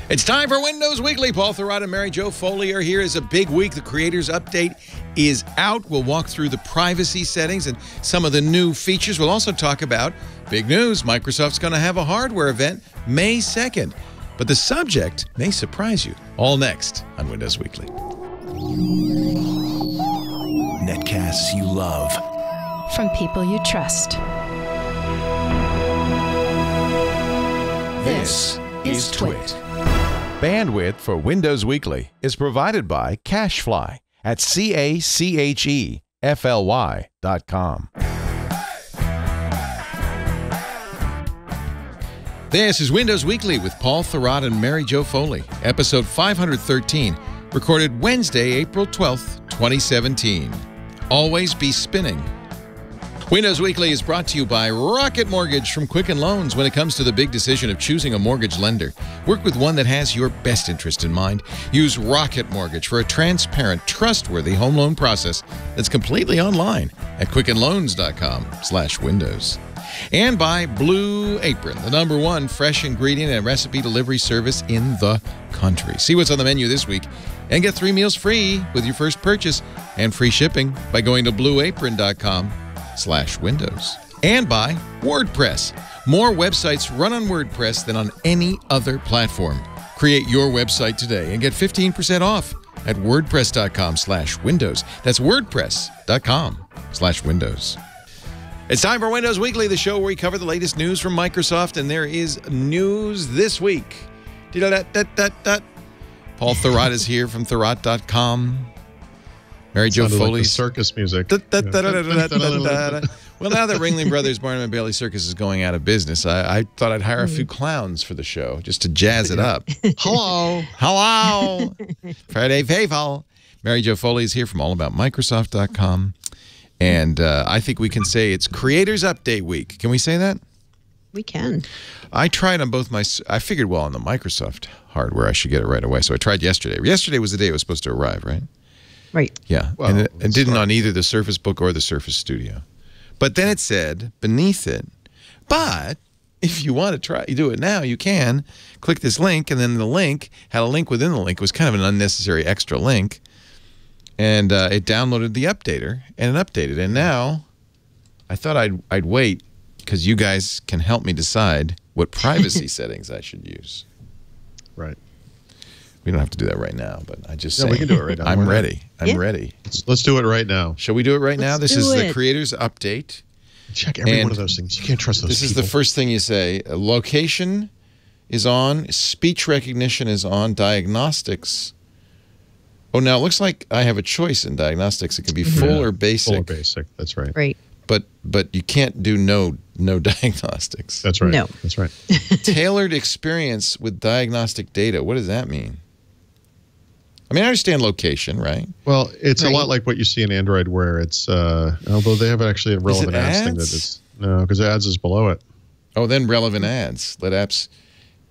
It's time for Windows Weekly. Paul Thurrott and Mary Jo Foley are here. It's a big week. The Creators Update is out. We'll walk through the privacy settings and some of the new features. We'll also talk about big news. Microsoft's going to have a hardware event May 2nd. But the subject may surprise you. All next on Windows Weekly. Netcasts you love. From people you trust. This is Twit. Bandwidth for Windows Weekly is provided by CacheFly at CacheFly.com. This is Windows Weekly with Paul Thurrott and Mary Jo Foley, episode 513, recorded Wednesday, April 12th, 2017. Always be spinning. Windows Weekly is brought to you by Rocket Mortgage from Quicken Loans. When it comes to the big decision of choosing a mortgage lender, work with one that has your best interest in mind. Use Rocket Mortgage for a transparent, trustworthy home loan process that's completely online at quickenloans.com/windows. And by Blue Apron, the #1 fresh ingredient and recipe delivery service in the country. See what's on the menu this week and get 3 meals free with your first purchase and free shipping by going to blueapron.com/windows. And by WordPress. More websites run on WordPress than on any other platform. Create your website today and get 15% off at wordpress.com/windows. That's wordpress.com/windows. It's time for Windows Weekly, the show where we cover the latest news from Microsoft, and there is news this week. Paul Thurrott is here from Thurrott.com. Mary Jo Foley. Like circus music. Well, now that Ringling Brothers Barnum and Bailey Circus is going out of business, I thought I'd hire a few clowns for the show just to jazz it up. Hello. Hello. Friday Faithful. Mary Jo Foley is here from allaboutmicrosoft.com. And I think we can say it's Creators Update Week. Can we say that? We can. I tried on both my... I figured, well, on the Microsoft hardware, I should get it right away. So I tried yesterday. Yesterday was the day it was supposed to arrive, right? Right. Yeah. Well, and it didn't on either the Surface Book or the Surface Studio. But then it said beneath it, but if you want to try, you do it now, you can. Click this link, and then the link had a link within the link. It was kind of an unnecessary extra link. And it downloaded the updater, and it updated. And now, I thought I'd wait, because you guys can help me decide what privacy settings I should use. Right. We don't have to do that right now, but I just say, we can do it right now. I'm ready. I'm ready. Let's do it right now. Shall we do it right now? This is the it. Creators Update. Check every one of those things. You can't trust those This people. is the first thing you say. Location is on. Speech recognition is on. Diagnostics. Oh, now it looks like I have a choice in diagnostics. It can be full or basic. Full or basic. That's right. Right. But you can't do no diagnostics. That's right. No. That's right. Tailored experience with diagnostic data. What does that mean? I mean, I understand location, right? Well, it's a lot like what you see in Android, where it's although they have actually a relevant ads thing that is because ads is below it. Oh, then relevant ads. Let apps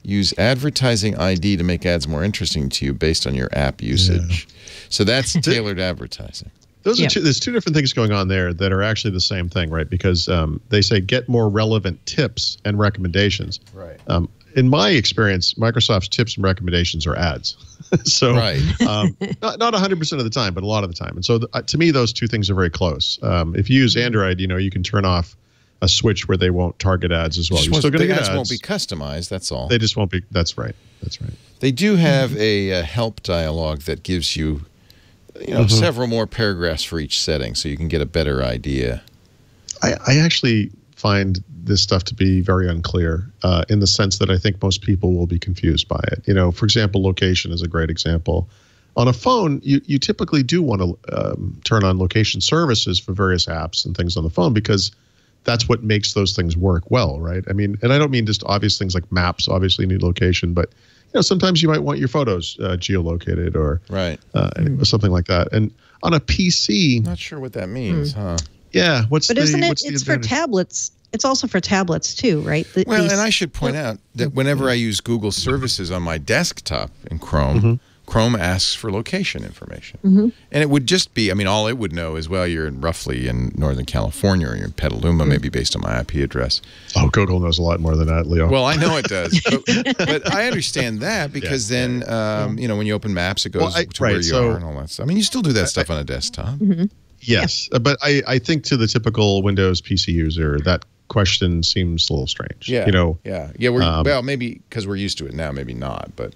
use advertising ID to make ads more interesting to you based on your app usage. Yeah. So that's tailored advertising. Those are there's two different things going on there that are actually the same thing, right? Because they say get more relevant tips and recommendations. Right. In my experience, Microsoft's tips and recommendations are ads. So not 100% of the time, but a lot of the time. And so to me, those two things are very close. If you use Android, you can turn off a switch where they won't target ads as well. You're still going to get ads. Won't be customized. That's all. They just won't be. That's right. That's right. They do have a help dialog that gives you, several more paragraphs for each setting, so you can get a better idea. I actually find this stuff to be very unclear in the sense that I think most people will be confused by it. For example, location is a great example. On a phone, you typically do want to turn on location services for various apps and things on the phone because that's what makes those things work well, right? I mean, and I don't mean just obvious things like maps obviously need location, but sometimes you might want your photos geolocated or something like that. And on a PC, not sure what that means, huh? Yeah, isn't it? It's for tablets. It's also for tablets too, right? And I should point out that whenever I use Google services on my desktop in Chrome, Chrome asks for location information. Mm-hmm. And it would just be, I mean, all it would know is, well, you're roughly in Northern California, or you're in Petaluma, maybe based on my IP address. Oh, Google knows a lot more than that, Leo. Well, I know it does. But I understand that because then, you know, when you open Maps, it goes to where you are and all that stuff. I mean, you still do that stuff on a desktop. Mm-hmm. Yes, but I think to the typical Windows PC user, that question seems a little strange. Yeah. You know. Yeah. We're, well, maybe because we're used to it now, maybe not, but.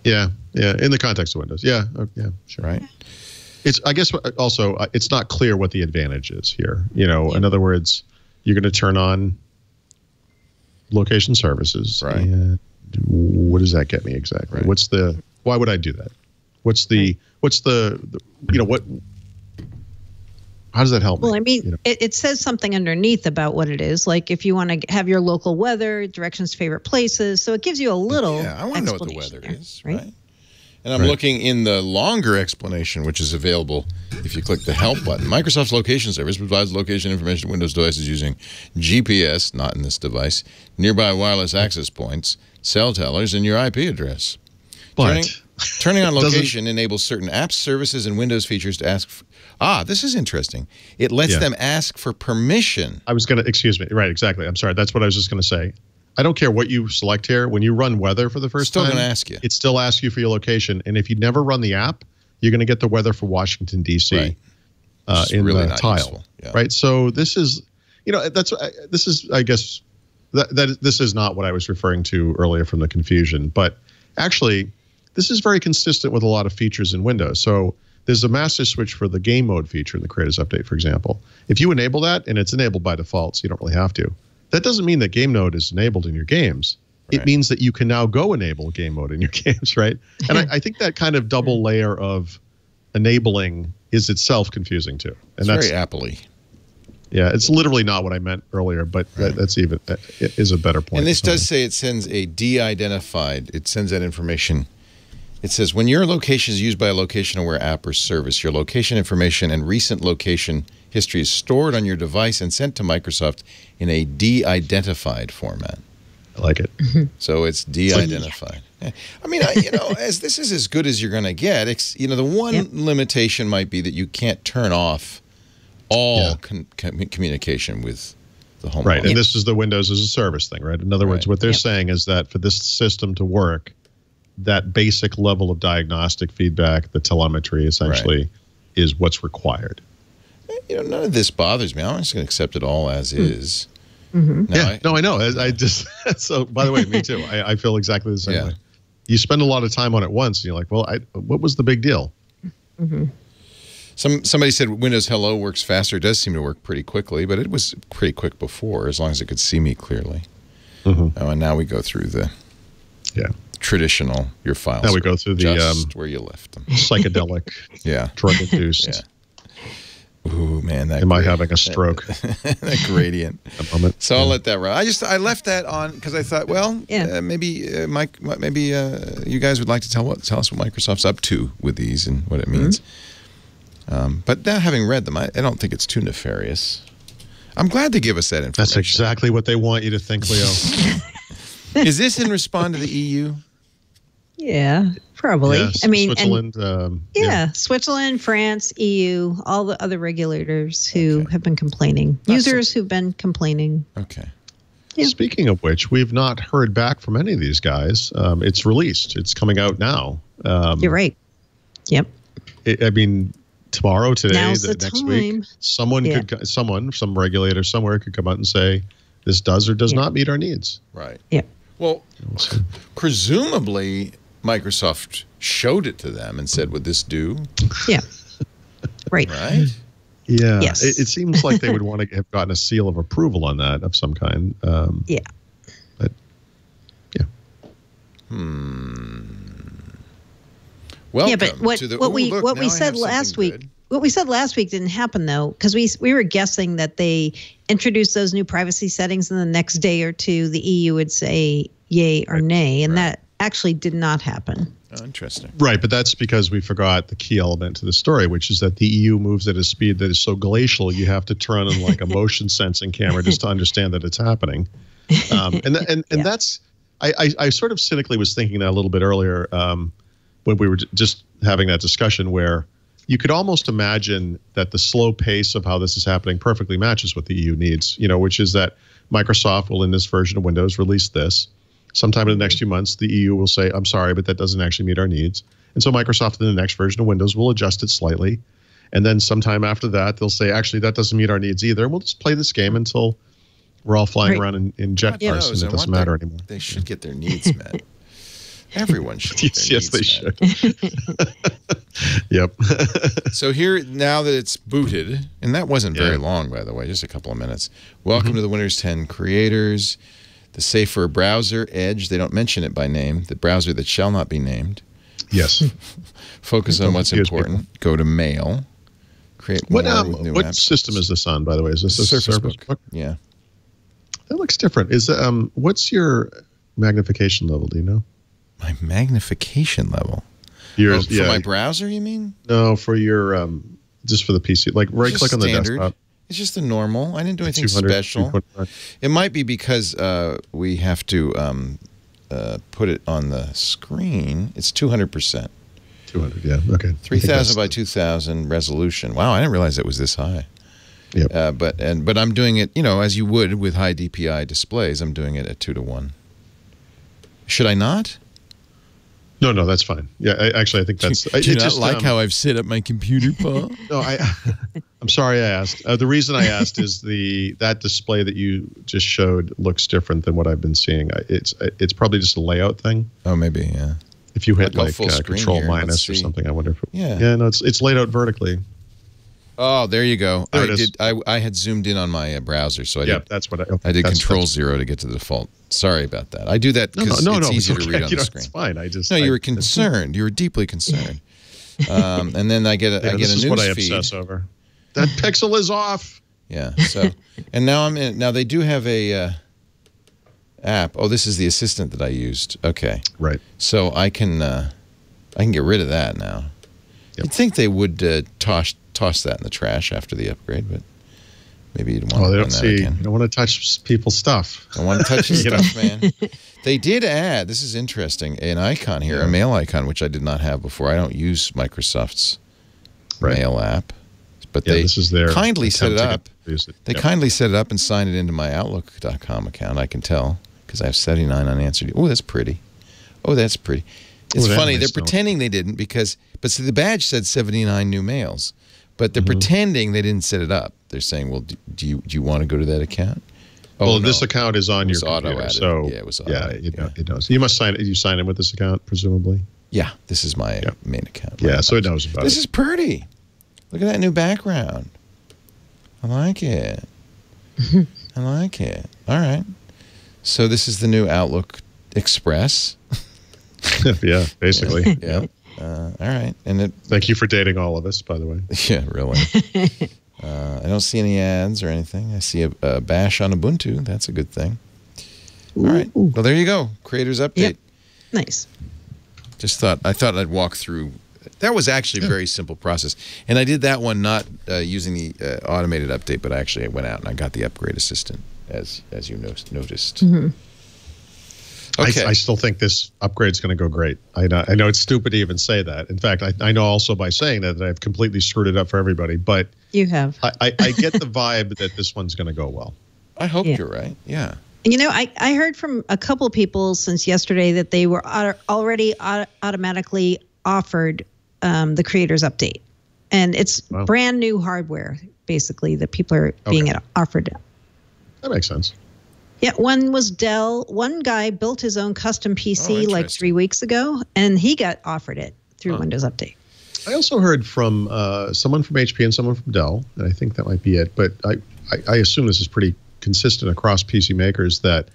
Yeah. In the context of Windows. Yeah. Yeah. Sure. Right. It's, I guess, also it's not clear what the advantage is here. You know, in other words, you're going to turn on location services. Right. And what does that get me exactly? Right. Why would I do that? What's the you know, what? How does that help me? Well, I mean, you know? it says something underneath about what it is. Like if you want to have your local weather, directions to favorite places. So it gives you a little. Yeah, I want to know what the weather there, is, right? And I'm looking in the longer explanation, which is available if you click the Help button. Microsoft's location service provides location information to Windows devices using GPS, not in this device, nearby wireless access points, cell towers, and your IP address. But Turning on location enables certain apps, services, and Windows features to ask for, this is interesting. It lets them ask for permission. I was going to, excuse me. Right, exactly. I'm sorry. That's what I was just going to say. I don't care what you select here. When you run weather for the first time, Still going to ask you. It still asks you for your location. And if you never run the app, you're going to get the weather for Washington, D.C. In really the not tile. useful. Yeah. Right? So this is, you know, this is, I guess, this is not what I was referring to earlier from the confusion. But actually, this is very consistent with a lot of features in Windows. So there's a master switch for the game mode feature in the Creators Update, for example. If you enable that, and it's enabled by default, so you don't really have to, that doesn't mean that game mode is enabled in your games. It means that you can now go enable game mode in your games, right? And I think that kind of double layer of enabling is itself confusing too. And it's that's very Apple-y. Yeah, it's literally not what I meant earlier, but that's even is a better point. And this does say it sends a de-identified. It sends that information. It says, when your location is used by a location-aware app or service, your location information and recent location history is stored on your device and sent to Microsoft in a de-identified format. I like it. So it's de-identified. I mean, you know, as this is as good as you're going to get, you know, the one limitation might be that you can't turn off all communication with the home office. And this is the Windows as a service thing, right? In other words, what they're saying is that for this system to work, that basic level of diagnostic feedback, the telemetry essentially, is what's required. You know, none of this bothers me. I'm just going to accept it all as is. Now, I know. I just so. By the way, me too. I feel exactly the same way. You spend a lot of time on it once, and you're like, well, what was the big deal? Somebody said Windows Hello works faster. It does seem to work pretty quickly, but it was pretty quick before, as long as it could see me clearly. And now we go through the traditional, your files. Now we go through the just where you left them. Psychedelic, drug-induced. Ooh, man, that am I having a stroke? That gradient. A moment. So I'll let that run. I left that on because I thought, well, maybe Mike, maybe you guys would like to tell us what Microsoft's up to with these and what it means. But now, having read them, I don't think it's too nefarious. I'm glad they give us that information. That's exactly what they want you to think, Leo. Is this in response to the EU? Yeah, probably. Yes, I mean, Switzerland. Switzerland, France, EU, all the other regulators who have been complaining, users who've been complaining. Okay. Yeah. Speaking of which, we've not heard back from any of these guys. It's released. It's coming out now. You're right. Yep. I mean, tomorrow, today, Now's the next time. week, some regulator somewhere could come out and say this does or does not meet our needs. Right. Yeah. Well, presumably Microsoft showed it to them and said, would this do? Yeah. Right. Right? Yeah. Yes. It seems like they would want to have gotten a seal of approval on that of some kind. Yeah. But, yeah. Welcome but what we said last week didn't happen though, because we were guessing that they introduced those new privacy settings and the next day or two the EU would say yay or nay, and that actually did not happen. Oh, interesting. Right, but that's because we forgot the key element to the story, which is that the EU moves at a speed that is so glacial you have to turn on like a motion sensing camera just to understand that it's happening. And that's I sort of cynically was thinking that a little bit earlier. when we were just having that discussion where you could almost imagine that the slow pace of how this is happening perfectly matches what the EU needs, which is that Microsoft will, in this version of Windows, release this. Sometime in the next few months, the EU will say, I'm sorry, but that doesn't actually meet our needs. And so Microsoft in the next version of Windows will adjust it slightly. And then sometime after that, they'll say, actually, that doesn't meet our needs either. And we'll just play this game until we're all flying around in jet cars and it doesn't matter anymore. They should get their needs met. Everyone should get their yes, needs they met. should. Yep. So here, now that it's booted, and that wasn't very long, by the way, just a couple of minutes. Welcome to the Windows 10 creators. The safer browser, Edge, they don't mention it by name. The browser that shall not be named. Yes. Focus on what's important. Go to Mail. Create more with new what apps. System is this on, by the way? Is this a Surface Book? Yeah. That looks different. Is what's your magnification level? Do you know? My magnification level? Yours, for my browser, you mean? No, for your just for the PC. Like right-click on the desktop. It's just the normal. I didn't do anything special. It might be because we have to put it on the screen. It's 200%. 200, yeah. Okay. 3000 by 2000 resolution. Wow, I didn't realize it was this high. Yep. But I'm doing it, as you would with high DPI displays. I'm doing it at 2:1. Should I not? No, that's fine. Yeah, I think that's. Do you not like how I've set up my computer, Paul? No, I'm sorry I asked. The reason I asked is that display that you just showed looks different than what I've been seeing. It's probably just a layout thing. Oh, maybe, yeah. If you hit like Control minus or something, I wonder if no, it's laid out vertically. Oh, there you go. There it is. I had zoomed in on my browser, so that's what I did Control 0 to get to the default. Sorry about that. I do that because it's easier to read on the screen. It's fine. You were concerned. You were deeply concerned. And then I get a this is news what I feed. obsess over. That pixel is off. Yeah. So, and now I'm in. Now they do have a app. Oh, this is the assistant that I used. Okay. Right. So I can get rid of that now. Yep. You'd think they would toss that in the trash after the upgrade, but maybe you'd want to run that again. You don't want to touch people's stuff. Don't want to touch his stuff, man. They did add, this is interesting, an icon here, a mail icon, which I did not have before. I don't use Microsoft's mail app, but they kindly set it up. They kindly set it up and signed it into my Outlook.com account. I can tell because I have 79 unanswered. Oh, that's pretty. Oh, that's pretty. It's funny. They're pretending they didn't but see, the badge said 79 new mails. But they're pretending they didn't set it up. They're saying, well, do you want to go to that account? Oh, well, this account is on your computer, so it was auto. Yeah, it knows. You must sign it. You sign in with this account, presumably. Yeah, this is my main account. Yeah, so it knows about it. This is pretty. Look at that new background. I like it. I like it. All right. So this is the new Outlook Express. Yeah, basically. Yeah. All right. And thank you for dating all of us, by the way. Yeah, really. I don't see any ads or anything. I see a bash on Ubuntu. That's a good thing. All right. Well, there you go. Creators update. Yep. Nice. I thought I'd walk through. That was actually a very simple process. And I did that one not using the automated update, but I went out and I got the upgrade assistant, as you noticed. Mm-hmm. Okay. I still think this upgrade is going to go great. I know it's stupid to even say that. In fact, I know also by saying that I've completely screwed it up for everybody. But you have. I get the vibe that this one's going to go well. I hope you're right. Yeah. I heard from a couple of people since yesterday that they were already automatically offered the creators update, and it's brand new hardware basically that people are being offered. That makes sense. Yeah, one was Dell. One guy built his own custom PC like 3 weeks ago, and he got offered it through Windows Update. I also heard from someone from HP and someone from Dell, and I think that might be it. But I assume this is pretty consistent across PC makers that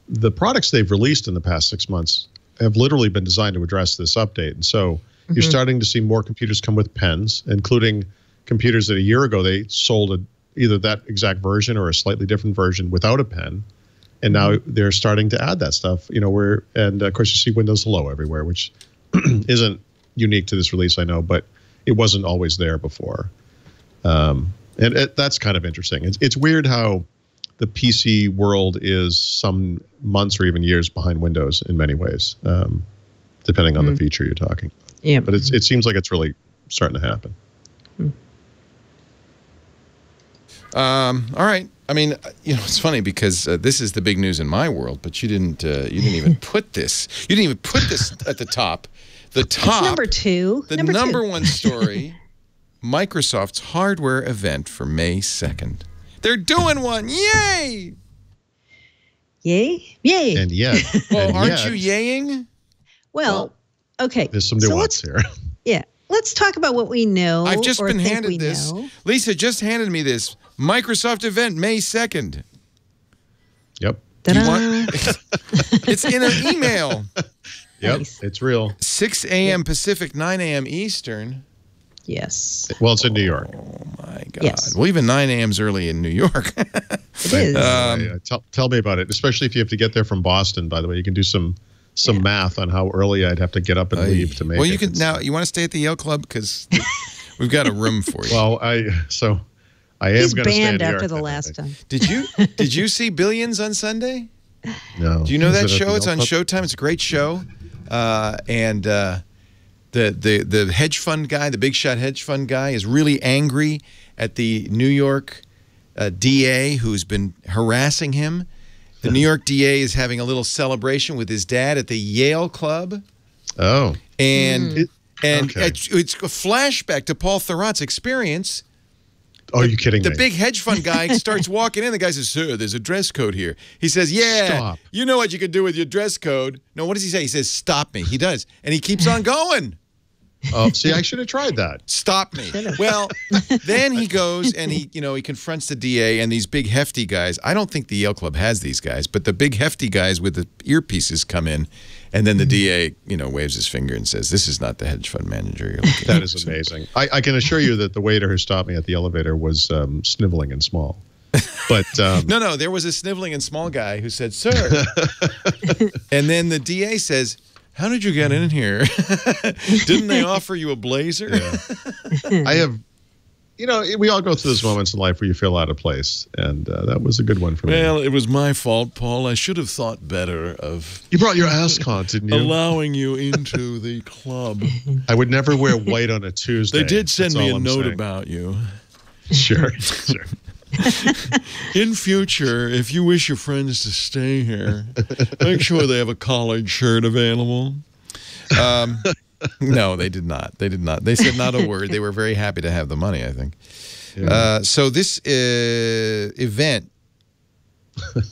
the products they've released in the past 6 months have literally been designed to address this update. And so you're starting to see more computers come with pens, including computers that a year ago they sold either that exact version or a slightly different version without a pen. And now they're starting to add that stuff, and of course you see Windows Hello everywhere, which isn't unique to this release, I know, but it wasn't always there before. That's kind of interesting. It's weird how the PC world is some months or even years behind Windows in many ways. depending on the feature you're talking about. Yeah. But it seems like it's really starting to happen. All right. I mean, it's funny because this is the big news in my world, but you didn't even put this. You didn't even put this at the top. The top. It's number two. The number one story. Microsoft's hardware event for May 2nd. They're doing one. Yay! Yay! Yay! And yet. Well, aren't you yaying? Well, okay. There's some nuance here. Yeah. Let's talk about what we know. I've just been handed this. Lisa just handed me this Microsoft event May 2nd. Yep. It's in an email. Yep. Nice. It's real. 6 a.m. Pacific, 9 a.m. Eastern. Yes. Well, it's in New York. Oh, my God. Yes. Well, even 9 a.m.'s early in New York. It is. Tell me about it, especially if you have to get there from Boston, by the way. You can do some math on how early I'd have to get up and leave to make it. Well, you can now. You want to stay at the Yale Club because we've got a room for you. Well, I am going to stay He's in New banned York after the last time. Did you see Billions on Sunday? No. Do you know that Is it at show? the It's Yale on Club? Showtime. It's a great show. And the hedge fund guy, the big shot hedge fund guy, is really angry at the New York DA who's been harassing him. The New York DA is having a little celebration with his dad at the Yale Club. Oh. And Okay. it's a flashback to Paul Thurrott's experience. Oh, are you kidding me? The big hedge fund guy starts walking in. The guy says, "Sir, there's a dress code here." He says, "Yeah, Stop. you know what you could do with your dress code." No, what does he say? He says, "Stop me." He does. And he keeps on going. Oh, see, I should have tried that. Stop me. Well, then he goes and he confronts the DA and these big hefty guys. I don't think the Yale Club has these guys, but the big hefty guys with the earpieces come in, and then the DA, waves his finger and says, "This is not the hedge fund manager you're looking at." That is amazing. I can assure you that the waiter who stopped me at the elevator was sniveling and small. But No, there was a sniveling and small guy who said, "Sir." And then the DA says, "How did you get in here? Didn't they offer you a blazer?" Yeah. I have, we all go through those moments in life where you feel out of place, and that was a good one for me. Well, it was my fault, Paul. I should have thought better of You brought your ascot, didn't you? allowing you into the club. I would never wear white on a Tuesday. They did send That's me all a I'm note saying. about you. Sure. In future, if you wish your friends to stay here, make sure they have a collared shirt available. No, they did not. They did not. They said not a word. They were very happy to have the money, I think. Yeah. So this event,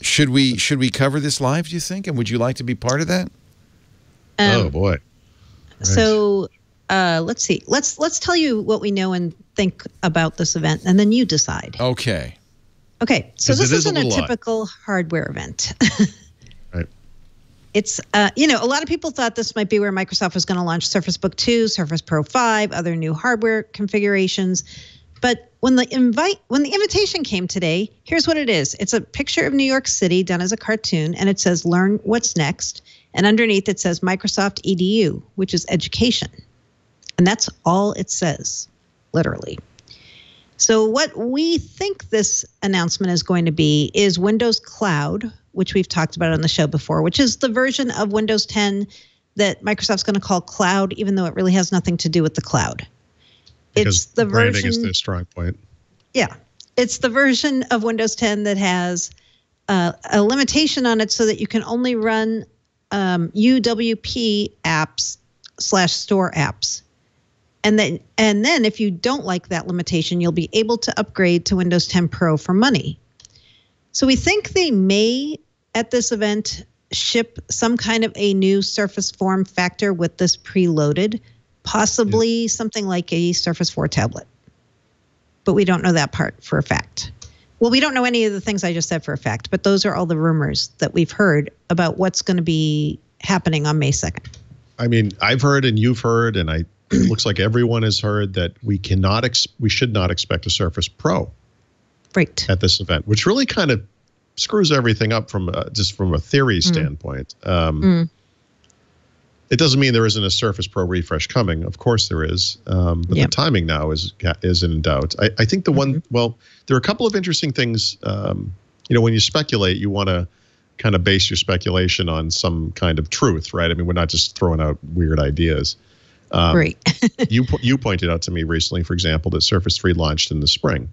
should we cover this live, do you think? And would you like to be part of that? Oh, boy. Right. So let's see. Let's tell you what we know and think about this event, and then you decide. Okay. Okay. So 'Cause this it is a isn't a little odd. typical hardware event. Right. It's, a lot of people thought this might be where Microsoft was going to launch Surface Book 2, Surface Pro 5, other new hardware configurations. But when the invitation came today, here's what it is. It's a picture of New York City done as a cartoon, and it says, "Learn what's next." And underneath it says Microsoft EDU, which is education. And that's all it says, literally. So what we think this announcement is going to be is Windows Cloud, which we've talked about on the show before, which is the version of Windows 10 that Microsoft's going to call Cloud, even though it really has nothing to do with the cloud. Because It's the branding version, is their strong point. yeah, it's the version of Windows 10 that has a limitation on it so that you can only run UWP apps / store apps. And then if you don't like that limitation, you'll be able to upgrade to Windows 10 Pro for money. So we think they may, at this event, ship some kind of a new Surface form factor with this preloaded, possibly something like a Surface 4 tablet. But we don't know that part for a fact. Well, we don't know any of the things I just said for a fact, but those are all the rumors that we've heard about what's going to be happening on May 2nd. I mean, I've heard and you've heard, and it looks like everyone has heard that we should not expect a Surface Pro Right. at this event, which really kind of screws everything up from just from a theory standpoint. It doesn't mean there isn't a Surface Pro refresh coming. Of course there is, but the timing now is in doubt. I think the one, well, there are a couple of interesting things. When you speculate, you want to kind of base your speculation on some kind of truth, right? I mean, we're not just throwing out weird ideas. Right. you pointed out to me recently, for example, that Surface 3 launched in the spring.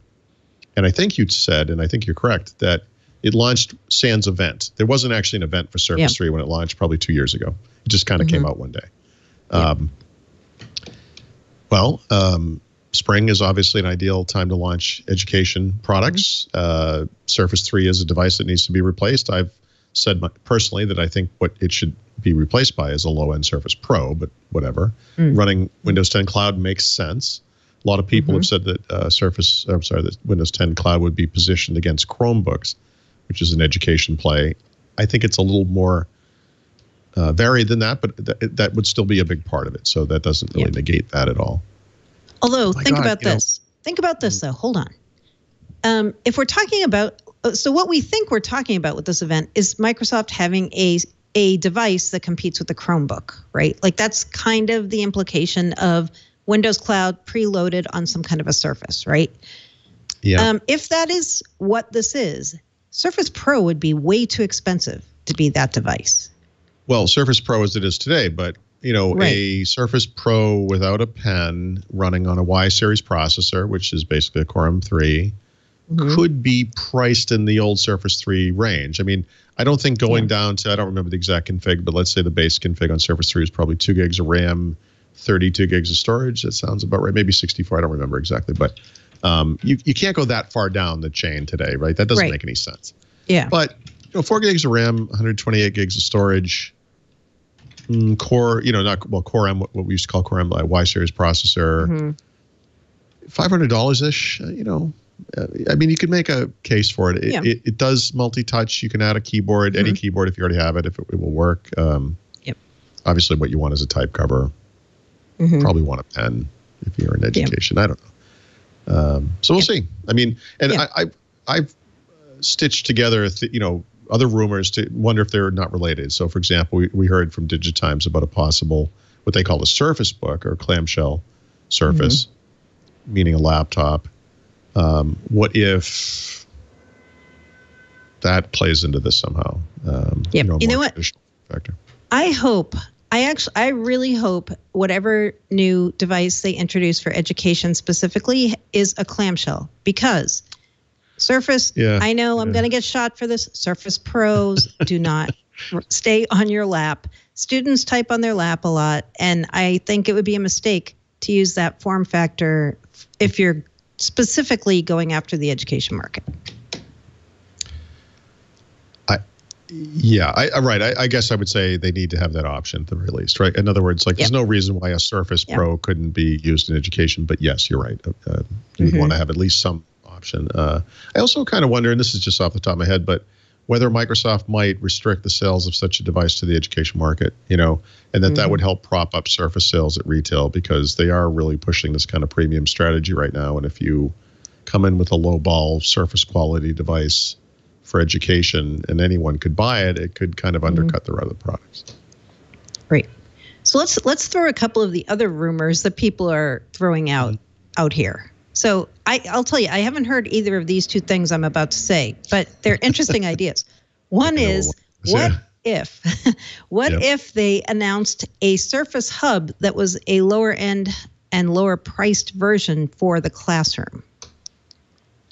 And I think you said, and I think you're correct, that it launched sans event. There wasn't actually an event for Surface 3 when it launched probably 2 years ago. It just kind of came out one day. Spring is obviously an ideal time to launch education products. Surface 3 is a device that needs to be replaced. I've said personally that I think what it should be replaced by is a low-end Surface Pro, but whatever. Running Windows 10 Cloud makes sense. A lot of people have said that that Windows 10 Cloud would be positioned against Chromebooks, which is an education play. I think it's a little more varied than that, but that would still be a big part of it. So that doesn't really negate that at all. Although, think about this. Think about this, though. Hold on. If we're talking about, so what we think we're talking about with this event is Microsoft having a device that competes with the Chromebook, right? Like that's kind of the implication of Windows Cloud preloaded on some kind of a Surface, right? Yeah. If that is what this is, Surface Pro would be way too expensive to be that device. Well, Surface Pro as it is today, but a Surface Pro without a pen running on a Y series processor, which is basically a Core M3, could be priced in the old Surface 3 range. I mean, I don't think going down to, I don't remember the exact config, but let's say the base config on Surface 3 is probably 2 gigs of RAM, 32 gigs of storage. That sounds about right. Maybe 64. I don't remember exactly, but you can't go that far down the chain today, right? That doesn't make any sense. Yeah. But 4 gigs of RAM, 128 gigs of storage, Core, Core M, what we used to call Core M, Y series processor, $500-ish. I mean, you could make a case for it. It does multi-touch. You can add a keyboard, any keyboard if you already have it, if it will work. Obviously, what you want is a type cover. Probably want a pen if you're in education. I don't know. So we'll see. I mean, and I've stitched together, other rumors to wonder if they're not related. So, for example, we heard from Digitimes about a possible, what they call a Surface Book or clamshell Surface, meaning a laptop. What if that plays into this somehow? You know what? Factor. I really hope whatever new device they introduce for education specifically is a clamshell, because Surface, I know I'm going to get shot for this. Surface Pros do not stay on your lap. Students type on their lap a lot, and I think it would be a mistake to use that form factor if you're specifically going after the education market. I guess I would say they need to have that option at the very least, right? In other words, there's no reason why a Surface Pro couldn't be used in education, but yes, you're right. You would want to have at least some option. I also kind of wonder, and this is just off the top of my head, but whether Microsoft might restrict the sales of such a device to the education market, and that would help prop up Surface sales at retail, because they are really pushing this kind of premium strategy right now. And if you come in with a low ball Surface quality device for education and anyone could buy it, it could kind of undercut their other products. Right. So let's throw a couple of the other rumors that people are throwing out here. So I'll tell you, I haven't heard either of these two things I'm about to say, but they're interesting ideas. One is, what if they announced a Surface Hub that was a lower end and lower priced version for the classroom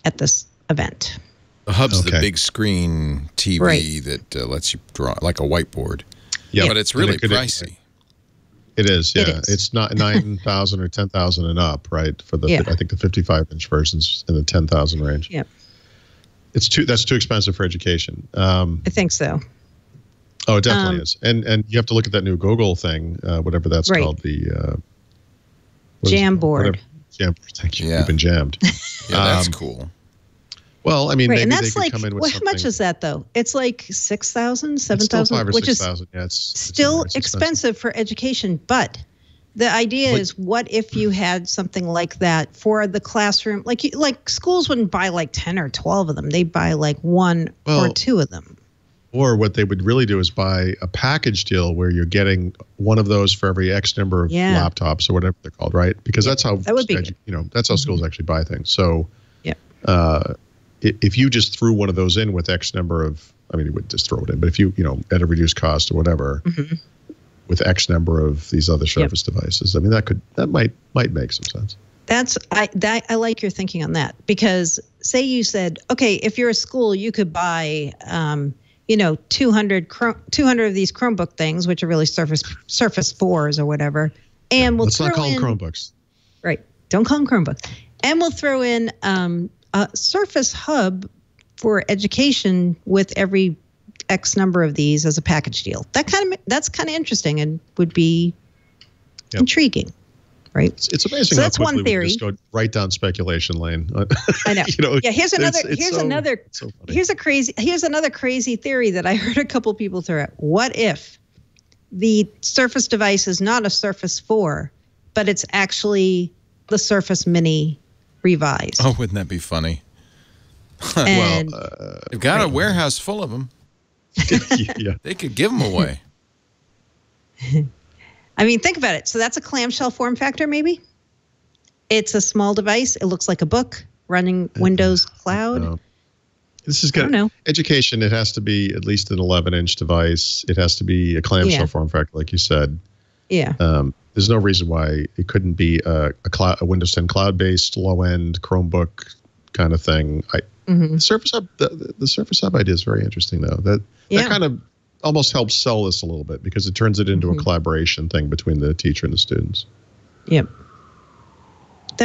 at this event? The Hub's the big screen TV that lets you draw like a whiteboard. Yeah, but it's really pricey. It is, yeah. It's not 9,000 or 10,000 and up, right? For the I think the 55-inch versions in the 10,000 range. Yeah, that's too expensive for education. I think so. Oh, it definitely is, and you have to look at that new Google thing, whatever that's called, the Jamboard. Jamboard. Thank you. Yeah. You've been jammed. Yeah, that's cool. Well, I mean, maybe and that's they could come in with how much is that though? It's like 6,000, 7,000, which is still expensive for education. But the idea is, what if you had something like that for the classroom? Like schools wouldn't buy like 10 or 12 of them; they buy like one or two of them. Or what they would really do is buy a package deal where you're getting one of those for every X number of laptops or whatever they're called, right? Because that's how that's how schools actually buy things. So. if you just threw one of those in with X number of, I mean, you wouldn't just throw it in, but if you at a reduced cost or whatever, with X number of these other Surface devices, I mean, that might make some sense. I like your thinking on that, because say you said, okay, if you're a school, you could buy 200 of these Chromebook things, which are really Surface 4s or whatever, and we'll let's not call them Chromebooks. Right, don't call them Chromebooks, and we'll throw in a Surface Hub for education with every X number of these as a package deal. That's kind of interesting and would be intriguing, right? It's amazing. So how that's one theory. We just go right down speculation lane. I know. Yeah. Here's another crazy theory that I heard a couple people throw out. What if the Surface device is not a Surface 4, but it's actually the Surface Mini revised? Oh, wouldn't that be funny? And, they've got a warehouse full of them. Yeah. They could give them away. I mean, think about it. So that's a clamshell form factor, maybe? It's a small device. It looks like a book running Windows Cloud. No. This is good. Education, it has to be at least an 11-inch device. It has to be a clamshell form factor, like you said. Yeah. There's no reason why it couldn't be a Windows 10 cloud-based, low-end Chromebook kind of thing. The Surface Hub, the Surface Hub idea is very interesting, though. That kind of almost helps sell this a little bit, because it turns it into a collaboration thing between the teacher and the students. Yep.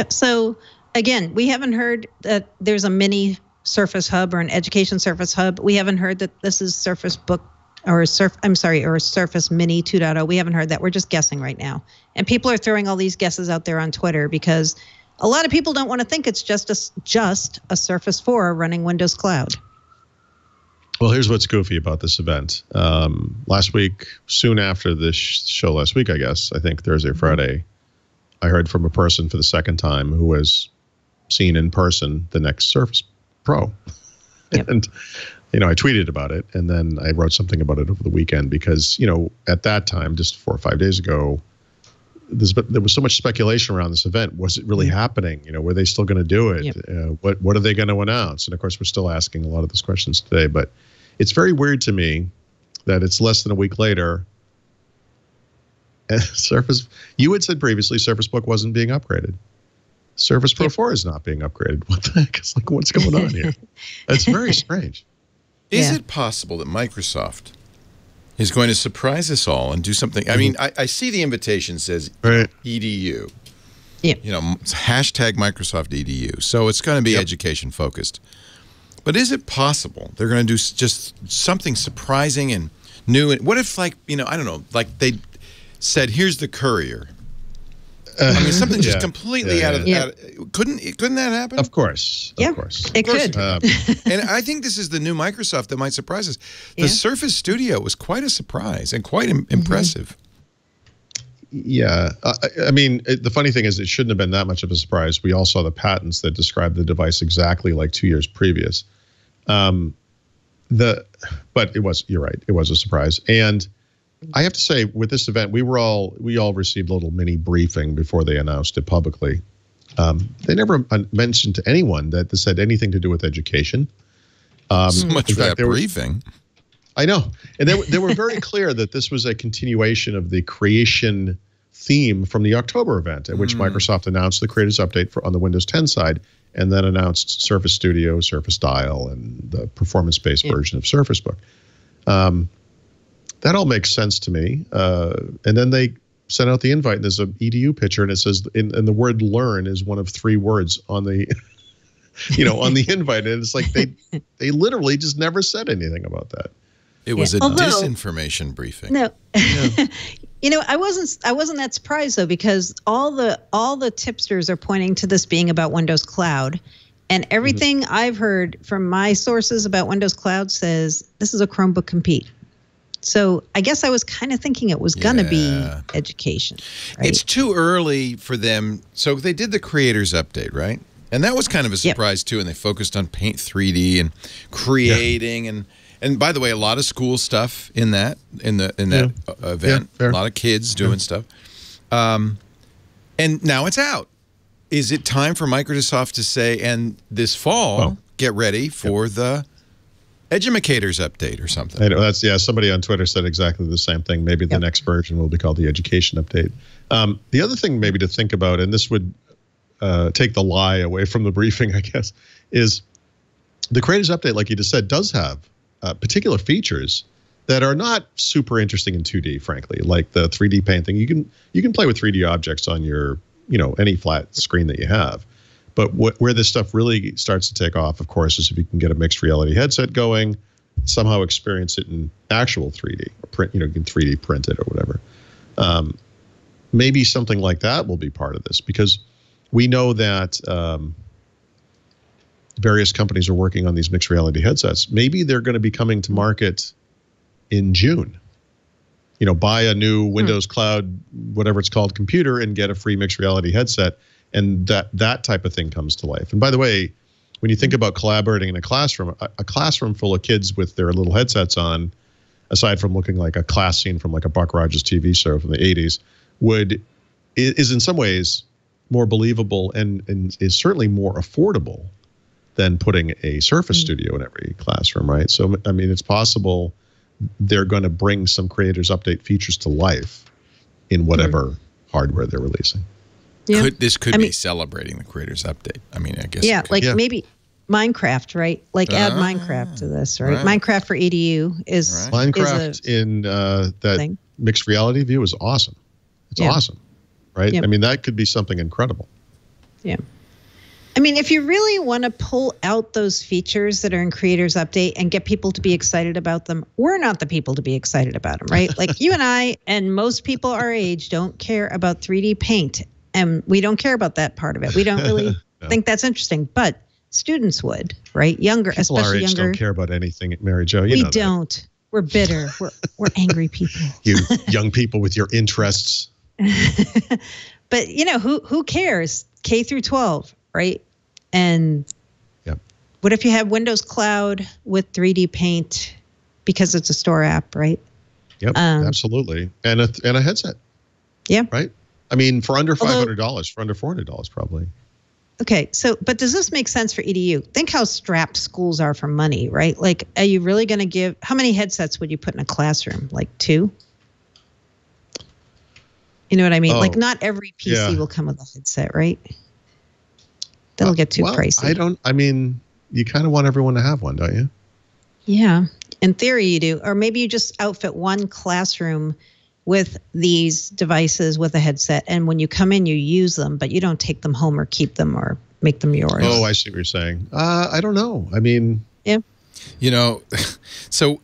So again, we haven't heard that there's a mini Surface Hub or an education Surface Hub. We haven't heard that this is Surface Book or Surface Mini 2.0. We haven't heard that. We're just guessing right now. And people are throwing all these guesses out there on Twitter because a lot of people don't want to think it's just a Surface 4 running Windows Cloud. Well, here's what's goofy about this event. Last week, soon after this show last week, I think Thursday or Friday, I heard from a person for the second time who has seen in person the next Surface Pro. Yep. And, I tweeted about it, and then I wrote something about it over the weekend because, at that time, just 4 or 5 days ago, there was so much speculation around this event. Was it really happening? Were they still going to do it? Yep. What are they going to announce? And of course, we're still asking a lot of those questions today. But it's very weird to me that it's less than a week later. And Surface, you had said previously, Surface Book wasn't being upgraded. Surface Pro 4 is not being upgraded. What the heck is what's going on here? That's very strange. Is it possible that Microsoft is going to surprise us all and do something? I mean, I see the invitation says EDU. Yeah. Hashtag Microsoft EDU. So it's going to be education focused. But is it possible they're going to do just something surprising and new? And what if, I don't know, they said, here's the courier. I mean, something just completely out of couldn't that happen? Of course. Yeah, of course. It could. And I think this is the new Microsoft that might surprise us. The Surface Studio was quite a surprise and quite impressive. Yeah. I mean, the funny thing is it shouldn't have been that much of a surprise. We all saw the patents that described the device exactly like 2 years previous. But it was, you're right, it was a surprise. And I have to say, with this event, we all received a little mini briefing before they announced it publicly. They never mentioned to anyone that this had anything to do with education. So much for that briefing. I know. And they were very clear that this was a continuation of the creation theme from the October event, at which Microsoft announced the Creators Update on the Windows 10 side, and then announced Surface Studio, Surface Dial, and the performance-based version of Surface Book. That all makes sense to me. And then they sent out the invite, and there's an EDU picture, and it says, and the word "learn" is one of 3 words on the, on the invite. And it's like they literally just never said anything about that. It was a disinformation briefing. No, I wasn't that surprised though, because all the tipsters are pointing to this being about Windows Cloud, and everything I've heard from my sources about Windows Cloud says this is a Chromebook compete. So I guess I was kind of thinking it was going to be education. Right? It's too early for them. So they did the Creators Update, right? And that was kind of a surprise too. And they focused on Paint 3D and creating and by the way, a lot of school stuff in that event. A lot of kids doing stuff. And now it's out. Is it time for Microsoft to say, and this fall, get ready for the Edumacators update or something. I know, somebody on Twitter said exactly the same thing. Maybe the next version will be called the Education Update. The other thing maybe to think about, and this would take the lie away from the briefing, I guess, is the Creators Update, like you just said, does have particular features that are not super interesting in 2D, frankly, like the 3D painting. You can play with 3D objects on your, any flat screen that you have. But where this stuff really starts to take off, of course, is if you can get a mixed reality headset going, somehow experience it in actual 3D, or print, you can 3D print it or whatever. Maybe something like that will be part of this, because we know that various companies are working on these mixed reality headsets. Maybe they're going to be coming to market in June. Buy a new Windows Cloud, whatever it's called, computer, and get a free mixed reality headset. And that type of thing comes to life. And by the way, when you think about collaborating in a classroom full of kids with their little headsets on, aside from looking like a class scene from like a Buck Rogers TV show from the 80s, is in some ways more believable and is certainly more affordable than putting a Surface Studio in every classroom, right? So, I mean, it's possible they're going to bring some Creators Update features to life in whatever hardware they're releasing. Yeah. This could be celebrating the Creators Update. I mean, I guess. Yeah, maybe Minecraft, right? Like add Minecraft to this, right? Minecraft for EDU is Minecraft in that mixed reality view is awesome. It's awesome, right? I mean, that could be something incredible. Yeah. I mean, if you really want to pull out those features that are in Creators Update and get people to be excited about them, we're not the people to be excited about them, right? Like you and I and most people our age don't care about 3D paint. And we don't care about that part of it. We don't really think that's interesting, but students would, right? Younger, people especially our age younger. Don't care about anything, Mary Jo. We don't. That. We're bitter. We're angry people. You young people with your interests. But who cares? K through 12, right? And what if you have Windows Cloud with 3D Paint because it's a store app, right? Yep, absolutely, and a headset. Yeah, right. I mean, for under $500, for under $400, probably. Okay, but does this make sense for EDU? Think how strapped schools are for money, right? Like, are you really going to give? How many headsets would you put in a classroom? Like 2? You know what I mean? Like, not every PC will come with a headset, right? That'll get too pricey. I mean, you kind of want everyone to have one, don't you? Yeah, in theory you do. Or maybe you just outfit one classroom with these devices with a headset, and when you come in, you use them, but you don't take them home or keep them or make them yours. Oh, I see what you're saying. I don't know. I mean, so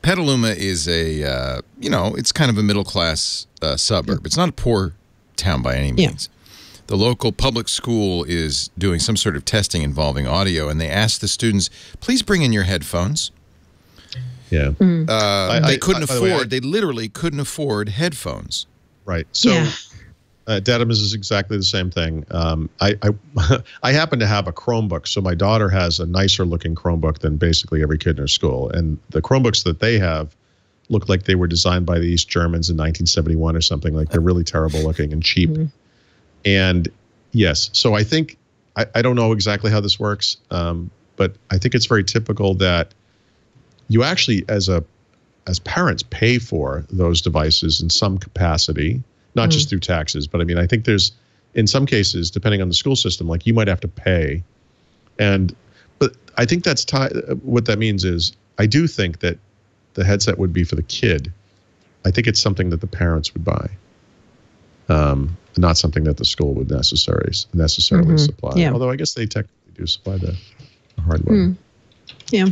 Petaluma is a it's kind of a middle class suburb. It's not a poor town by any means. The local public school is doing some sort of testing involving audio, and they asked the students, please bring in your headphones. Yeah. They couldn't afford, they literally couldn't afford headphones. Right. So Dedimus is exactly the same thing. I happen to have a Chromebook, so my daughter has a nicer looking Chromebook than basically every kid in her school. And the Chromebooks that they have look like they were designed by the East Germans in 1971 or something. Like they're really terrible looking and cheap. And yes, so I think, I don't know exactly how this works, but I think it's very typical that you actually, as parents, pay for those devices in some capacity, not just through taxes, but I mean, I think there's, in some cases, depending on the school system, like you might have to pay. But I think that's what that means is, I do think that the headset would be for the kid. I think it's something that the parents would buy, not something that the school would necessarily supply. Yeah. Although I guess they technically do supply the hardware. Yeah.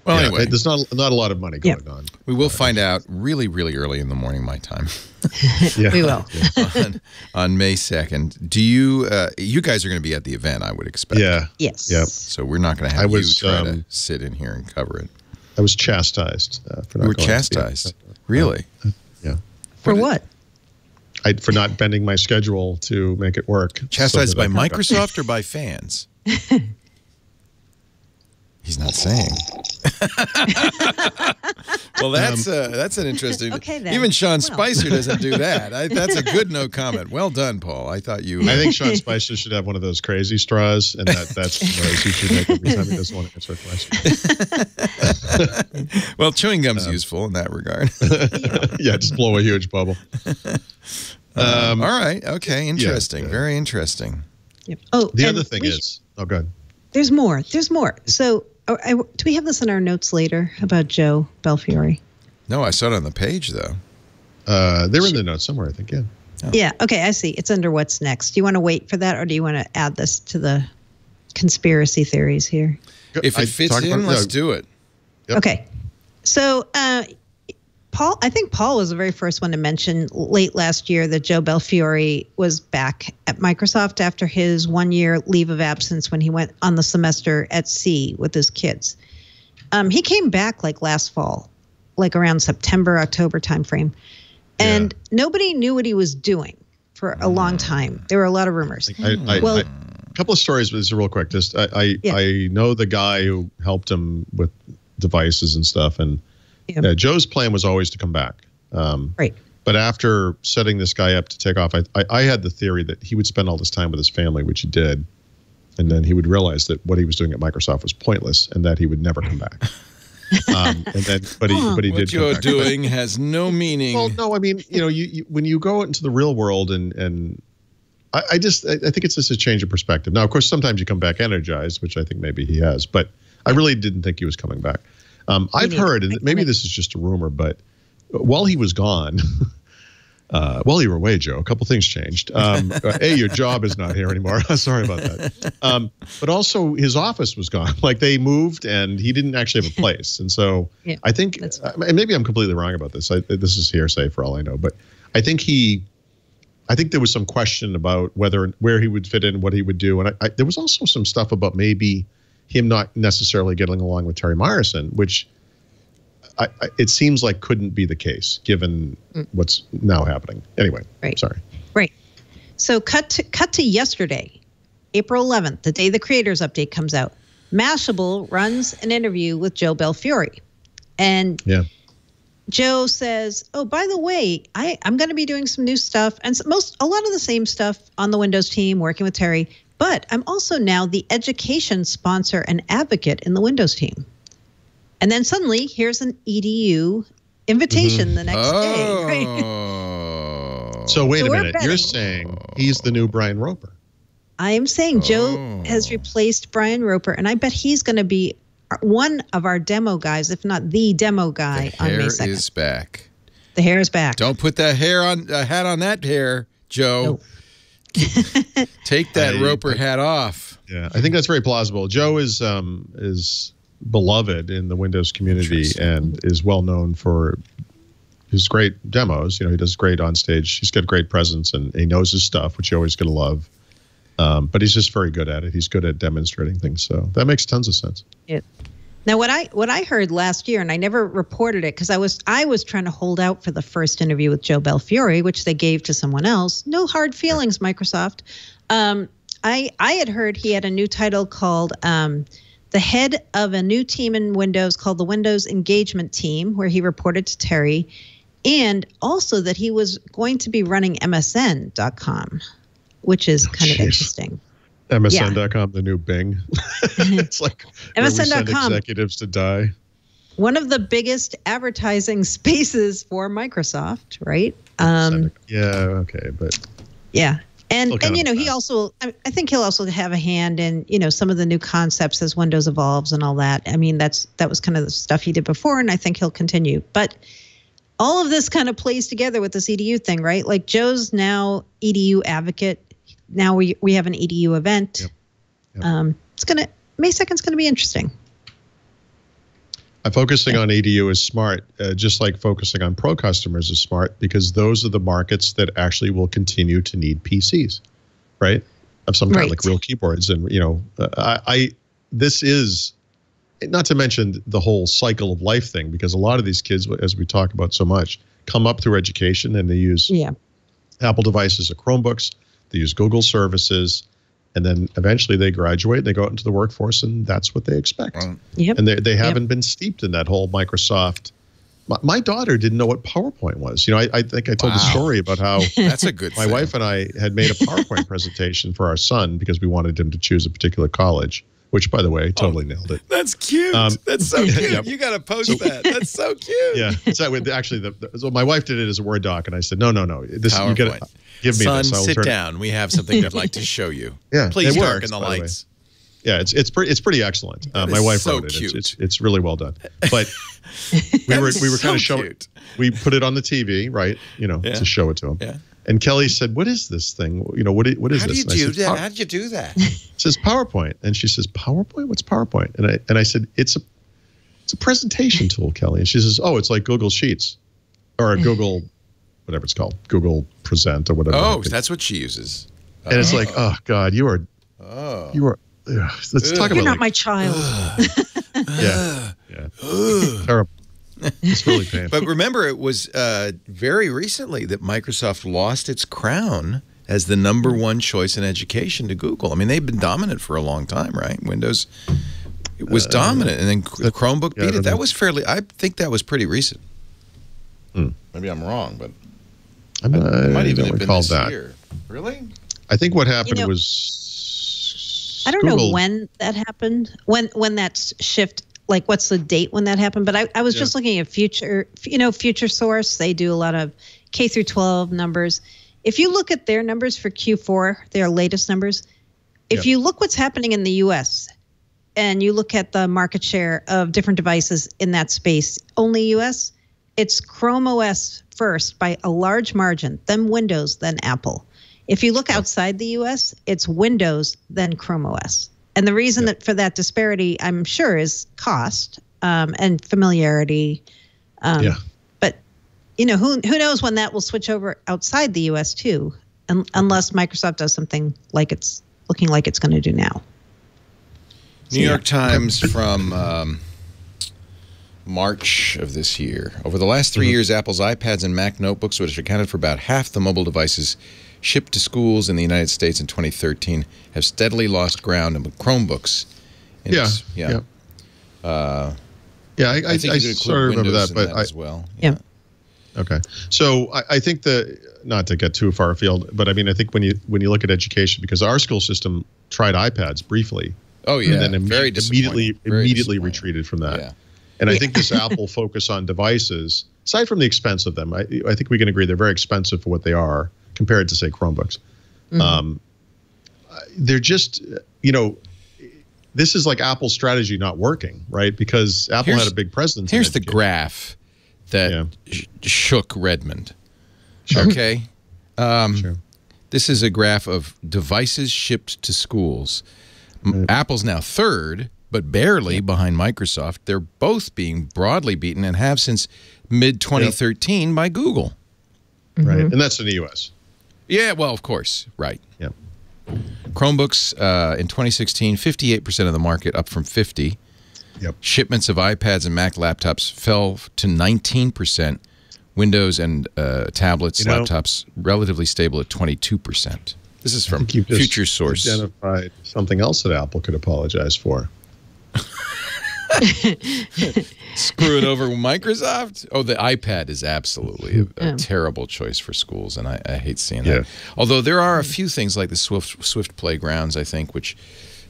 Well, anyway, there's not a lot of money going on. We will find out really, really early in the morning, my time. We will. on May 2nd. Do you guys are going to be at the event, I would expect. Yeah. Yes. Yep. So we're not going to have you try to sit in here and cover it. I was chastised for not You were going chastised? Really? Yeah. For what? For not bending my schedule to make it work. Chastised by Microsoft or by fans? He's not saying. Well, that's an interesting. Okay, then. Even Sean Spicer doesn't do that. That's a good no comment. Well done, Paul. I thought you. I think Sean Spicer should have one of those crazy straws, and that's the noise he should make every time he doesn't want to answer a question. Well, chewing gum's useful in that regard. Yeah, just blow a huge bubble. All right. Okay. Interesting. Yeah. Very interesting. Yep. Oh, the other thing is, oh, go ahead. There's more. There's more. So, do we have this in our notes later about Joe Belfiore? No, I saw it on the page though. They were in the notes somewhere, I think. Yeah. Oh. Yeah. Okay. I see. It's under what's next. Do you want to wait for that, or do you want to add this to the conspiracy theories here? If it fits in, let's do it. Yep. Okay. So, I think Paul was the very first one to mention late last year that Joe Belfiore was back at Microsoft after his 1-year leave of absence when he went on the semester at sea with his kids. He came back like last fall, like around September, October timeframe. And nobody knew what he was doing for a long time. There were a lot of rumors. A couple of stories, but this is real quick. Just I know the guy who helped him with devices and stuff, and Joe's plan was always to come back. Right. But after setting this guy up to take off, I had the theory that he would spend all this time with his family, which he did, and then he would realize that what he was doing at Microsoft was pointless, and that he would never come back. But he did. What you're doing has no meaning. Well, no, I mean, you when you go into the real world, and I think it's just a change of perspective. Now, of course, sometimes you come back energized, which I think maybe he has, but I really didn't think he was coming back. I've heard, and maybe this is just a rumor, but while he was gone, while you were away, Joe, a couple things changed. Your job is not here anymore. Sorry about that. But also his office was gone. Like they moved and he didn't actually have a place. And so I think, and maybe I'm completely wrong about this. This is hearsay for all I know, but I think there was some question about where he would fit in, what he would do. And there was also some stuff about maybe him not necessarily getting along with Terry Myerson, which it seems like couldn't be the case given what's now happening. Anyway, sorry. Right. So cut to yesterday, April 11th, the day the Creators Update comes out. Mashable runs an interview with Joe Belfiore. And Joe says, oh, by the way, I'm going to be doing some new stuff and a lot of the same stuff on the Windows team, working with Terry. But I'm also now the education sponsor and advocate in the Windows team. And then suddenly, here's an EDU invitation the next day. Right? So wait a minute. You're saying he's the new Brian Roper. I am saying Joe has replaced Brian Roper, and I bet he's going to be one of our demo guys, if not the demo guy on May 2nd. The hair is back. The hair is back. Don't put that hat on that hair, Joe. Nope. Take that Roper hat off. Yeah, I think that's very plausible. Joe is beloved in the Windows community and is well known for his great demos. He does great on stage. He's got great presence and he knows his stuff, which you're always going to love. But he's just very good at it. He's good at demonstrating things. So that makes tons of sense. Yeah. Now, what I heard last year, and I never reported it because I was trying to hold out for the first interview with Joe Belfiore, which they gave to someone else. No hard feelings, Microsoft. I had heard he had a new title called the head of a new team in Windows called the Windows Engagement Team, where he reported to Terry, and also that he was going to be running MSN.com, which is kind of interesting. MSN.com, the new Bing. It's like MSN.com, executives to die. One of the biggest advertising spaces for Microsoft, right? Okay, but yeah, and he also, I think he'll also have a hand in some of the new concepts as Windows evolves and all that. I mean, that was kind of the stuff he did before, and I think he'll continue. But all of this kind of plays together with this EDU thing, right? Like Joe's now EDU advocate. Now we have an EDU event. Yep. May 2nd is gonna be interesting. Focusing on EDU is smart, just like focusing on pro customers is smart, because those are the markets that actually will continue to need PCs, right? Of some kind, like real keyboards. And this is not to mention the whole cycle of life thing, because a lot of these kids, as we talk about so much, come up through education and they use Apple devices or Chromebooks. They use Google services. and then eventually they graduate, they go out into the workforce, and that's what they expect. Yep. And they haven't been steeped in that whole Microsoft. My daughter didn't know what PowerPoint was. I think I told the story about how that's a good my wife and I had made a PowerPoint presentation for our son because we wanted him to choose a particular college, which, by the way, totally nailed it. That's cute. That's so cute. Yep. You got to post that. That's so cute. Yeah. So actually, so my wife did it as a Word doc, and I said, no. This you got to give me Son, this. Sit down. We have something I'd like to show you. Yeah. Please darken the lights. Yeah, it's pretty excellent. My wife wrote it. It's really well done. But we were kind of showing. We put it on the TV, right? To show it to him. Yeah. And Kelly said, "What is this thing? What is this?" How do you do that? How did you do that? It says PowerPoint, and she says, "PowerPoint? What's PowerPoint?" And I said, "It's a presentation tool, Kelly." And she says, "Oh, it's like Google Sheets, or Google, whatever it's called, Google Present or whatever." Oh, that's what she uses. And it's like, oh God, you are. Let's talk about. You're not my child. Yeah. Terrible. It's really painful. But remember, it was very recently that Microsoft lost its crown as the #1 choice in education to Google. I mean, they've been dominant for a long time, right? Windows it was dominant, and then Chromebook beat it. That was I think that was pretty recent. Maybe I'm wrong, but I might even have been this year. Really? I think what happened was. I don't know when that happened, when that shift, like what's the date when that happened. But I was just looking at Future Source. They do a lot of K through 12 numbers. If you look at their numbers for Q4, their latest numbers, if you look what's happening in the U.S. and you look at the market share of different devices in that space, only U.S., it's Chrome OS first by a large margin, then Windows, then Apple. If you look outside the U.S., it's Windows, then Chrome OS. And the reason for that disparity, I'm sure, is cost and familiarity. But, who knows when that will switch over outside the U.S. too, unless Microsoft does something like it's looking like it's going to do now. New York Times from March of this year. Over the last 3 years, Apple's iPads and Mac notebooks, which accounted for about half the mobile devices shipped to schools in the United States in 2013, have steadily lost ground, and with Chromebooks. I think I sort of remember that, but as well. Yeah. Okay. So I think not to get too far afield, but I mean, I think when you look at education, because our school system tried iPads briefly. Oh yeah. And then immediately retreated from that. Yeah. And I think this Apple focus on devices, aside from the expense of them, I think we can agree they're very expensive for what they are compared to, say, Chromebooks. They're just, this is like Apple's strategy not working, right? Because Apple had a big presence. Here's the graph that shook Redmond. Sure. Okay. Sure. This is a graph of devices shipped to schools. Apple's now third, but barely behind Microsoft. They're both being broadly beaten and have since mid-2013 by Google. Right. And that's in the U.S. Yeah, well, of course. Right. Yeah. Chromebooks in 2016, 58% of the market, up from 50%. Yep. Shipments of iPads and Mac laptops fell to 19%. Windows and tablets, laptops, relatively stable at 22%. This is from Future Source. Identified something else that Apple could apologize for. Screwing over Microsoft? Oh, the iPad is absolutely a terrible choice for schools, and I hate seeing that. Although there are a few things like the Swift Playgrounds, I think, which,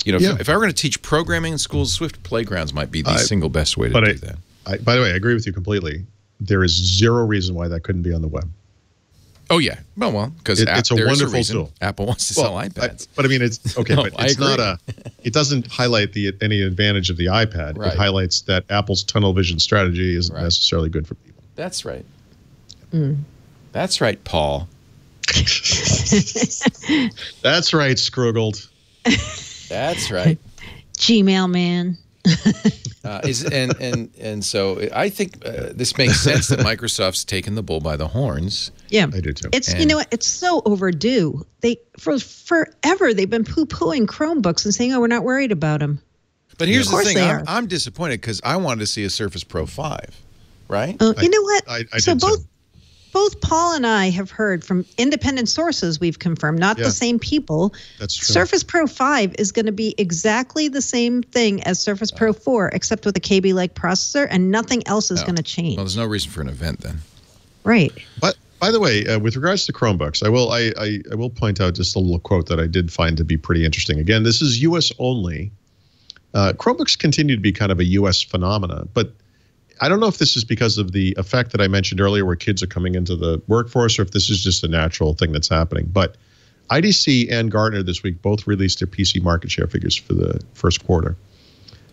if I were going to teach programming in schools, Swift Playgrounds might be the single best way to do that. By the way, I agree with you completely. There is zero reason why that couldn't be on the web. Oh yeah, well, because it's a wonderful tool. Apple wants to sell iPads, but I mean, it's okay. But it's not it doesn't highlight any advantage of the iPad. Right. It highlights that Apple's tunnel vision strategy isn't necessarily good for people. That's right. That's right, Paul. That's right, Scroogled. That's right. Gmail man. And so I think this makes sense that Microsoft's taken the bull by the horns. Yeah, I do too. It's it's so overdue. For forever they've been poo-pooing Chromebooks and saying, "Oh, we're not worried about them." But here's the thing: I'm disappointed because I wanted to see a Surface Pro 5, right? You know what? I did both. both Paul and I have heard from independent sources, we've confirmed, not the same people. That's true. Surface Pro 5 is going to be exactly the same thing as Surface Pro 4, except with a KB-like processor, and nothing else is going to change. Well, there's no reason for an event then. Right. But by the way, with regards to Chromebooks, I will point out just a little quote that I did find to be pretty interesting. Again, this is U.S. only. Chromebooks continue to be kind of a U.S. phenomena, but I don't know if this is because of the effect that I mentioned earlier where kids are coming into the workforce or if this is just a natural thing that's happening. But IDC and Gartner this week both released their PC market share figures for the first quarter.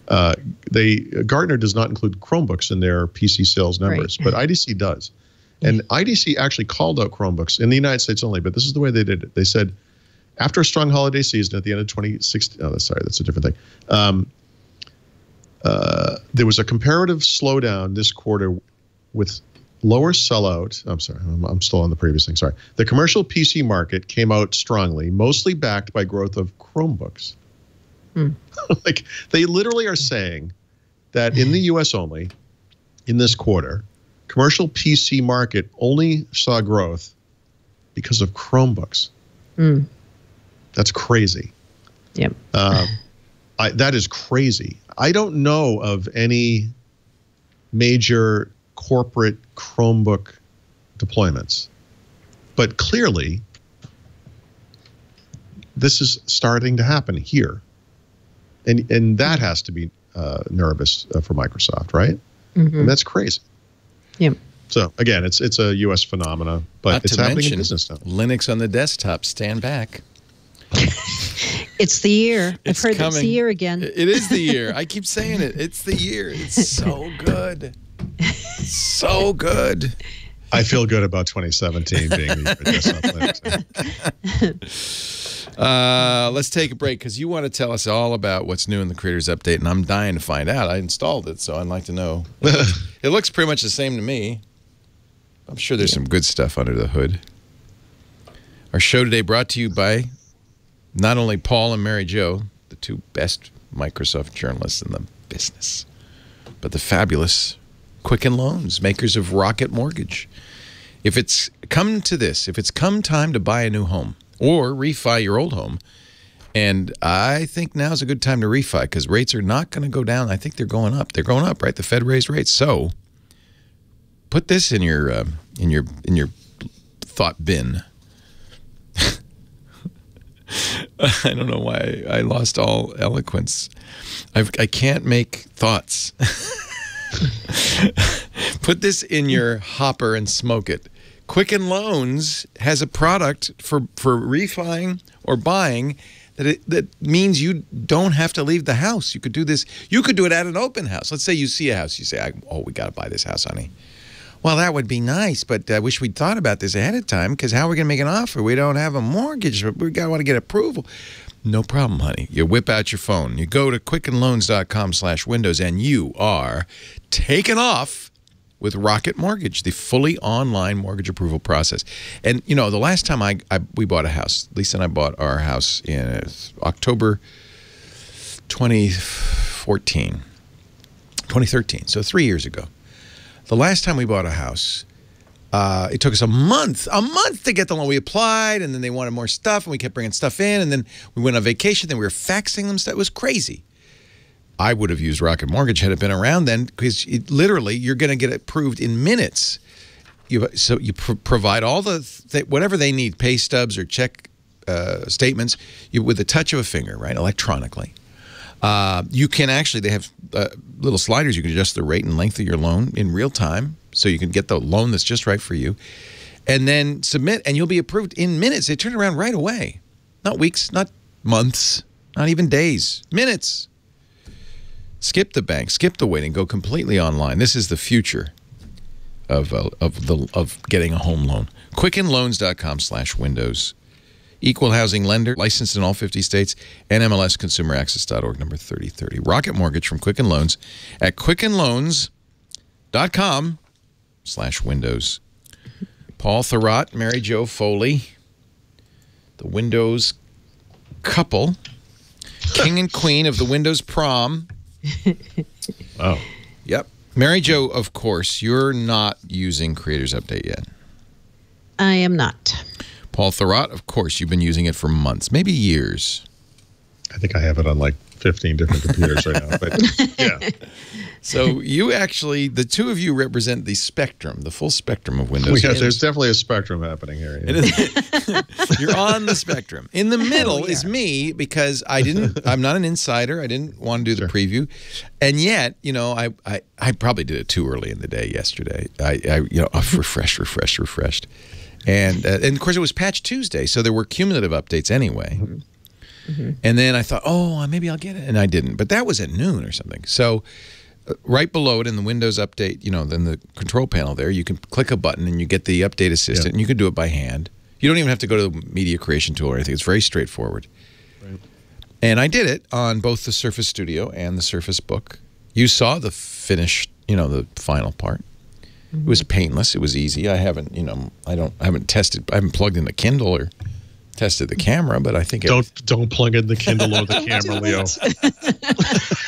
Gartner does not include Chromebooks in their PC sales numbers, but IDC does. And IDC actually called out Chromebooks in the United States only, but this is the way they did it. They said, after a strong holiday season at the end of 2016, sorry, that's a different thing. There was a comparative slowdown this quarter with lower sellout. I'm sorry, I'm still on the previous thing. Sorry. The commercial PC market came out strongly, mostly backed by growth of Chromebooks. Like they literally are saying that in the U.S. only, in this quarter, commercial PC market only saw growth because of Chromebooks. That's crazy. Yep. That is crazy. I don't know of any major corporate Chromebook deployments, but clearly this is starting to happen here. And that has to be nervous for Microsoft, right? And that's crazy. Yep. So again, it's a U.S. phenomena, but it's happening in business now. Linux on the desktop, stand back. It's the year. I've heard it's the year again. It is the year. I keep saying it. It's the year. It's so good. So good. I feel good about 2017 being the year. Let's take a break because you want to tell us all about what's new in the Creators Update, and I'm dying to find out. I installed it, so I'd like to know. It looks pretty much the same to me. I'm sure there's some good stuff under the hood. Our show today brought to you by not only Paul and Mary Jo, the two best Microsoft journalists in the business, but the fabulous Quicken Loans, makers of Rocket Mortgage. If it's come to this, if it's come time to buy a new home or refi your old home, and I think now's a good time to refi because rates are not going to go down. I think they're going up. They're going up, right? The Fed raised rates. So put this in your thought bin. I don't know why I lost all eloquence. I can't make thoughts. Put this in your hopper and smoke it. Quicken Loans has a product for refining or buying that means you don't have to leave the house. You could do this. You could do it at an open house. Let's say you see a house. You say, oh, we got to buy this house, honey. Well, that would be nice, but I wish we'd thought about this ahead of time because how are we going to make an offer? We don't have a mortgage. We want to get approval. No problem, honey. You whip out your phone. You go to quickenloans.com/windows, and you are taken off with Rocket Mortgage, the fully online mortgage approval process. And, you know, the last time we bought a house, Lisa and I bought our house in October 2013, so 3 years ago. The last time we bought a house, it took us a month to get the loan. We applied, and then they wanted more stuff, and we kept bringing stuff in, and then we went on vacation, then we were faxing them stuff. It was crazy. I would have used Rocket Mortgage had it been around then because literally you're going to get approved in minutes. So you provide all whatever they need, pay stubs or check statements, with the touch of a finger, right, electronically. You can actually, they have little sliders. You can adjust the rate and length of your loan in real time so you can get the loan that's just right for you. And then submit, and you'll be approved in minutes. They turn around right away. Not weeks, not months, not even days, minutes. Skip the bank, skip the waiting, go completely online. This is the future of getting a home loan. Quickenloans.com/windows. Equal housing lender, licensed in all 50 states, NMLSconsumeraccess.org, number 3030. Rocket Mortgage from Quicken Loans at quickenloans.com/windows. Paul Thurrott, Mary Jo Foley, the Windows couple, king and queen of the Windows prom. Oh. Yep. Mary Jo, of course, you're not using Creators Update yet. I am not. Paul Thurrott, of course, you've been using it for months, maybe years. I think I have it on like 15 different computers right now, but yeah. So you actually, the two of you represent the spectrum, the full spectrum of Windows. Yeah, there's definitely a spectrum happening here. Yeah. You're on the spectrum. In the middle is me, because I'm not an insider. I didn't want to do the preview. And yet, you know, I probably did it too early in the day yesterday. I've refreshed. And of course it was Patch Tuesday, so there were cumulative updates anyway. And then I thought, oh, maybe I'll get it. And I didn't. But that was at noon or something. So right below it in the Windows Update, you know, then the control panel there, you can click a button and you get the Update Assistant, and you can do it by hand. You don't even have to go to the Media Creation Tool or anything. It's very straightforward. Right. And I did it on both the Surface Studio and the Surface Book. You saw the finished, you know, the final part. It was painless. It was easy. I haven't, you know, I haven't plugged in the Kindle or tested the camera, but I think don't plug in the Kindle or the camera, Leo.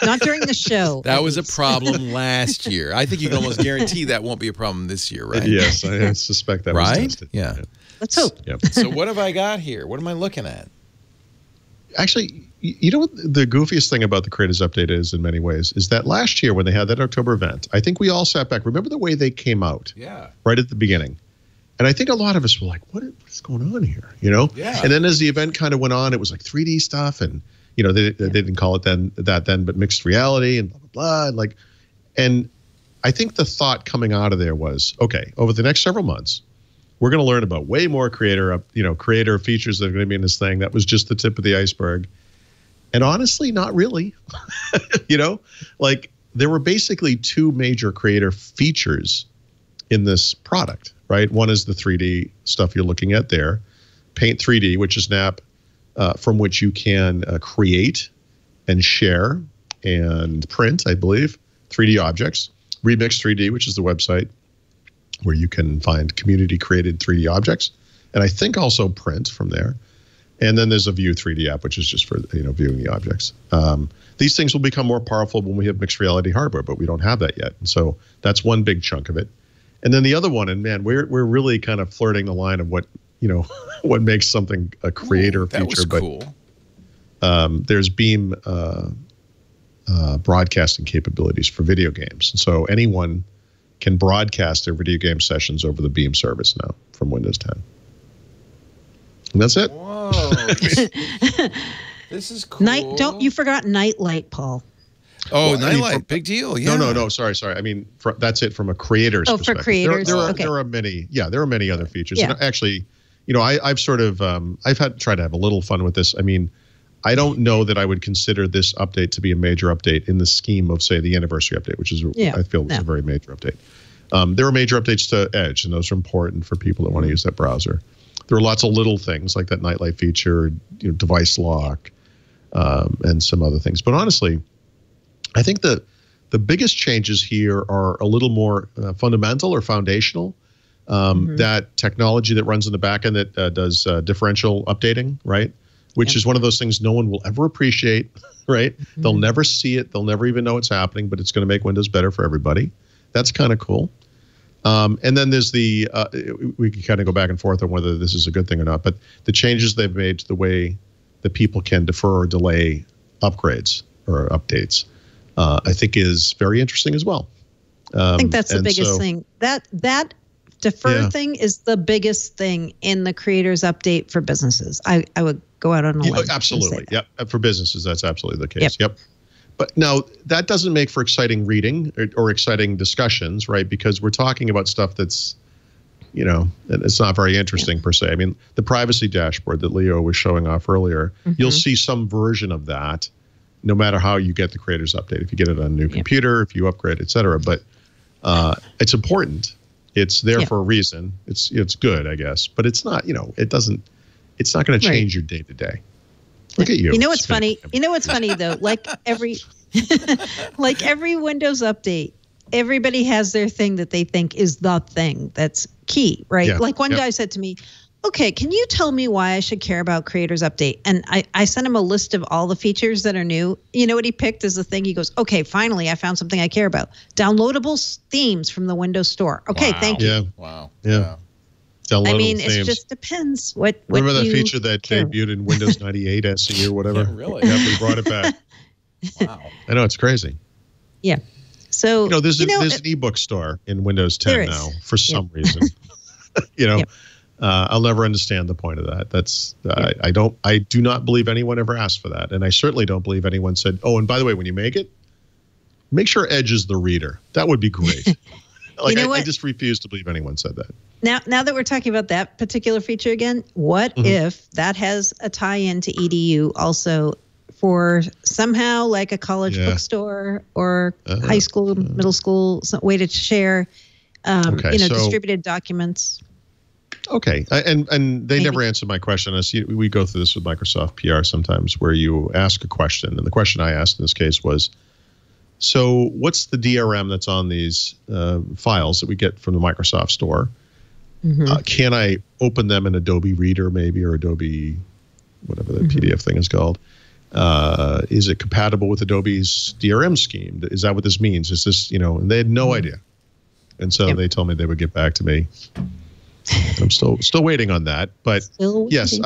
Not during the show. That was a problem last year. I think you can almost guarantee that won't be a problem this year, right? Yes, I suspect that was tested. Yeah. Let's hope. Yep. So what have I got here? What am I looking at? Actually, you know what the goofiest thing about the Creators Update is in many ways is that last year when they had that October event, I think we all sat back. Remember the way they came out? Yeah. Right at the beginning. And I think a lot of us were like, what's going on here? You know? Yeah. And then as the event kind of went on, it was like 3D stuff. And, you know, they didn't call it then, but mixed reality and blah, blah, blah. And I think the thought coming out of there was, okay, over the next several months, we're going to learn about way more creator features that are going to be in this thing. That was just the tip of the iceberg. And honestly, not really. You know, like there were basically two major creator features in this product, right? One is the 3D stuff you're looking at there. Paint 3D, which is an app from which you can create and share and print, I believe, 3D objects. Remix 3D, which is the website where you can find community-created 3D objects, and I think also print from there. And then there's a View 3D app, which is just for viewing the objects. These things will become more powerful when we have mixed reality hardware, but we don't have that yet. And so that's one big chunk of it. And then the other one, and man, we're really kind of flirting the line of what what makes something a creator feature. That was cool. But there's Beam broadcasting capabilities for video games, and so anyone can broadcast their video game sessions over the Beam service now from Windows 10. And that's it. Whoa. This is cool. You forgot Nightlight, Paul. Oh, Nightlight, big deal. Yeah. No. Sorry. I mean, that's it from a creator's perspective. For creators. There are many. Yeah, there are many other features. Yeah. And actually, I've sort of tried to have a little fun with this. I mean, I don't know that I would consider this update to be a major update in the scheme of, say, the anniversary update, which is I feel is a very major update. There are major updates to Edge, and those are important for people that want to use that browser. There are lots of little things like that Nightlight feature, device lock, and some other things. But honestly, I think the biggest changes here are a little more fundamental or foundational. That technology that runs in the back end that does differential updating, right? Which is one of those things no one will ever appreciate, right? They'll never see it. They'll never even know it's happening, but it's going to make Windows better for everybody. That's kind of cool. And then there's we can kind of go back and forth on whether this is a good thing or not, but the changes they've made to the way that people can defer or delay upgrades or updates, I think is very interesting as well. I think that's the biggest thing. That defer thing is the biggest thing in the Creators Update for businesses. I would go out on a limb. Absolutely. Yep. For businesses, that's absolutely the case. Yep. But now that doesn't make for exciting reading or exciting discussions, right? Because we're talking about stuff that's, it's not very interesting per se. I mean, the privacy dashboard that Leo was showing off earlier, you'll see some version of that no matter how you get the Creators Update. If you get it on a new computer, if you upgrade, et cetera. But it's important. It's there for a reason. It's good, I guess. But it's not, it's not going to change your day to day. Look at you. You know what's funny? Though? Like every Windows update, everybody has their thing that they think is the thing that's key, right? Yeah. Like one guy said to me, okay, can you tell me why I should care about Creators Update? And I sent him a list of all the features that are new. You know what he picked as the thing? He goes, okay, finally, I found something I care about. Downloadable themes from the Windows Store. Okay, thank you. Yeah. Wow. Yeah. Downloadable I mean, themes. it just depends what Remember that you feature that debuted in Windows 98 SE or whatever? Yeah, really? Yeah, we brought it back. Wow. I know, it's crazy. Yeah. So, there's an ebook store in Windows 10 now for some reason. I'll never understand the point of that. That's I do not believe anyone ever asked for that, and I certainly don't believe anyone said, "Oh, and by the way, when you make it, make sure Edge is the reader." That would be great. Like I just refuse to believe anyone said that. Now that we're talking about that particular feature again, what if that has a tie-in to EDU also for somehow like a college bookstore or high school, middle school, some way to share, distributed documents. Okay, and they never answered my question. We go through this with Microsoft PR sometimes, where you ask a question, and the question I asked in this case was, so what's the DRM that's on these files that we get from the Microsoft Store? Can I open them in Adobe Reader maybe, or Adobe, whatever the PDF thing is called? Is it compatible with Adobe's DRM scheme? Is that what this means? Is this, and they had no idea. And so they told me they would get back to me. I'm still waiting on that. But yes,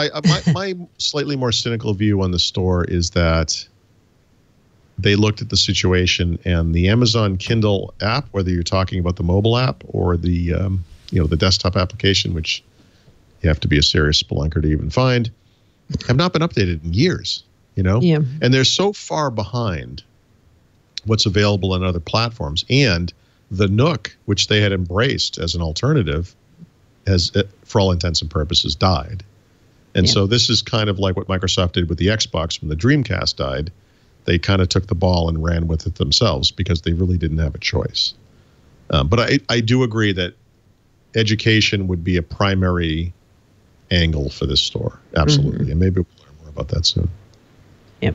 my slightly more cynical view on the store is that they looked at the situation, and the Amazon Kindle app, whether you're talking about the mobile app or the the desktop application, which you have to be a serious spelunker to even find, have not been updated in years. And they're so far behind what's available on other platforms, and the Nook, which they had embraced as an alternative, has, for all intents and purposes, died. And so this is kind of like what Microsoft did with the Xbox when the Dreamcast died. They kind of took the ball and ran with it themselves because they really didn't have a choice. But I do agree that education would be a primary angle for this store. Absolutely. And maybe we'll learn more about that soon. Yep.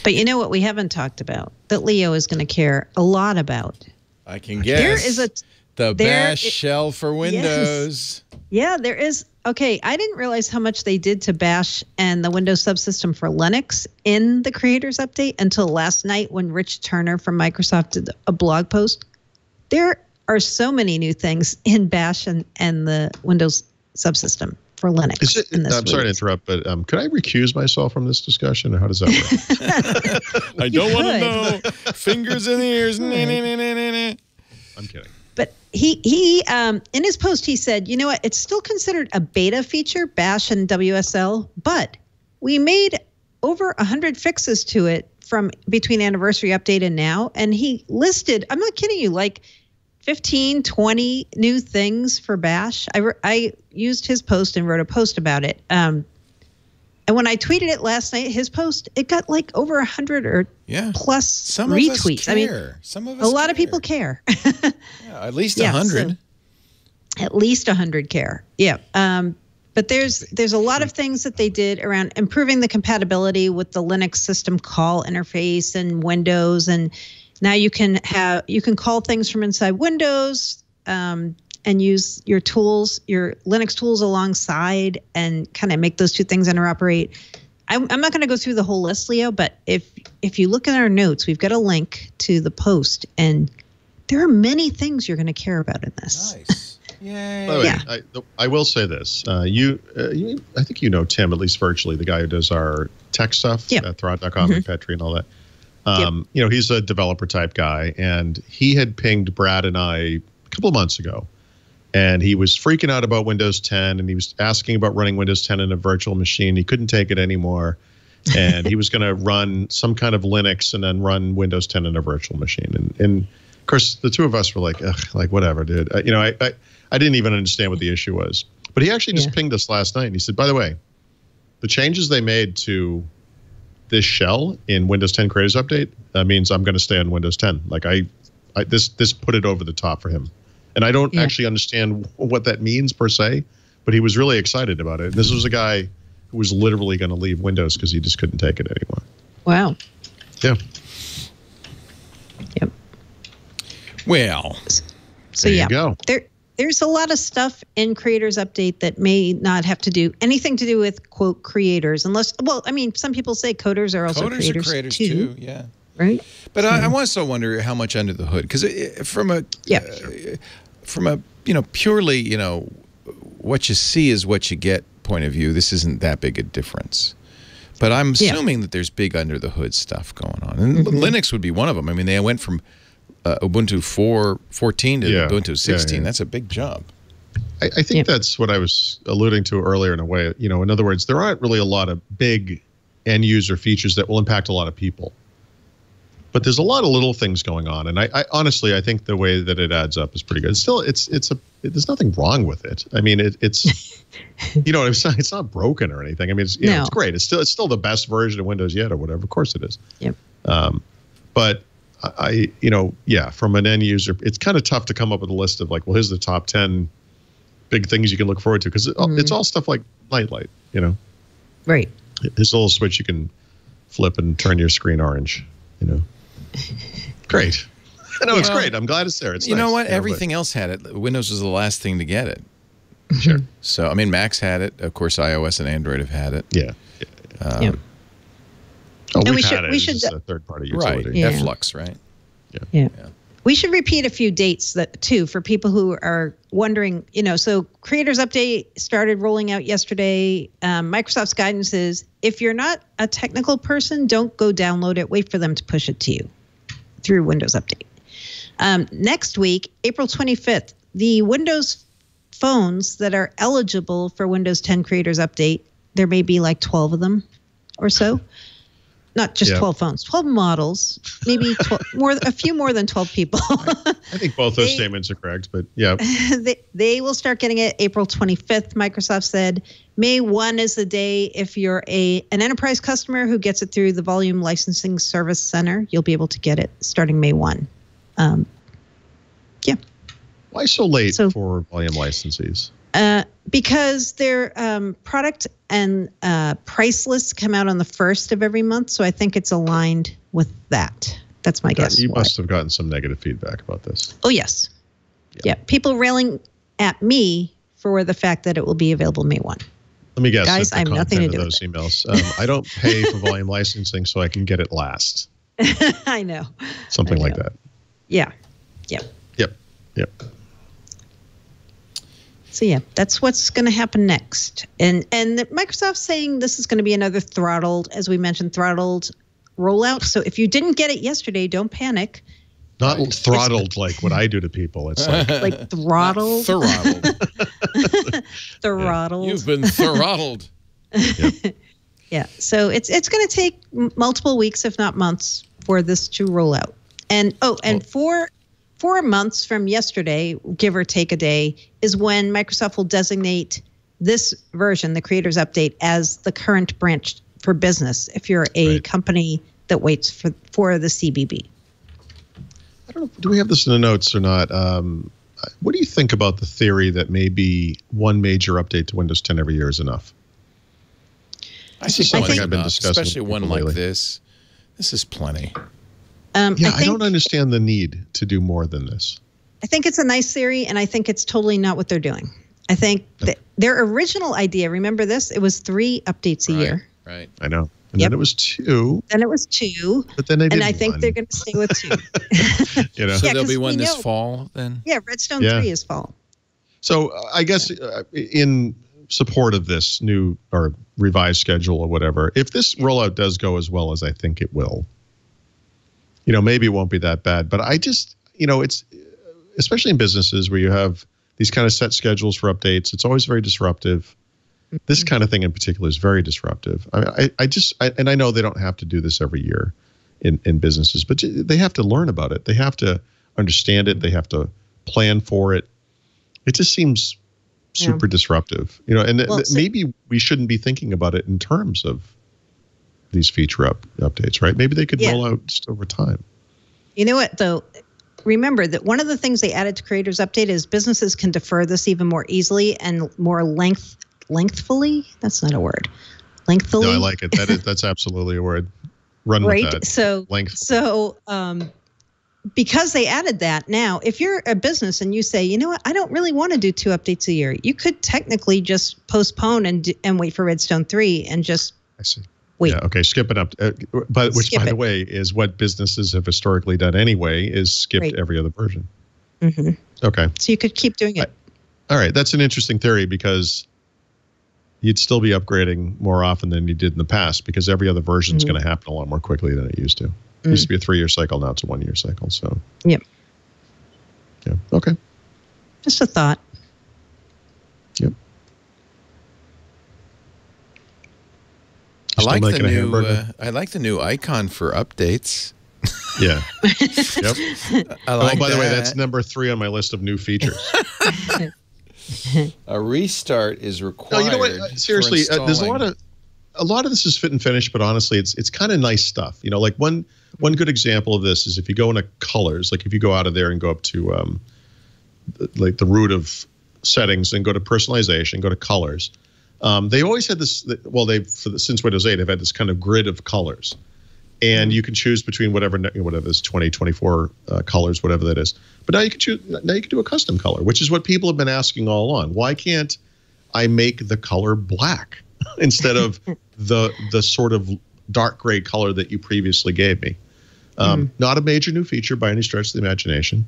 But you know what we haven't talked about that Leo is going to care a lot about? I can guess. There is the bash shell for Windows. Yes. Yeah, there is. Okay, I didn't realize how much they did to bash and the Windows subsystem for Linux in the creators update until last night when Rich Turner from Microsoft did a blog post. There are so many new things in bash and the Windows subsystem for Linux. I'm sorry to interrupt, but could I recuse myself from this discussion, or how does that work? I don't want to know. Fingers in the ears. I'm kidding. But he in his post, he said, you know what? It's still considered a beta feature, bash and WSL, but we made over 100 fixes to it from between anniversary update and now. And he listed, I'm not kidding you, like 15, 20 new things for bash. I used his post and wrote a post about it. And when I tweeted it last night, his post, it got like over 100 or plus some retweets. Of us care. Some of us a lot of people care. At least 100. So at least 100 care. Yeah. But there's a lot of things that they did around improving the compatibility with the Linux system call interface and Windows, and now you can call things from inside Windows and use your tools, your Linux tools alongside, and kind of make those two things interoperate. I'm not going to go through the whole list, Leo, but if you look at our notes, we've got a link to the post, and there are many things you're going to care about in this. Nice. Yay. By the way, I will say this. I think you know Tim, at least virtually, the guy who does our tech stuff at Thurrott.com and Petri and all that. He's a developer type guy, and he had pinged Brad and I a couple of months ago, and he was freaking out about Windows 10, and he was asking about running Windows 10 in a virtual machine. He couldn't take it anymore, and he was going to run some kind of Linux and then run Windows 10 in a virtual machine. And of course, the two of us were like, ugh, like whatever, dude. I didn't even understand what the issue was. But he actually just pinged us last night, and he said, by the way, the changes they made to this shell in Windows 10 Creators Update means I'm going to stay on Windows 10. Like this put it over the top for him. And I don't actually understand what that means per se, but he was really excited about it. And this was a guy who was literally going to leave Windows because he just couldn't take it anymore. Wow. Yeah. Yep. Well, so there you go. There's a lot of stuff in Creators Update that may not have to do anything to do with, quote, creators, unless, well, I mean, some people say coders are also creators too. Yeah. Right? But I also wonder how much under the hood, because from a purely, what you see is what you get point of view, this isn't that big a difference. But I'm assuming that there's big under the hood stuff going on. And Linux would be one of them. I mean, they went from Ubuntu 4.14 to Ubuntu 16. That's a big jump. I think that's what I was alluding to earlier in a way. You know, in other words, there aren't really a lot of big end user features that will impact a lot of people. But there's a lot of little things going on, and I honestly, I think the way that it adds up is pretty good. Still, there's nothing wrong with it. I mean, it's you know, it's not broken or anything. I mean, it's it's great. It's still the best version of Windows yet, or whatever. Of course, it is. Yep. But from an end user, it's kind of tough to come up with a list of like, well, here's the top 10 big things you can look forward to, because it's all stuff like Nightlight. You know, right? There's a little switch you can flip and turn your screen orange. You know. Great. I know it's great. I'm glad it's there. It's you nice. know what? Everything else had it. Windows was the last thing to get it. Sure. So I mean, Macs had it. Of course, iOS and Android have had it. Yeah. Oh, we should it's a third-party utility. Right. Yeah. Flux, right? Yeah. We should repeat a few dates too for people who are wondering. You know, so Creators Update started rolling out yesterday. Microsoft's guidance is if you're not a technical person, don't go download it. Wait for them to push it to you through Windows Update. Next week, April 25th, the Windows phones that are eligible for Windows 10 Creators Update, there may be like 12 of them or so. Not just 12 phones, 12 models, maybe 12, a few more than 12 people. I think both those statements are correct, but yeah. They will start getting it April 25th, Microsoft said. May 1 is the day if you're an enterprise customer who gets it through the Volume Licensing Service Center. You'll be able to get it starting May 1. Why so late for volume licensees? Because their product and price lists come out on the 1st of every month, so I think it's aligned with that. That's my guess. You must have gotten some negative feedback about this. Oh, yes. Yeah. People railing at me for the fact that it will be available May 1. Let me guess. Guys, I have nothing to do with those emails. I don't pay for volume licensing, so I can get it last. I know. Something like that. Yeah. Yep. So yeah, that's what's going to happen next. And Microsoft's saying this is going to be another throttled, as we mentioned, throttled rollout. So if you didn't get it yesterday, don't panic. Not throttled like what I do to people. It's like throttled. Throttled. Throttled. You've been throttled. Yeah. So it's going to take multiple weeks, if not months, for this to roll out. And 4 months from yesterday, give or take a day, is when Microsoft will designate this version, the Creators Update, as the current branch for business if you're a company that waits for the CBB. I don't know, do we have this in the notes or not? What do you think about the theory that maybe one major update to Windows 10 every year is enough? I think I've been discussing, especially one like this. This is plenty. I don't understand the need to do more than this. I think it's a nice theory, and I think it's totally not what they're doing. I think that their original idea, remember this? It was 3 updates a year. Right. I know. And then it was 2. Then it was 2. But then they did And I think they're going to stay with 2. So there'll be one this fall then? Yeah, Redstone 3 is fall. So I guess in support of this new or revised schedule or whatever, if this rollout does go as well as I think it will, maybe it won't be that bad. But I just, it's especially in businesses where you have these kind of set schedules for updates. It's always very disruptive. This kind of thing in particular is very disruptive. I know they don't have to do this every year in businesses, but they have to learn about it. They have to understand it. They have to plan for it. It just seems super disruptive, maybe we shouldn't be thinking about it in terms of these feature updates, right? Maybe they could roll out just over time. You know what, though? Remember that one of the things they added to Creators Update is businesses can defer this even more easily and more lengthfully. That's not a word. Lengthfully. No, I like it. That's absolutely a word. Run with that. So because they added that, now if you're a business and you say, you know what, I don't really want to do 2 updates a year, you could technically just postpone and wait for Redstone 3 and just wait. Yeah, okay, skip it up. By the way, is what businesses have historically done anyway, is skipped every other version. Mm-hmm. Okay. So you could keep doing it. All right, that's an interesting theory because you'd still be upgrading more often than you did in the past because every other version is going to happen a lot more quickly than it used to. It used to be a 3-year cycle, now it's a 1-year cycle. So, yep. Yeah. Okay. Just a thought. Yep. I like the new icon for updates. Yeah. Yep. By the way, that's number 3 on my list of new features. A restart is required. No, you know what? Seriously, there's a lot of this is fit and finish, but honestly, it's kind of nice stuff. You know, like one good example of this is if you go into colors, like if you go out of there and go up to like the root of settings and go to personalization, go to colors. They always had this. Well, since Windows 8, they've had this kind of grid of colors, and you can choose between whatever is 20, 24 colors, whatever that is. But now you can choose. Now you can do a custom color, which is what people have been asking all along. Why can't I make the color black instead of the sort of dark gray color that you previously gave me? Not a major new feature by any stretch of the imagination.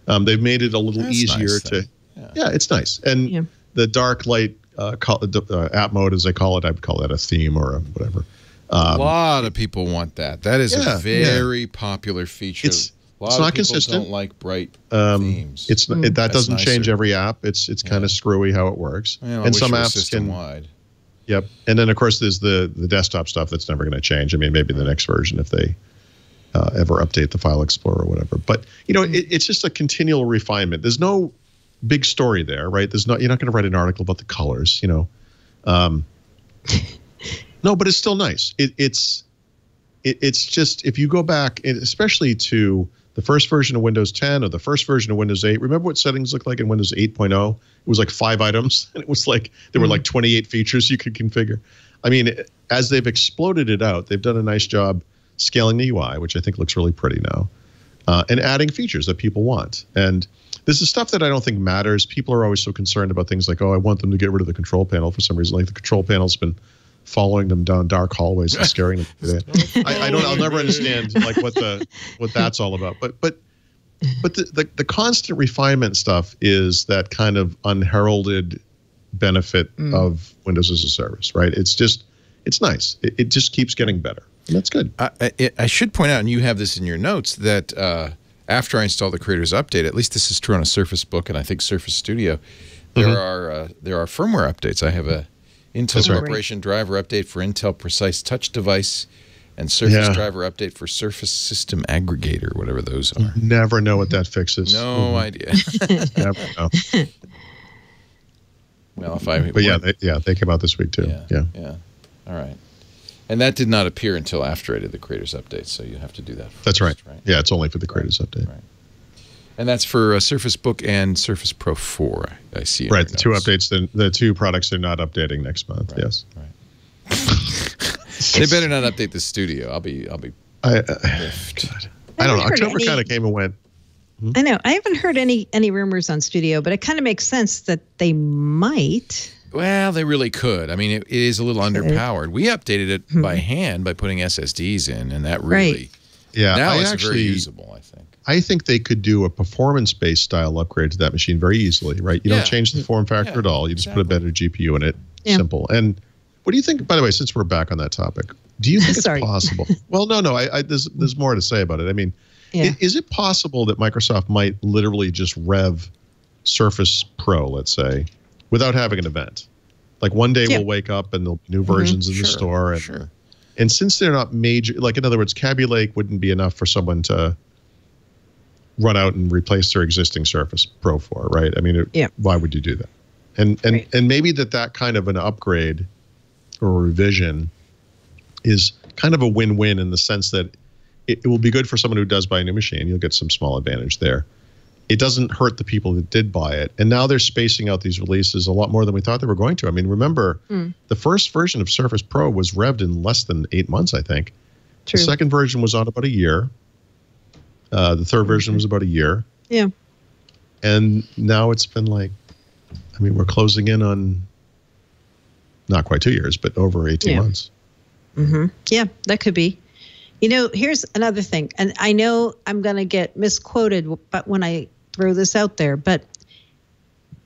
They've made it a little easier to. Yeah, it's nice. And the dark light app mode, as they call it, I would call that a theme or a whatever. A lot of people want that. That is a very popular feature. It's not consistent. Don't like bright themes. That doesn't change every app. It's kind of screwy how it works. Well, and some apps can. Wide. Yep. And then of course there's the desktop stuff that's never going to change. I mean, maybe the next version if they ever update the File Explorer or whatever. But you know, it's just a continual refinement. There's no big story there, right? You're not going to write an article about the colors, you know. No, but it's still nice. It's just if you go back, especially to the first version of Windows 10 or the first version of Windows 8. Remember what settings looked like in Windows 8.0? It was like 5 items, and it was like there were like 28 features you could configure. I mean, as they've exploded it out, they've done a nice job scaling the UI, which I think looks really pretty now, and adding features that people want. And this is stuff that I don't think matters. People are always so concerned about things like, oh, I want them to get rid of the control panel for some reason. Like the control panel's been following them down dark hallways and scaring them. I'll never understand like what that's all about. But the constant refinement stuff is that kind of unheralded benefit of Windows as a service, right? It's nice. It just keeps getting better, and that's good. I should point out, and you have this in your notes, that after I install the Creators Update, at least this is true on a Surface Book and I think Surface Studio, there are firmware updates. I have a Intel Corporation driver update for Intel Precise Touch device and Surface driver update for Surface System Aggregator, whatever those are. Never know what that fixes. No idea. Never know. Well, they came out this week too. Yeah. All right. And that did not appear until after I did the Creators Update, so you have to do that first. That's right. Yeah, it's only for the Creators Update. Right. And that's for Surface Book and Surface Pro 4, I see. Right, the two updates, the two products they're not updating next month, yes. Right. They better not update the Studio. I'll be I don't know. October kind of came and went. I know. I haven't heard any rumors on Studio, but it kind of makes sense that they might. Well, they really could. I mean, it is a little underpowered. We updated it by hand by putting SSDs in, and that really, now it's very usable, I think. I think they could do a performance-based style upgrade to that machine very easily, right? You don't change the form factor at all. You just put a better GPU in it. Simple. And what do you think, by the way, since we're back on that topic, do you think it's possible? Well, no. There's more to say about it. I mean, is it possible that Microsoft might literally just rev Surface Pro, let's say, without having an event? Like one day we'll wake up and there'll be new versions in the store. And since they're not major, like in other words, Kaby Lake wouldn't be enough for someone to run out and replace their existing Surface Pro 4, right? I mean, why would you do that? And maybe that kind of an upgrade or a revision is kind of a win-win in the sense that it will be good for someone who does buy a new machine. You'll get some small advantage there. It doesn't hurt the people that did buy it. And now they're spacing out these releases a lot more than we thought they were going to. I mean, remember, the first version of Surface Pro was revved in less than 8 months, I think. True. The second version was on about a year. The third version was about a year. Yeah. And now it's been like, I mean, we're closing in on not quite 2 years, but over 18 months. Yeah, that could be. You know, here's another thing. And I know I'm going to get misquoted, but when I throw this out there, but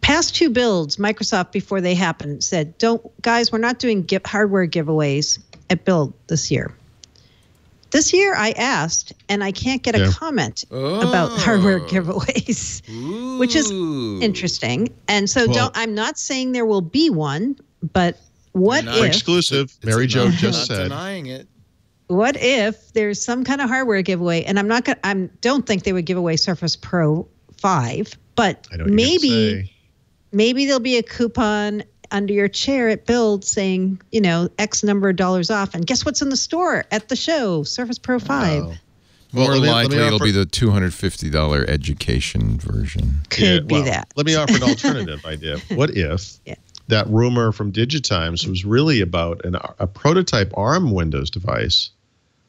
past 2 builds, Microsoft, before they happened, said, guys, we're not doing hardware giveaways at Build this year. This year I asked, and I can't get a comment about hardware giveaways, which is interesting. And so I'm not saying there will be one, but what if... exclusive. Mary Jo just said. Denying it. What if there's some kind of hardware giveaway? And I don't think they would give away Surface Pro 5, but maybe there'll be a coupon under your chair at Build saying, X number of dollars off. And guess what's in the store at the show? Surface Pro 5. Oh. More likely it'll be the $250 education version. Could be that. Let me offer an alternative idea. What if that rumor from Digitimes was really about a prototype ARM Windows device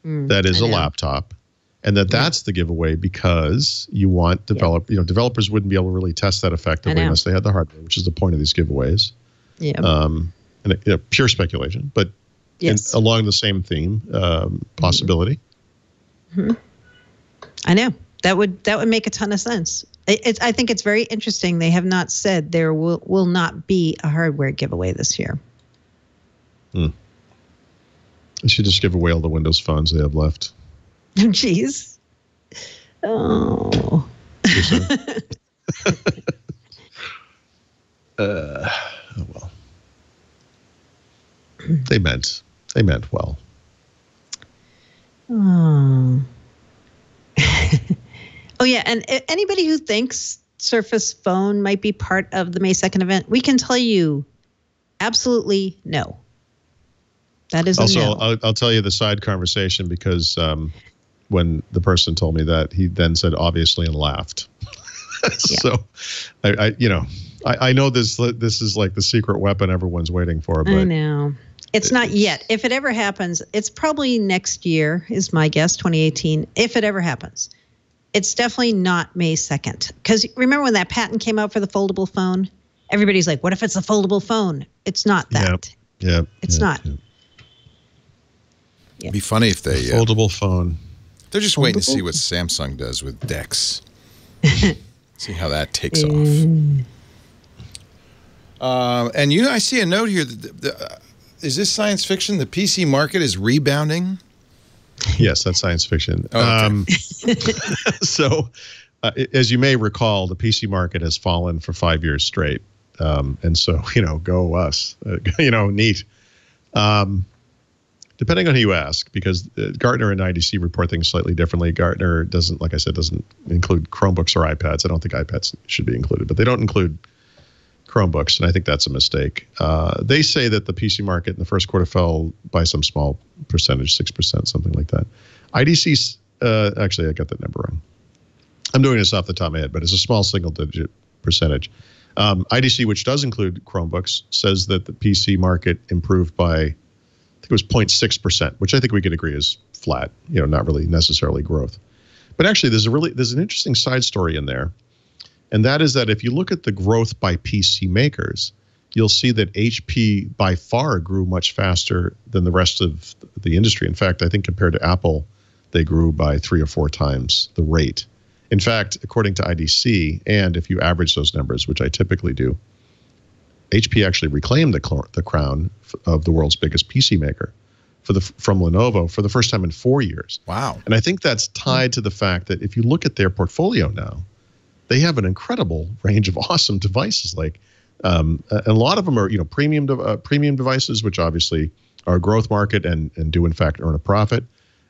that is a laptop, and that's the giveaway because you want developers wouldn't be able to really test that effectively unless they had the hardware, which is the point of these giveaways. Yeah. And pure speculation, but along the same theme, possibility. Mm-hmm. I know that would make a ton of sense. I think it's very interesting. They have not said there will not be a hardware giveaway this year. They should just give away all the Windows phones they have left. Jeez. Oh. Oh well. They meant well. Oh. Oh yeah, and anybody who thinks Surface Phone might be part of the May 2nd event, we can tell you absolutely no. That is also, a no. I'll tell you the side conversation because when the person told me that, he then said obviously and laughed. So I know this is like the secret weapon everyone's waiting for. But I know. It's not yet. If it ever happens, it's probably next year, is my guess, 2018, if it ever happens. It's definitely not May 2nd. Because remember when that patent came out for the foldable phone? Everybody's like, what if it's a foldable phone? It's not that. Yeah. It's not. Yeah. It'd be funny if they... foldable phone. They're just waiting to see what Samsung does with DeX. See how that takes off. And I see a note here that is this science fiction? The PC market is rebounding? Yes, that's science fiction. Oh, okay. So, as you may recall, the PC market has fallen for 5 years straight. And so, go us. Neat. Depending on who you ask, because Gartner and IDC report things slightly differently. Gartner doesn't include Chromebooks or iPads. I don't think iPads should be included, but they don't include Chromebooks, and I think that's a mistake. They say that the PC market in the first quarter fell by some small percentage, 6%, something like that. IDC's, actually, I got that number wrong. I'm doing this off the top of my head, but it's a small single-digit percentage. IDC, which does include Chromebooks, says that the PC market improved by, I think it was 0.6%, which I think we could agree is flat, not really necessarily growth. But actually, there's an interesting side story in there. And that is that if you look at the growth by PC makers, you'll see that HP by far grew much faster than the rest of the industry. In fact, I think compared to Apple, they grew by 3 or 4 times the rate. In fact, according to IDC, and if you average those numbers, which I typically do, HP actually reclaimed the crown of the world's biggest PC maker from Lenovo for the first time in 4 years. Wow. And I think that's tied to the fact that if you look at their portfolio now, they have an incredible range of awesome devices. Like, and a lot of them are, premium devices, which obviously are a growth market and do in fact earn a profit,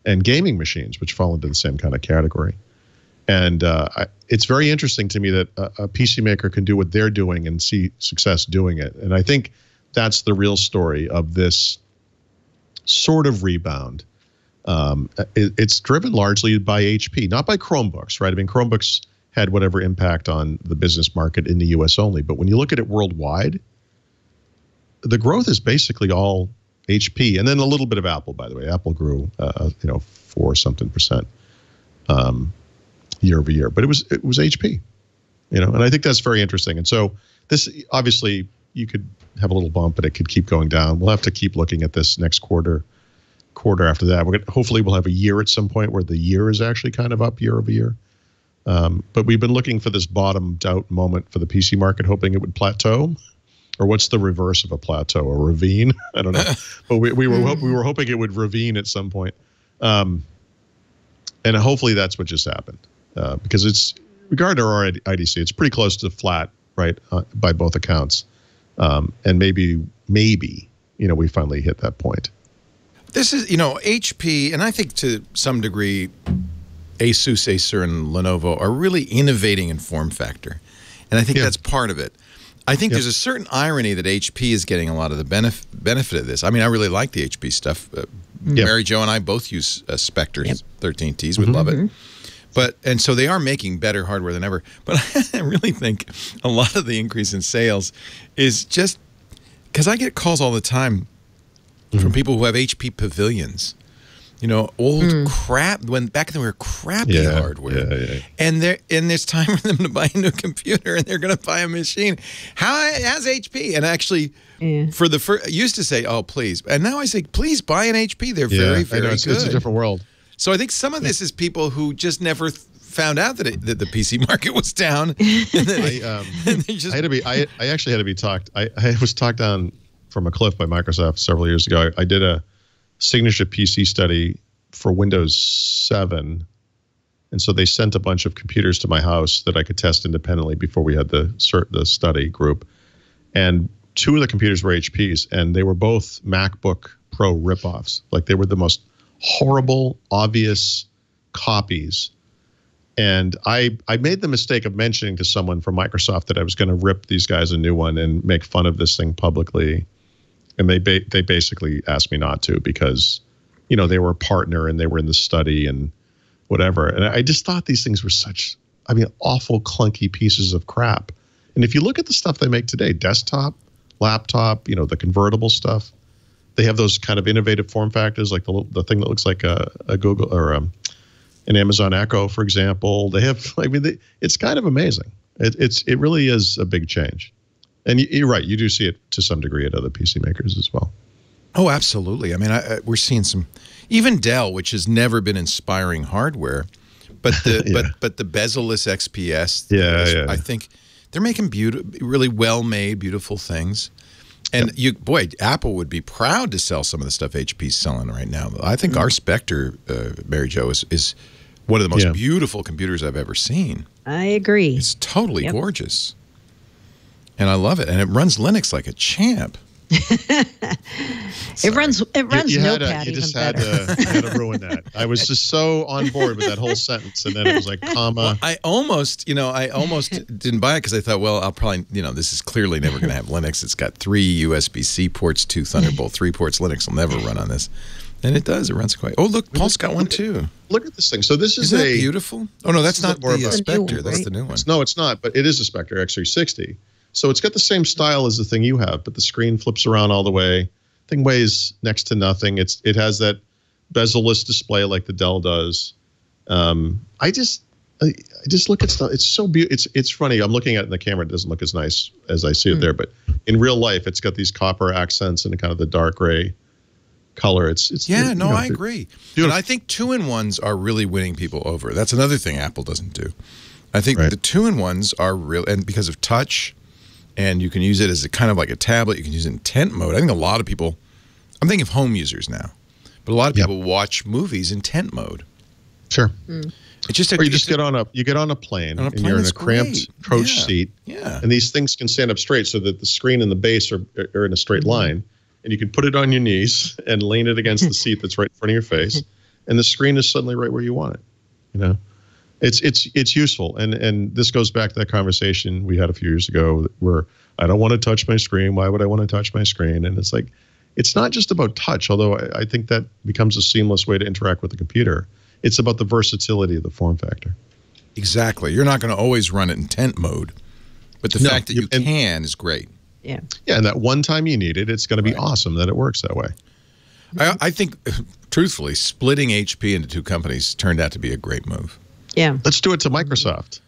and gaming machines, which fall into the same kind of category. And it's very interesting to me that a PC maker can do what they're doing and see success doing it. And I think that's the real story of this sort of rebound. It's driven largely by HP, not by Chromebooks, right? I mean, Chromebooks had whatever impact on the business market in the U.S. only. But when you look at it worldwide, the growth is basically all HP. And then a little bit of Apple, by the way. Apple grew, 4-something% year over year. But it was HP, and I think that's very interesting. And so this, obviously, you could have a little bump, but it could keep going down. We'll have to keep looking at this next quarter after that. Hopefully we'll have a year at some point where the year is actually kind of up year over year. But we've been looking for this bottomed out moment for the PC market, hoping it would plateau. Or what's the reverse of a plateau? A ravine? I don't know. But we were hoping it would ravine at some point. And hopefully that's what just happened. Because it's, regarding our IDC, it's pretty close to flat, right, by both accounts. And maybe, we finally hit that point. This is, HP, and I think to some degree, Asus, Acer, and Lenovo are really innovating in form factor. And I think that's part of it. I think there's a certain irony that HP is getting a lot of the benefit of this. I mean, I really like the HP stuff. Mary Jo and I both use Spectre 13Ts. We love it. And so they are making better hardware than ever. But I really think a lot of the increase in sales is just because I get calls all the time from people who have HP pavilions. Old crap, back then we were crappy hardware. And there's time for them to buy a new computer, and they're going to buy a machine. How's HP? And actually, for the first, used to say, oh, please. And now I say, please buy an HP. They're very, very good. It's a different world. So I think some of this is people who just never found out that the PC market was down. I actually had to be talked. I was talked down from a cliff by Microsoft several years ago. I did a signature PC study for Windows 7. And so they sent a bunch of computers to my house that I could test independently before we had the study group. And 2 of the computers were HPs, and they were both MacBook Pro ripoffs. Like, they were the most horrible, obvious copies. And I made the mistake of mentioning to someone from Microsoft that I was going to rip these guys a new one and make fun of this thing publicly. And they basically asked me not to because, they were a partner and they were in the study and whatever. And I just thought these things were such, awful, clunky pieces of crap. And if you look at the stuff they make today, desktop, laptop, the convertible stuff, they have those kind of innovative form factors, like the thing that looks like a Google or an Amazon Echo, for example. They have, it's kind of amazing. It really is a big change. And you're right. You do see it to some degree at other PC makers as well. Oh, absolutely. I mean, we're seeing some, even Dell, which has never been inspiring hardware, but the but the bezel-less XPS. I think they're making really well-made, beautiful things. And Apple would be proud to sell some of the stuff HP's selling right now. I think our Spectre, Mary Jo, is one of the most beautiful computers I've ever seen. I agree. It's totally gorgeous. And I love it. And it runs Linux like a champ. It runs Notepad even better. You had to ruin that. I was just so on board with that whole sentence, and then it was like, comma. Well, I almost didn't buy it because I thought, well, I'll probably, this is clearly never going to have Linux. It's got 3 USB-C ports, 2 Thunderbolt 3 ports. Linux will never run on this. And it does. It runs quite. Oh, look, Paul's got one too. Look at this thing. So this is Isn't that beautiful? Oh, no, that's not the Spectre. That's the new one. No, it's not, but it is a Spectre X360. So it's got the same style as the thing you have, but the screen flips around all the way. Thing weighs next to nothing. It has that bezel-less display like the Dell does. I just look at stuff. It's so beautiful. It's funny. I'm looking at it in the camera. It doesn't look as nice as I see it there, but in real life, it's got these copper accents and kind of the dark gray color. I agree. And I think 2-in-1s are really winning people over. That's another thing Apple doesn't do. I think the 2-in-1s are real, and because of touch. And you can use it as a kind of like a tablet. You can use it in tent mode. I think a lot of people, I'm thinking of home users now, but a lot of people watch movies in tent mode. Sure. It's just or you just get on a plane and you're in a cramped coach seat. Yeah. And these things can stand up straight so that the screen and the base are in a straight line. And you can put it on your knees and lean it against the seat that's right in front of your face. And the screen is suddenly right where you want it. It's useful, and this goes back to that conversation we had a few years ago where I don't want to touch my screen. Why would I want to touch my screen? And it's like, it's not just about touch, although I think that becomes a seamless way to interact with the computer. It's about the versatility of the form factor. Exactly. You're not going to always run it in tent mode, but the fact that you can is great. Yeah. Yeah, and that one time you need it, it's going to be awesome that it works that way. I think, truthfully, splitting HP into 2 companies turned out to be a great move. Yeah. Let's do it to Microsoft.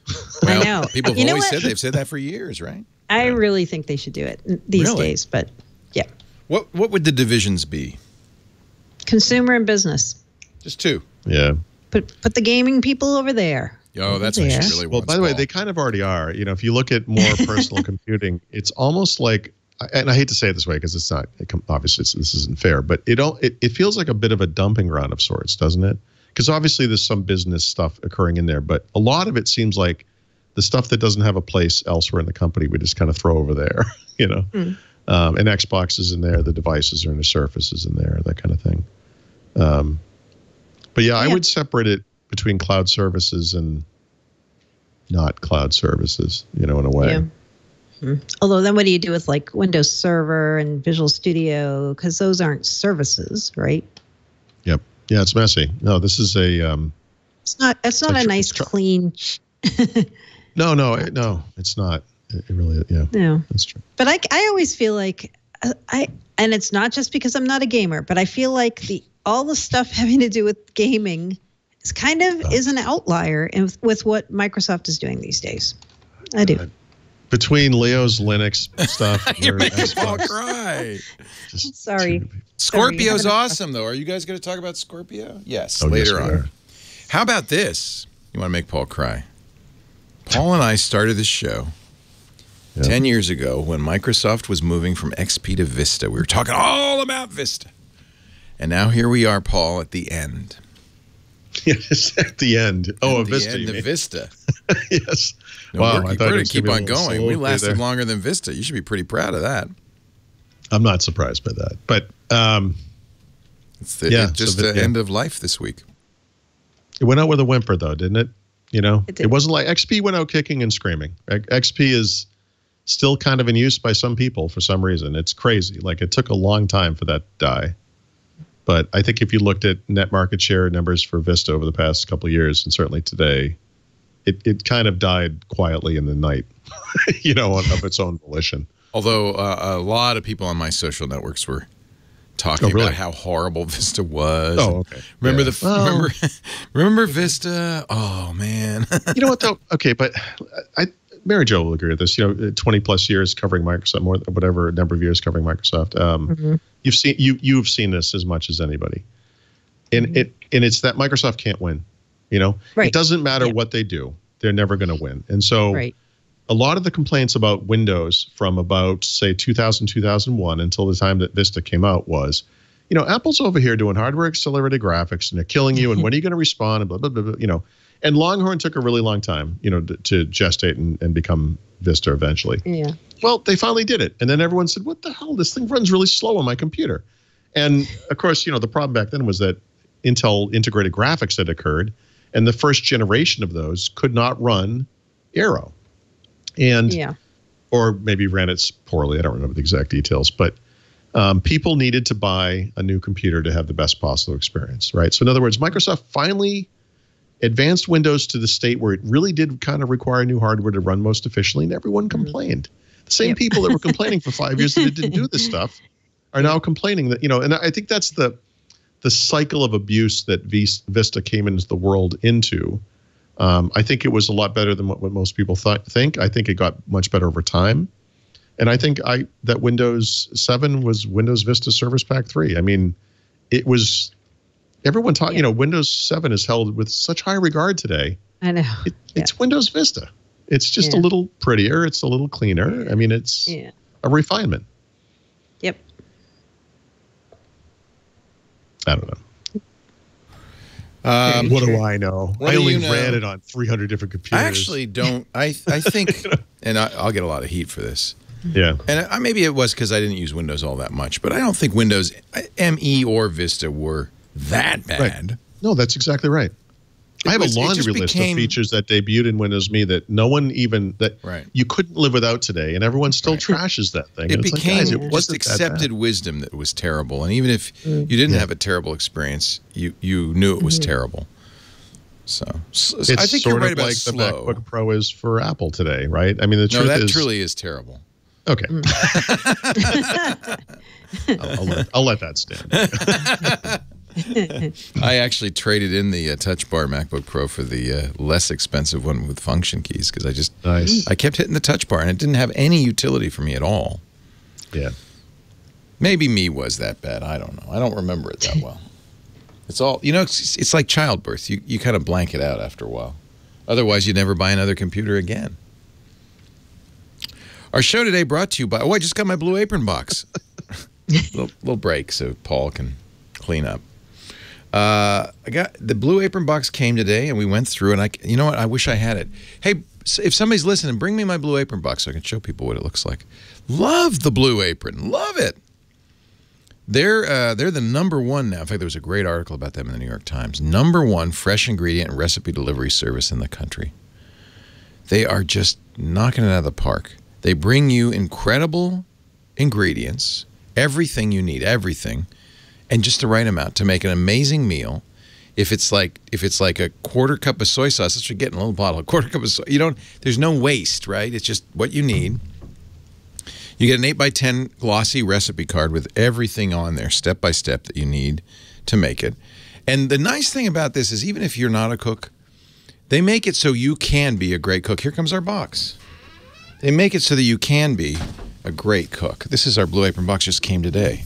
Well, I know. People have always said they've said that for years, right? I really think they should do it these days, but yeah. What would the divisions be? Consumer and business. Just 2. Yeah. Put the gaming people over there. Oh, that's what she really wants. Well, by the way, Paul. they kind of already are. You know, if you look at more personal computing, it's almost like, and I hate to say it this way because it's not, obviously this isn't fair, but it feels like a bit of a dumping ground of sorts, doesn't it? Because obviously there's some business stuff occurring in there, but a lot of it seems like the stuff that doesn't have a place elsewhere in the company, we just kind of throw over there, you know. And Xbox is in there, the devices are in the Surface is in there, that kind of thing. But yeah, I would separate it between cloud services and not cloud services, you know, in a way. Yeah. Although then what do you do with like Windows Server and Visual Studio? Because those aren't services, right? Yep. Yeah, it's messy. No, this is a. It's not a nice, clean. No, it's not. It really, no, that's true. But I always feel like and it's not just because I'm not a gamer, but I feel like all the stuff having to do with gaming is kind of is an outlier with what Microsoft is doing these days. I do. Between Leo's Linux stuff, you're making Paul cry. Sorry. Scorpio's awesome, though. Are you guys going to talk about Scorpio? Yes, later on. How about this? You want to make Paul cry? Paul and I started this show 10 years ago when Microsoft was moving from XP to Vista. We were talking all about Vista. And now here we are, Paul, at the end. Yes, at the end. Oh, of Vista. The Vista. Yes. Yes. No, wow, we're going to keep on going. We lasted longer than Vista. You should be pretty proud of that. I'm not surprised by that. But it's the end of life this week. It went out with a whimper, though, didn't it? You know, it wasn't like XP went out kicking and screaming. XP is still kind of in use by some people for some reason. It's crazy. Like, it took a long time for that to die. But I think if you looked at net market share numbers for Vista over the past couple of years, and certainly today, it kind of died quietly in the night, you know, of its own volition. Although a lot of people on my social networks were talking about how horrible Vista was. Oh, okay. Remember remember Vista? Oh man. You know what though? Okay, but Mary Jo will agree with this. You know, 20 plus years covering Microsoft, more whatever number of years covering Microsoft. You've seen this as much as anybody, and it's that Microsoft can't win. You know, it doesn't matter what they do; they're never going to win. And so, a lot of the complaints about Windows from about say 2000, 2001 until the time that Vista came out was, you know, Apple's over here doing hardware accelerated graphics, and they're killing you. And when are you going to respond? And blah blah blah blah. You know. And Longhorn took a really long time, you know, to gestate and become Vista eventually. Yeah. Well, they finally did it. And then everyone said, what the hell? This thing runs really slow on my computer. And, of course, you know, the problem back then was that Intel integrated graphics had occurred, and the first generation of those could not run Aero. And or maybe ran it poorly. I don't remember the exact details. But people needed to buy a new computer to have the best possible experience, right? So, in other words, Microsoft finally advanced Windows to the state where it really did kind of require new hardware to run most efficiently, and everyone complained. The same people that were complaining for 5 years that it didn't do this stuff are now complaining that, you know, and I think that's the cycle of abuse that Vista came into the world into. I think it was a lot better than what most people think. I think it got much better over time. And I think that Windows 7 was Windows Vista Service Pack 3. I mean, it was... Everyone taught, you know, Windows 7 is held with such high regard today. I know. It's Windows Vista. It's just a little prettier. It's a little cleaner. I mean, it's a refinement. Yep. I don't know. What do I know? I only ran it on 300 different computers. I actually don't. I think, and I'll get a lot of heat for this. Yeah. And maybe it was because I didn't use Windows all that much, but I don't think Windows ME or Vista were that bad. Right. No, that's exactly right. I have a laundry list of features that debuted in Windows ME that no one even you couldn't live without today, and everyone still trashes that thing. It became just accepted wisdom that was terrible, and even if you didn't have a terrible experience, you knew it was terrible. So it's I think you're right about like slow. the MacBook Pro is for Apple today, right? I mean, the truth is that truly is terrible. Okay. I'll let that stand. I actually traded in the Touch Bar MacBook Pro for the less expensive one with function keys because I kept hitting the Touch Bar and it didn't have any utility for me at all. Yeah. Maybe me was that bad. I don't know. I don't remember it that well. It's all, you know, it's like childbirth. You kind of blank it out after a while. Otherwise, you'd never buy another computer again. Our show today brought to you by, I just got my Blue Apron box. little break so Paul can clean up. I got the Blue Apron box came today, and we went through, and you know what? I wish I had it. Hey, if somebody's listening, bring me my Blue Apron box so I can show people what it looks like. Love the Blue Apron. Love it. They're the #1 now. In fact, there was a great article about them in the New York Times. #1 fresh ingredient and recipe delivery service in the country. They are just knocking it out of the park. They bring you incredible ingredients, everything you need, everything, and just the right amount to make an amazing meal. If it's like a 1/4 cup of soy sauce, that's what you're getting, a little bottle, a 1/4 cup of soy. There's no waste, right? It's just what you need. You get an 8x10 glossy recipe card with everything on there, step by step, that you need to make it. And the nice thing about this is, even if you're not a cook, they make it so you can be a great cook. Here comes our box. They make it so that you can be a great cook. This is our Blue Apron box, just came today.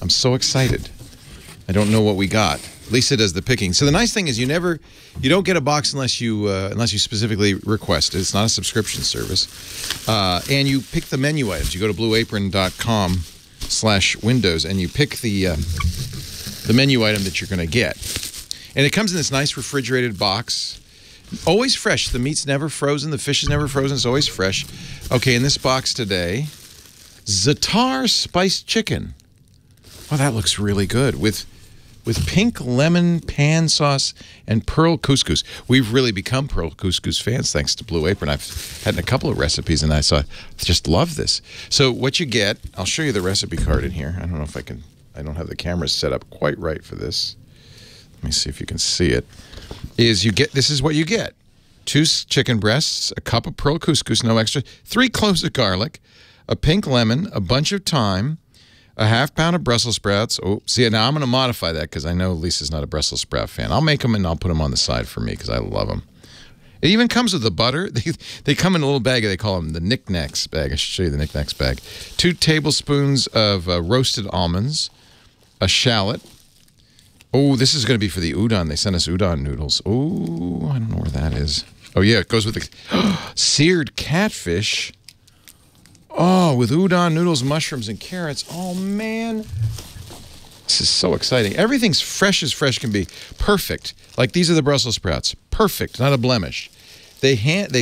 I'm so excited. I don't know what we got. Lisa does the picking. So the nice thing is you don't get a box unless you specifically request it. It's not a subscription service. And you pick the menu items. You go to blueapron.com/windows and you pick the menu item that you're going to get. And it comes in this nice refrigerated box. Always fresh. The meat's never frozen. The fish is never frozen. It's always fresh. Okay, in this box today, Za'atar spiced chicken. Oh, that looks really good. With pink lemon pan sauce and pearl couscous. We've really become pearl couscous fans thanks to Blue Apron. I've had in a couple of recipes, and I just love this. So what you get, I'll show you the recipe card in here. I don't know if I can. I don't have the camera set up quite right for this. Let me see if you can see it. This is what you get. 2 chicken breasts, a cup of pearl couscous, no extra, 3 cloves of garlic, a pink lemon, a bunch of thyme, a 1/2 pound of Brussels sprouts. Oh, see, now I'm going to modify that because I know Lisa's not a Brussels sprout fan. I'll make them and I'll put them on the side for me because I love them. It even comes with the butter. They come in a little bag. They call them the knickknacks bag. I should show you the knickknacks bag. 2 tablespoons of roasted almonds, a shallot. Oh, this is going to be for the udon. They sent us udon noodles. Oh, I don't know where that is. Oh, yeah, it goes with the seared catfish. Oh, with udon noodles, mushrooms, and carrots. Oh, man. This is so exciting. Everything's fresh as fresh can be. Perfect. Like these are the Brussels sprouts. Perfect, not a blemish. They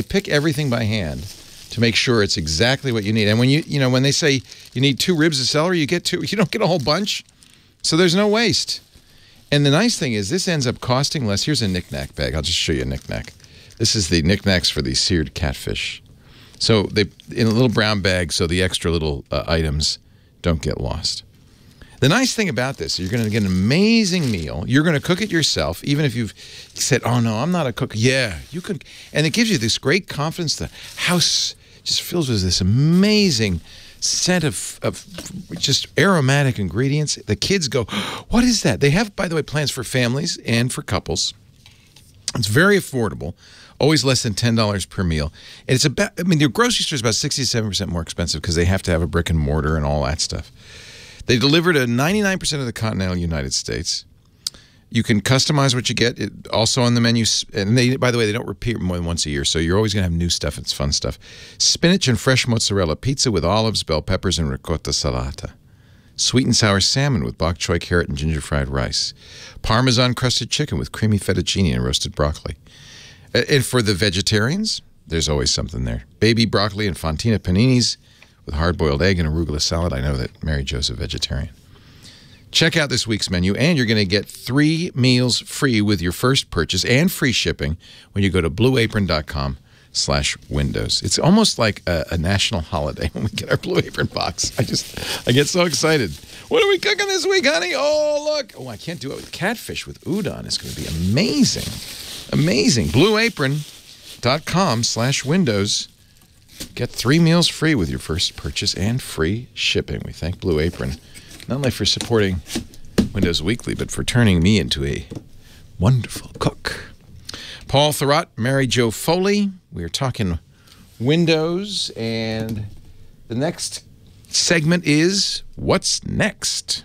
pick everything by hand to make sure it's exactly what you need. And when when they say you need 2 ribs of celery, you get 2. You don't get a whole bunch. So there's no waste. And the nice thing is this ends up costing less. Here's a knick-knack bag. I'll just show you a knick-knack. This is the knick-knacks for the seared catfish. So they in a little brown bag so the extra little items don't get lost. The nice thing about this, you're going to get an amazing meal. You're going to cook it yourself, even if you've said, oh, no, I'm not a cook. Yeah, you could. And it gives you this great confidence. The house just fills with this amazing scent of just aromatic ingredients. The kids go, what is that? They have, by the way, plans for families and for couples. It's very affordable, always less than $10 per meal. And it's about, your grocery store is about 67% more expensive because they have to have a brick and mortar and all that stuff. They deliver to 99% of the continental United States. You can customize what you get. Also on the menu, and by the way, they don't repeat more than once a year, so you're always going to have new stuff. It's fun stuff. Spinach and fresh mozzarella pizza with olives, bell peppers, and ricotta salata. Sweet and sour salmon with bok choy, carrot, and ginger fried rice. Parmesan crusted chicken with creamy fettuccine and roasted broccoli. And for the vegetarians, there's always something there. Baby broccoli and fontina paninis with hard-boiled egg and arugula salad. I know that Mary Jo's a vegetarian. Check out this week's menu, and you're going to get 3 meals free with your first purchase and free shipping when you go to blueapron.com/windows. It's almost like a national holiday when we get our Blue Apron box. I get so excited. What are we cooking this week, honey? Oh, look. Oh, I can't do it with catfish with udon. It's going to be amazing. Amazing. blueapron.com/windows. Get 3 meals free with your first purchase and free shipping. We thank Blue Apron, not only for supporting Windows Weekly, but for turning me into a wonderful cook. Paul Thurrott, Mary Jo Foley. We are talking Windows, and the next segment is What's Next?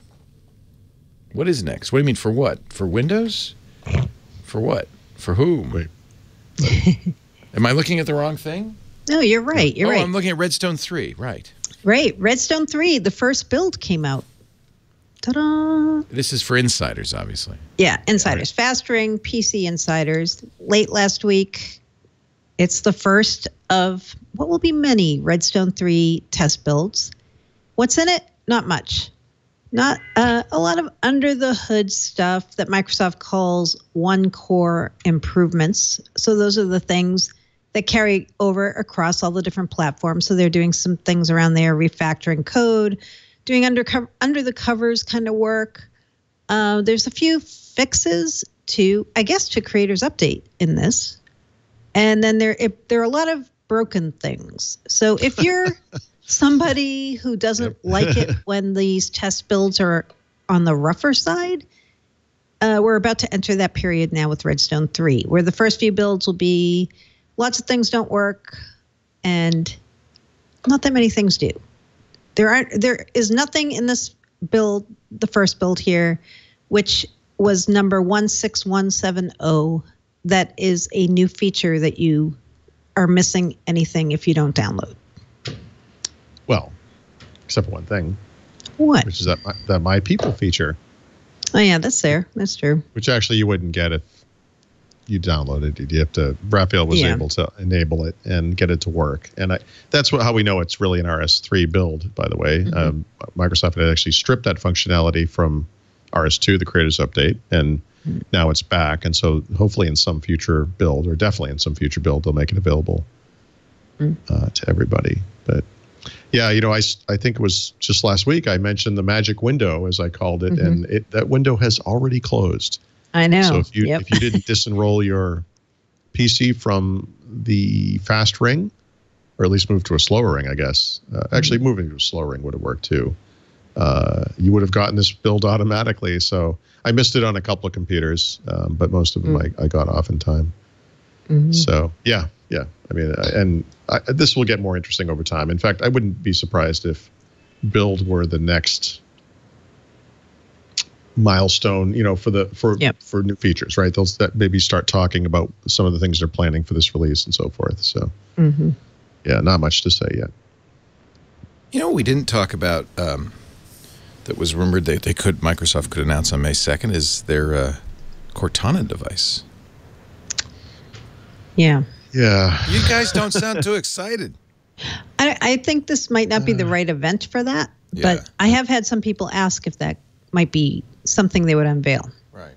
What is next? What do you mean, for what? For Windows? For what? For whom? Wait. Am I looking at the wrong thing? No, you're right. You're right. I'm looking at Redstone 3. Right. Right. Redstone 3, the first build came out. Ta-da! This is for insiders, obviously. Yeah, insiders. Fast ring, PC insiders. Late last week, it's the first of what will be many Redstone 3 test builds. What's in it? Not much. Not a lot of under-the-hood stuff that Microsoft calls one-core improvements. So those are the things that carry over across all the different platforms. So they're doing some things around there, refactoring code, doing under-the-covers kind of work. There's a few fixes to Creators Update in this. And then there are a lot of broken things. So if you're somebody who doesn't like it when these test builds are on the rougher side, we're about to enter that period now with Redstone 3, where the first few builds will be lots of things don't work and not that many things do. There is nothing in this build, the first build here, which was number 16170, that is a new feature that you are missing anything if you don't download. Well, except for one thing. What? Which is that My People feature. Oh, yeah, that's there. That's true. Which actually you wouldn't get if you downloaded it. You have to, Raphael was able to enable it and get it to work. And that's how we know it's really an RS3 build, by the way. Microsoft had actually stripped that functionality from RS2, the Creators Update, and now it's back. And so hopefully in some future build, or definitely in some future build, they'll make it available to everybody. But yeah, I think it was just last week I mentioned the magic window, as I called it, and that window has already closed. I know. So if you didn't disenroll your PC from the fast ring, or at least move to a slower ring, I guess. Actually, moving to a slow ring would have worked too. You would have gotten this build automatically. So I missed it on a couple of computers, but most of them I got off in time. So yeah. I mean, this will get more interesting over time. In fact, I wouldn't be surprised if build were the next milestone, for new features, right? They'll maybe start talking about some of the things they're planning for this release and so forth. So yeah, not much to say yet. We didn't talk about that was rumored that Microsoft could announce on May 2nd is their Cortana device. Yeah. You guys don't sound too excited. I think this might not be the right event for that, but I have had some people ask if that might be something they would unveil. Right.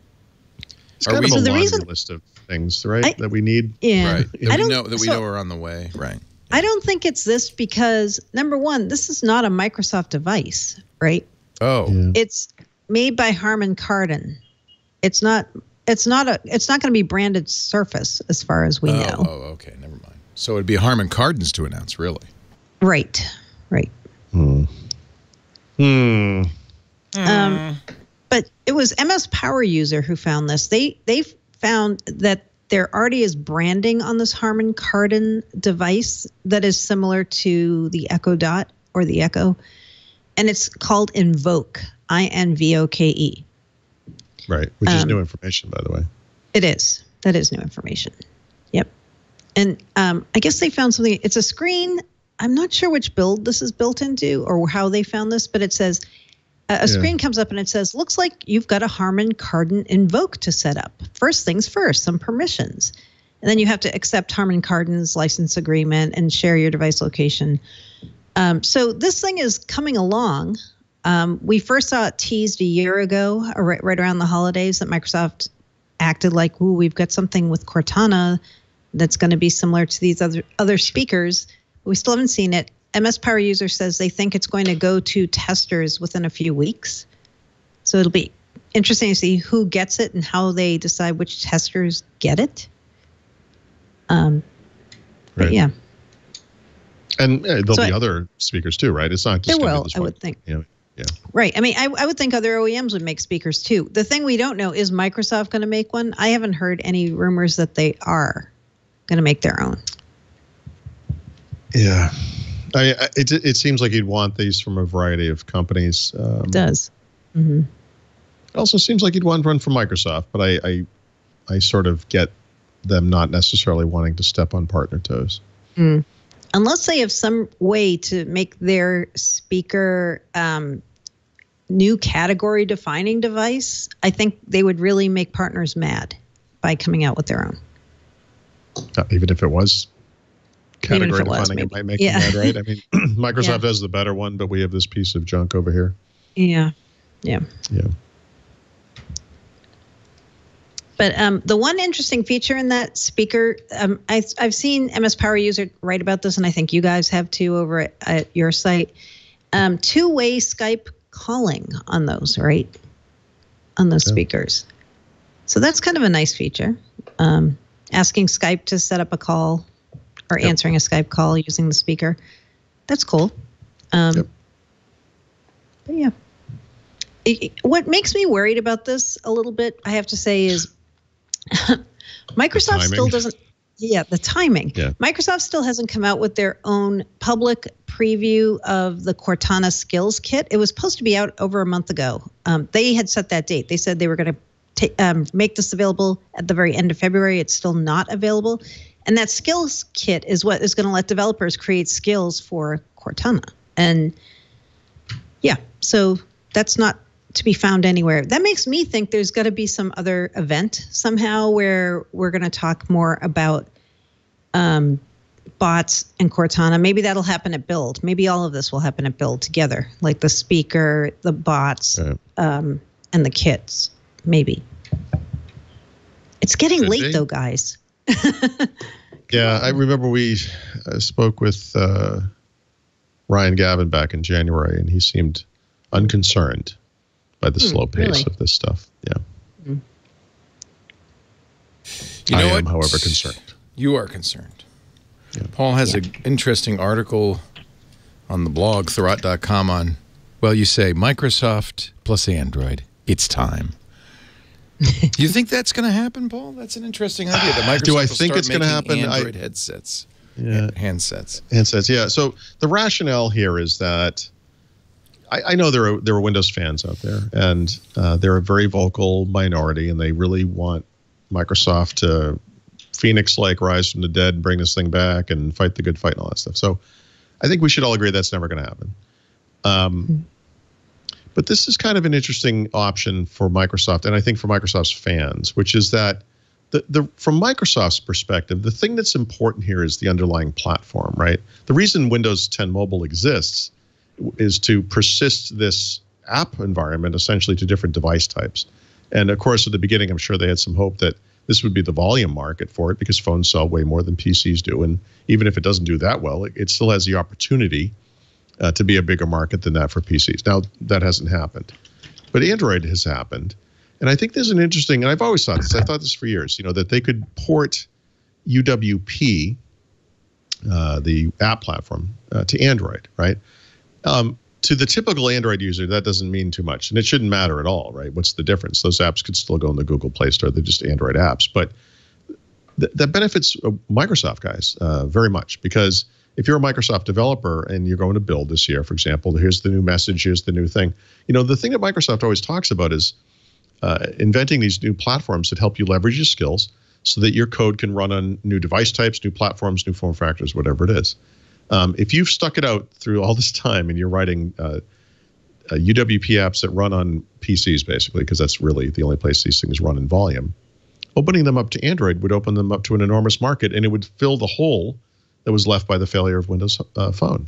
It's kind of a laundry list of things, right, that we need. Yeah. Right. That we know are on the way. Right. I don't think it's this because, number one, this is not a Microsoft device, right? Oh. Yeah. It's made by Harman Kardon. It's not going to be branded Surface as far as we know. Oh, okay. Never mind. So it'd be Harman Kardon's to announce, really. Right. But it was MS Power User who found this. They found that there already is branding on this Harman Kardon device that is similar to the Echo Dot or the Echo, and it's called Invoke, INVOKE. Right, which is new information, by the way. It is. That is new information. Yep. And I guess they found something. It's a screen. I'm not sure which build this is built into or how they found this, but it says a screen comes up and it says, looks like you've got a Harman Kardon Invoke to set up. First things first, some permissions. And then you have to accept Harman Kardon's license agreement and share your device location. So this thing is coming along. We first saw it teased a year ago, right around the holidays, that Microsoft acted like, ooh, we've got something with Cortana that's going to be similar to these other speakers. We still haven't seen it. MS Power User says they think it's going to go to testers within a few weeks. So it'll be interesting to see who gets it and how they decide which testers get it. But yeah. And there'll be other speakers too, right? It's not just there will, I would think. Yeah. Right. I mean, I would think other OEMs would make speakers too. The thing we don't know is Microsoft going to make one? I haven't heard any rumors that they are going to make their own. Yeah. It seems like you'd want these from a variety of companies. It does. Mm-hmm. It also seems like you'd want one from Microsoft, but I sort of get them not necessarily wanting to step on partner toes. Unless they have some way to make their speaker new category defining device, I think they would really make partners mad by coming out with their own. Even if it was category defining, maybe. It might make them mad, right? I mean, Microsoft has the better one, but we have this piece of junk over here. Yeah. But the one interesting feature in that speaker, I've seen MS Power User write about this, and I think you guys have too over at your site. Two-way Skype calling on those, right? On those speakers. So that's kind of a nice feature. Asking Skype to set up a call or answering a Skype call using the speaker. That's cool. But yeah. What makes me worried about this a little bit, I have to say, is Microsoft still doesn't. Yeah, the timing. Yeah. Microsoft still hasn't come out with their own public preview of the Cortana Skills Kit. It was supposed to be out over a month ago. They had set that date. They said they were going to make this available at the very end of February. It's still not available. And that Skills Kit is what is going to let developers create skills for Cortana. And yeah, so that's not to be found anywhere. That makes me think there's got to be some other event somehow where we're going to talk more about bots and Cortana. Maybe that'll happen at Build. Maybe all of this will happen at Build together, like the speaker, the bots, and the kits. Maybe. It's getting late though, guys. Yeah, I remember we spoke with Ryan Gavin back in January, and he seemed unconcerned by the slow pace of this stuff. Yeah. I am, however, concerned. You are concerned. Yeah. Paul has an interesting article on the blog, Thurrott.com, on, well, you say Microsoft plus Android. It's time. Do you think that's going to happen, Paul? That's an interesting idea. That Microsoft Do I think it's going to happen? Android headsets. Handsets. Handsets, yeah. So the rationale here is that I know there are Windows fans out there, and they're a very vocal minority, and they really want Microsoft to Phoenix-like rise from the dead and bring this thing back and fight the good fight and all that stuff. So I think we should all agree that's never going to happen. But this is kind of an interesting option for Microsoft, and I think for Microsoft's fans, which is that from Microsoft's perspective, the thing that's important here is the underlying platform, right? The reason Windows 10 Mobile exists is to persist this app environment essentially to different device types. And of course, at the beginning, I'm sure they had some hope that this would be the volume market for it because phones sell way more than PCs do. And even if it doesn't do that well, it still has the opportunity to be a bigger market than that for PCs. Now, that hasn't happened. But Android has happened. And I think there's an interesting, and I've always thought this, I thought this for years, that they could port UWP, the app platform, to Android, right? To the typical Android user, that doesn't mean too much. And it shouldn't matter at all, right? What's the difference? Those apps could still go in the Google Play Store. They're just Android apps. But that benefits Microsoft guys very much, because if you're a Microsoft developer and you're going to build this year, for example, here's the new message, here's the new thing. The thing that Microsoft always talks about is inventing these new platforms that help you leverage your skills so that your code can run on new device types, new platforms, new form factors, whatever it is. If you've stuck it out through all this time and you're writing UWP apps that run on PCs, basically, because that's really the only place these things run in volume, opening them up to Android would open them up to an enormous market, and it would fill the hole that was left by the failure of Windows Phone.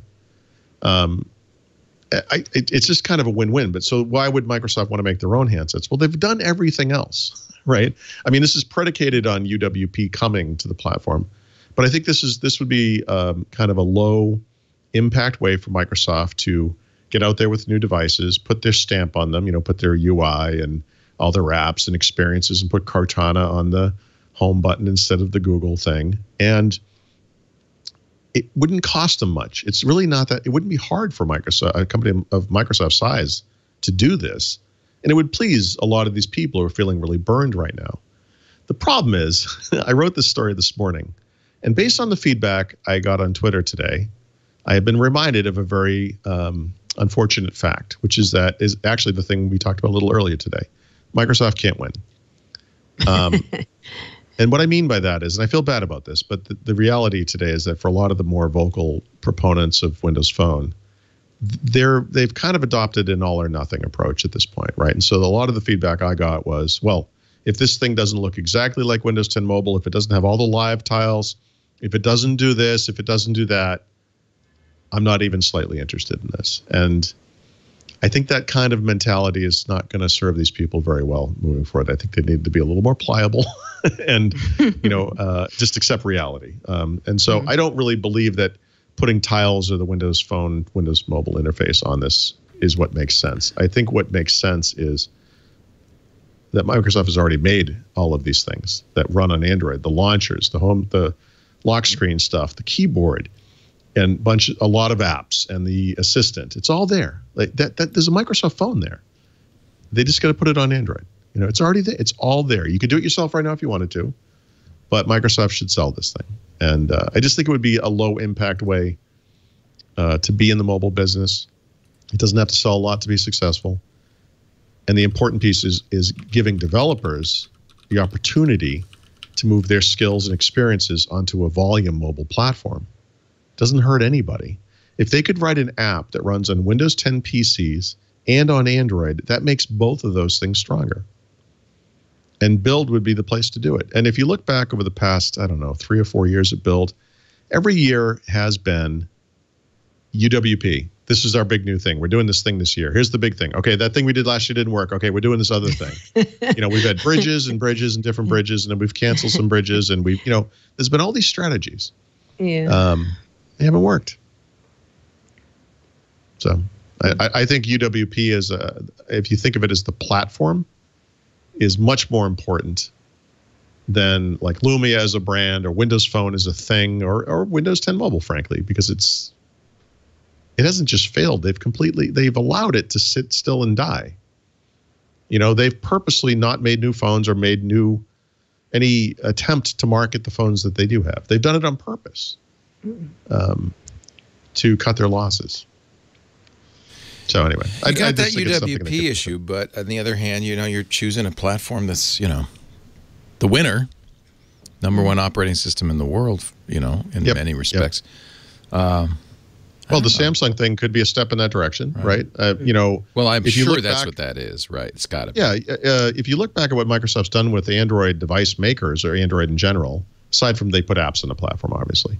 It's just kind of a win-win. But so why would Microsoft want to make their own handsets? Well, they've done everything else, right? I mean, this is predicated on UWP coming to the platform. But I think this would be kind of a low impact way for Microsoft to get out there with new devices, put their stamp on them, put their UI and all their apps and experiences, and put Cortana on the home button instead of the Google thing. And it wouldn't cost them much. It's really not that. It wouldn't be hard for Microsoft, a company of Microsoft's size, to do this. And it would please a lot of these people who are feeling really burned right now. The problem is, I wrote this story this morning, and based on the feedback I got on Twitter today, I have been reminded of a very unfortunate fact, which is actually the thing we talked about a little earlier today. Microsoft can't win. And what I mean by that is, and I feel bad about this, but the reality today is that for a lot of the more vocal proponents of Windows Phone, they've kind of adopted an all or nothing approach at this point, right? And so a lot of the feedback I got was, well, if this thing doesn't look exactly like Windows 10 Mobile, if it doesn't have all the live tiles, if it doesn't do this, if it doesn't do that, I'm not even slightly interested in this. And I think that kind of mentality is not going to serve these people very well moving forward. I think they need to be a little more pliable and, just accept reality. And so I don't really believe that putting tiles or the Windows Phone, Windows Mobile interface on this is what makes sense. I think what makes sense is that Microsoft has already made all of these things that run on Android, the launchers, the lock screen stuff, the keyboard, and a lot of apps and the assistant. It's all there. Like that there's a Microsoft phone there. They just got to put it on Android. It's already there. It's all there. You could do it yourself right now if you wanted to, but Microsoft should sell this thing. And I just think it would be a low impact way to be in the mobile business. It doesn't have to sell a lot to be successful. And the important piece is giving developers the opportunity to move their skills and experiences onto a volume mobile platform. Doesn't hurt anybody. If they could write an app that runs on Windows 10 PCs and on Android, that makes both of those things stronger. And Build would be the place to do it. And if you look back over the past, 3 or 4 years at Build, every year has been UWP. This is our big new thing. We're doing this thing this year. Here's the big thing. Okay, that thing we did last year didn't work. Okay, we're doing this other thing. We've had bridges and different bridges, and then we've canceled some bridges, and we've, there's been all these strategies. Yeah. They haven't worked. So I think UWP is, if you think of it as the platform, is much more important than like Lumia as a brand or Windows Phone as a thing or Windows 10 Mobile, frankly, because it hasn't just failed. They've allowed it to sit still and die. They've purposely not made new phones or made any attempt to market the phones that they do have. They've done it on purpose to cut their losses. So anyway, I got that UWP issue, but on the other hand, you're choosing a platform that's, the winner, #1 operating system in the world, in many respects. Well, the Samsung thing could be a step in that direction, right? Well, I'm sure that's what that is, right? It's got to be. Yeah, if you look back at what Microsoft's done with Android device makers or Android in general, aside from they put apps on the platform, obviously,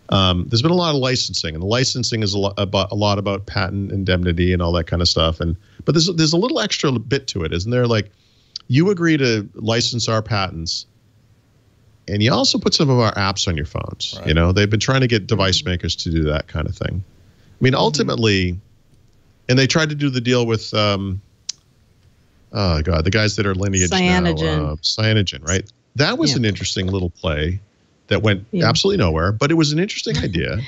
there's been a lot of licensing, and the licensing is a lot about patent indemnity and all that kind of stuff. But there's a little extra bit to it, isn't there? Like, you agree to license our patents, and you also put some of our apps on your phones. Right. They've been trying to get device makers to do that kind of thing. I mean, ultimately, and they tried to do the deal with, the guys that are Lineage now, Cyanogen, right? That was an interesting little play that went absolutely nowhere, but it was an interesting idea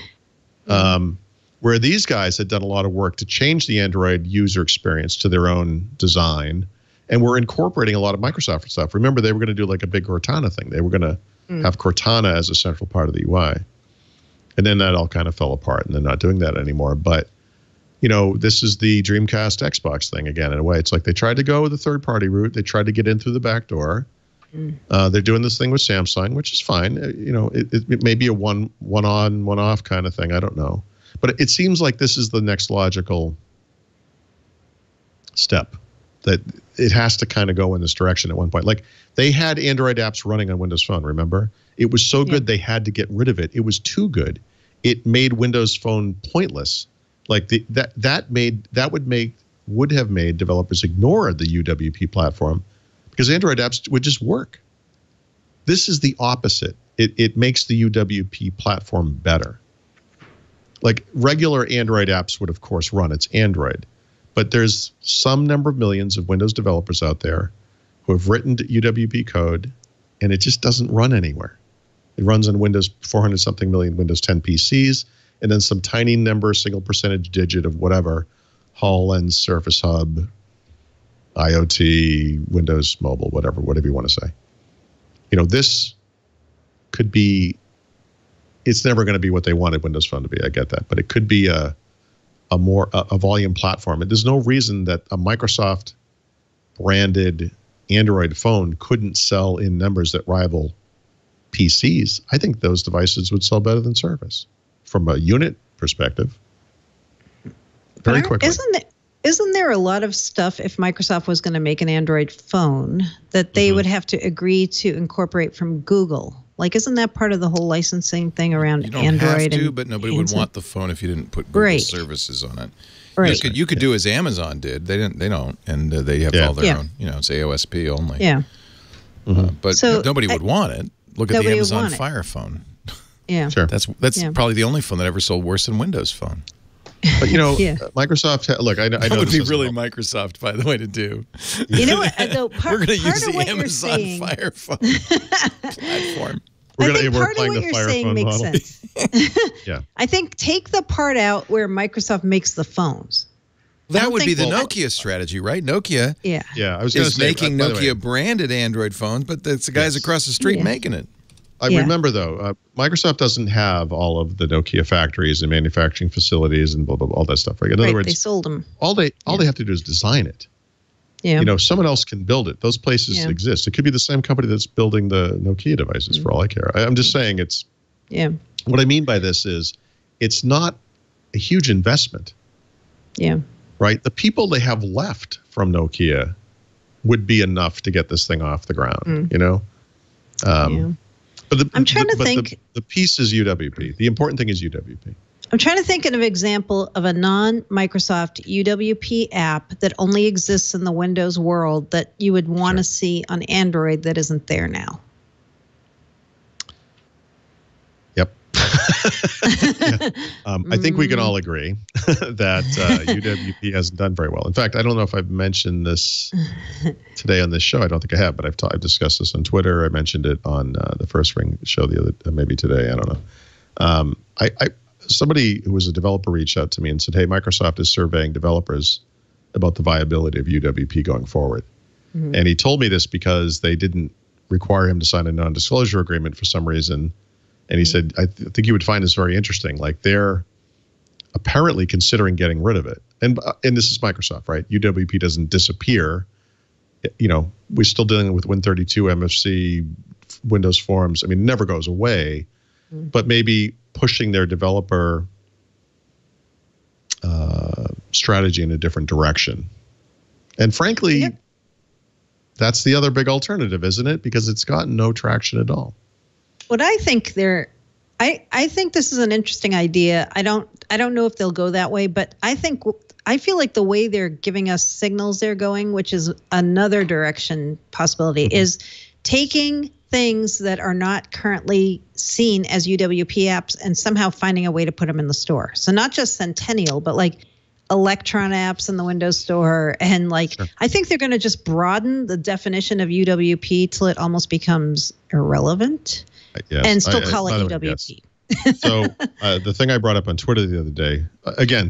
where these guys had done a lot of work to change the Android user experience to their own design, and were incorporating a lot of Microsoft stuff. Remember, they were going to do like a big Cortana thing. They were going to have Cortana as a central part of the UI. And then that all kind of fell apart, and they're not doing that anymore. But, this is the Dreamcast Xbox thing again, in a way. It's like they tried to go the third-party route. They tried to get in through the back door. They're doing this thing with Samsung, which is fine. It may be a one-on, one-off kind of thing. I don't know. But it seems like this is the next logical step, that it has to kind of go in this direction at one point. Like, they had Android apps running on Windows Phone, remember? It was so good they had to get rid of it. It was too good. It made Windows Phone pointless. Like, would have made developers ignore the UWP platform, because Android apps would just work. This is the opposite. It makes the UWP platform better. Like, regular Android apps would, of course, run. It's Android. But there's some number of millions of Windows developers out there who have written UWP code, and it just doesn't run anywhere. It runs on Windows 400-something million Windows 10 PCs, and then some tiny number, single percentage digit of whatever, HoloLens, Surface Hub, IoT, Windows Mobile, whatever you want to say. This could be, it's never going to be what they wanted Windows Phone to be. I get that. But it could be a volume platform. And there's no reason that a Microsoft branded Android phone couldn't sell in numbers that rival PCs, I think those devices would sell better than Surface from a unit perspective. Very quickly. Isn't there a lot of stuff, if Microsoft was going to make an Android phone, that they would have to agree to incorporate from Google? Like, isn't that part of the whole licensing thing around Android? You don't have to, but nobody would want the phone if you didn't put Google services on it. Right. You could do as Amazon did. They don't, and they have all their own. It's AOSP only. Yeah. But nobody would want it. Look at the Amazon Fire phone. Yeah. Sure. That's probably the only phone that ever sold worse than Windows Phone. But Microsoft. Look, I know that would be really Microsoft, by the way, to do. You know what? Though, we're going to use the Amazon Fire Phone platform. I think part of what you're saying makes sense. Yeah. I think take the part out where Microsoft makes the phones. That would be the Nokia strategy, right? Nokia I was is making Nokia-branded Android phones, but it's the guys across the street making it. I remember, though, Microsoft doesn't have all of the Nokia factories and manufacturing facilities and blah, blah, blah, all that stuff. Right? In other words, they sold them. All they have to do is design it. Yeah. Someone else can build it. Those places exist. It could be the same company that's building the Nokia devices, for all I care. I'm just saying it's. Yeah. What I mean by this is, it's not a huge investment. Yeah. Right. The people they have left from Nokia would be enough to get this thing off the ground. But I'm trying to think. The piece is UWP. The important thing is UWP. I'm trying to think of an example of a non-Microsoft UWP app that only exists in the Windows world that you would want to see on Android that isn't there now. Yep. I think we can all agree that UWP hasn't done very well. In fact, I don't know if I've mentioned this today on this show. I don't think I have, but I've discussed this on Twitter. I mentioned it on the First Ring show the other maybe today. I don't know. Somebody who was a developer reached out to me and said, "Hey, Microsoft is surveying developers about the viability of UWP going forward." And he told me this because they didn't require him to sign a non-disclosure agreement for some reason. And he said, I think you would find this very interesting. Like, they're apparently considering getting rid of it. And this is Microsoft, right? UWP doesn't disappear. We're still dealing with Win32, MFC, Windows Forms. I mean, it never goes away. But maybe pushing their developer strategy in a different direction. And frankly, that's the other big alternative, isn't it? Because it's gotten no traction at all. What I think I think this is an interesting idea. I don't know if they'll go that way, but I feel like the way they're giving us signals they're going, which is another direction possibility, is taking things that are not currently seen as UWP apps and somehow finding a way to put them in the store. So not just Centennial, but like Electron apps in the Windows Store. And I think they're going to just broaden the definition of UWP till it almost becomes irrelevant and still call it UWP. So the thing I brought up on Twitter the other day, again,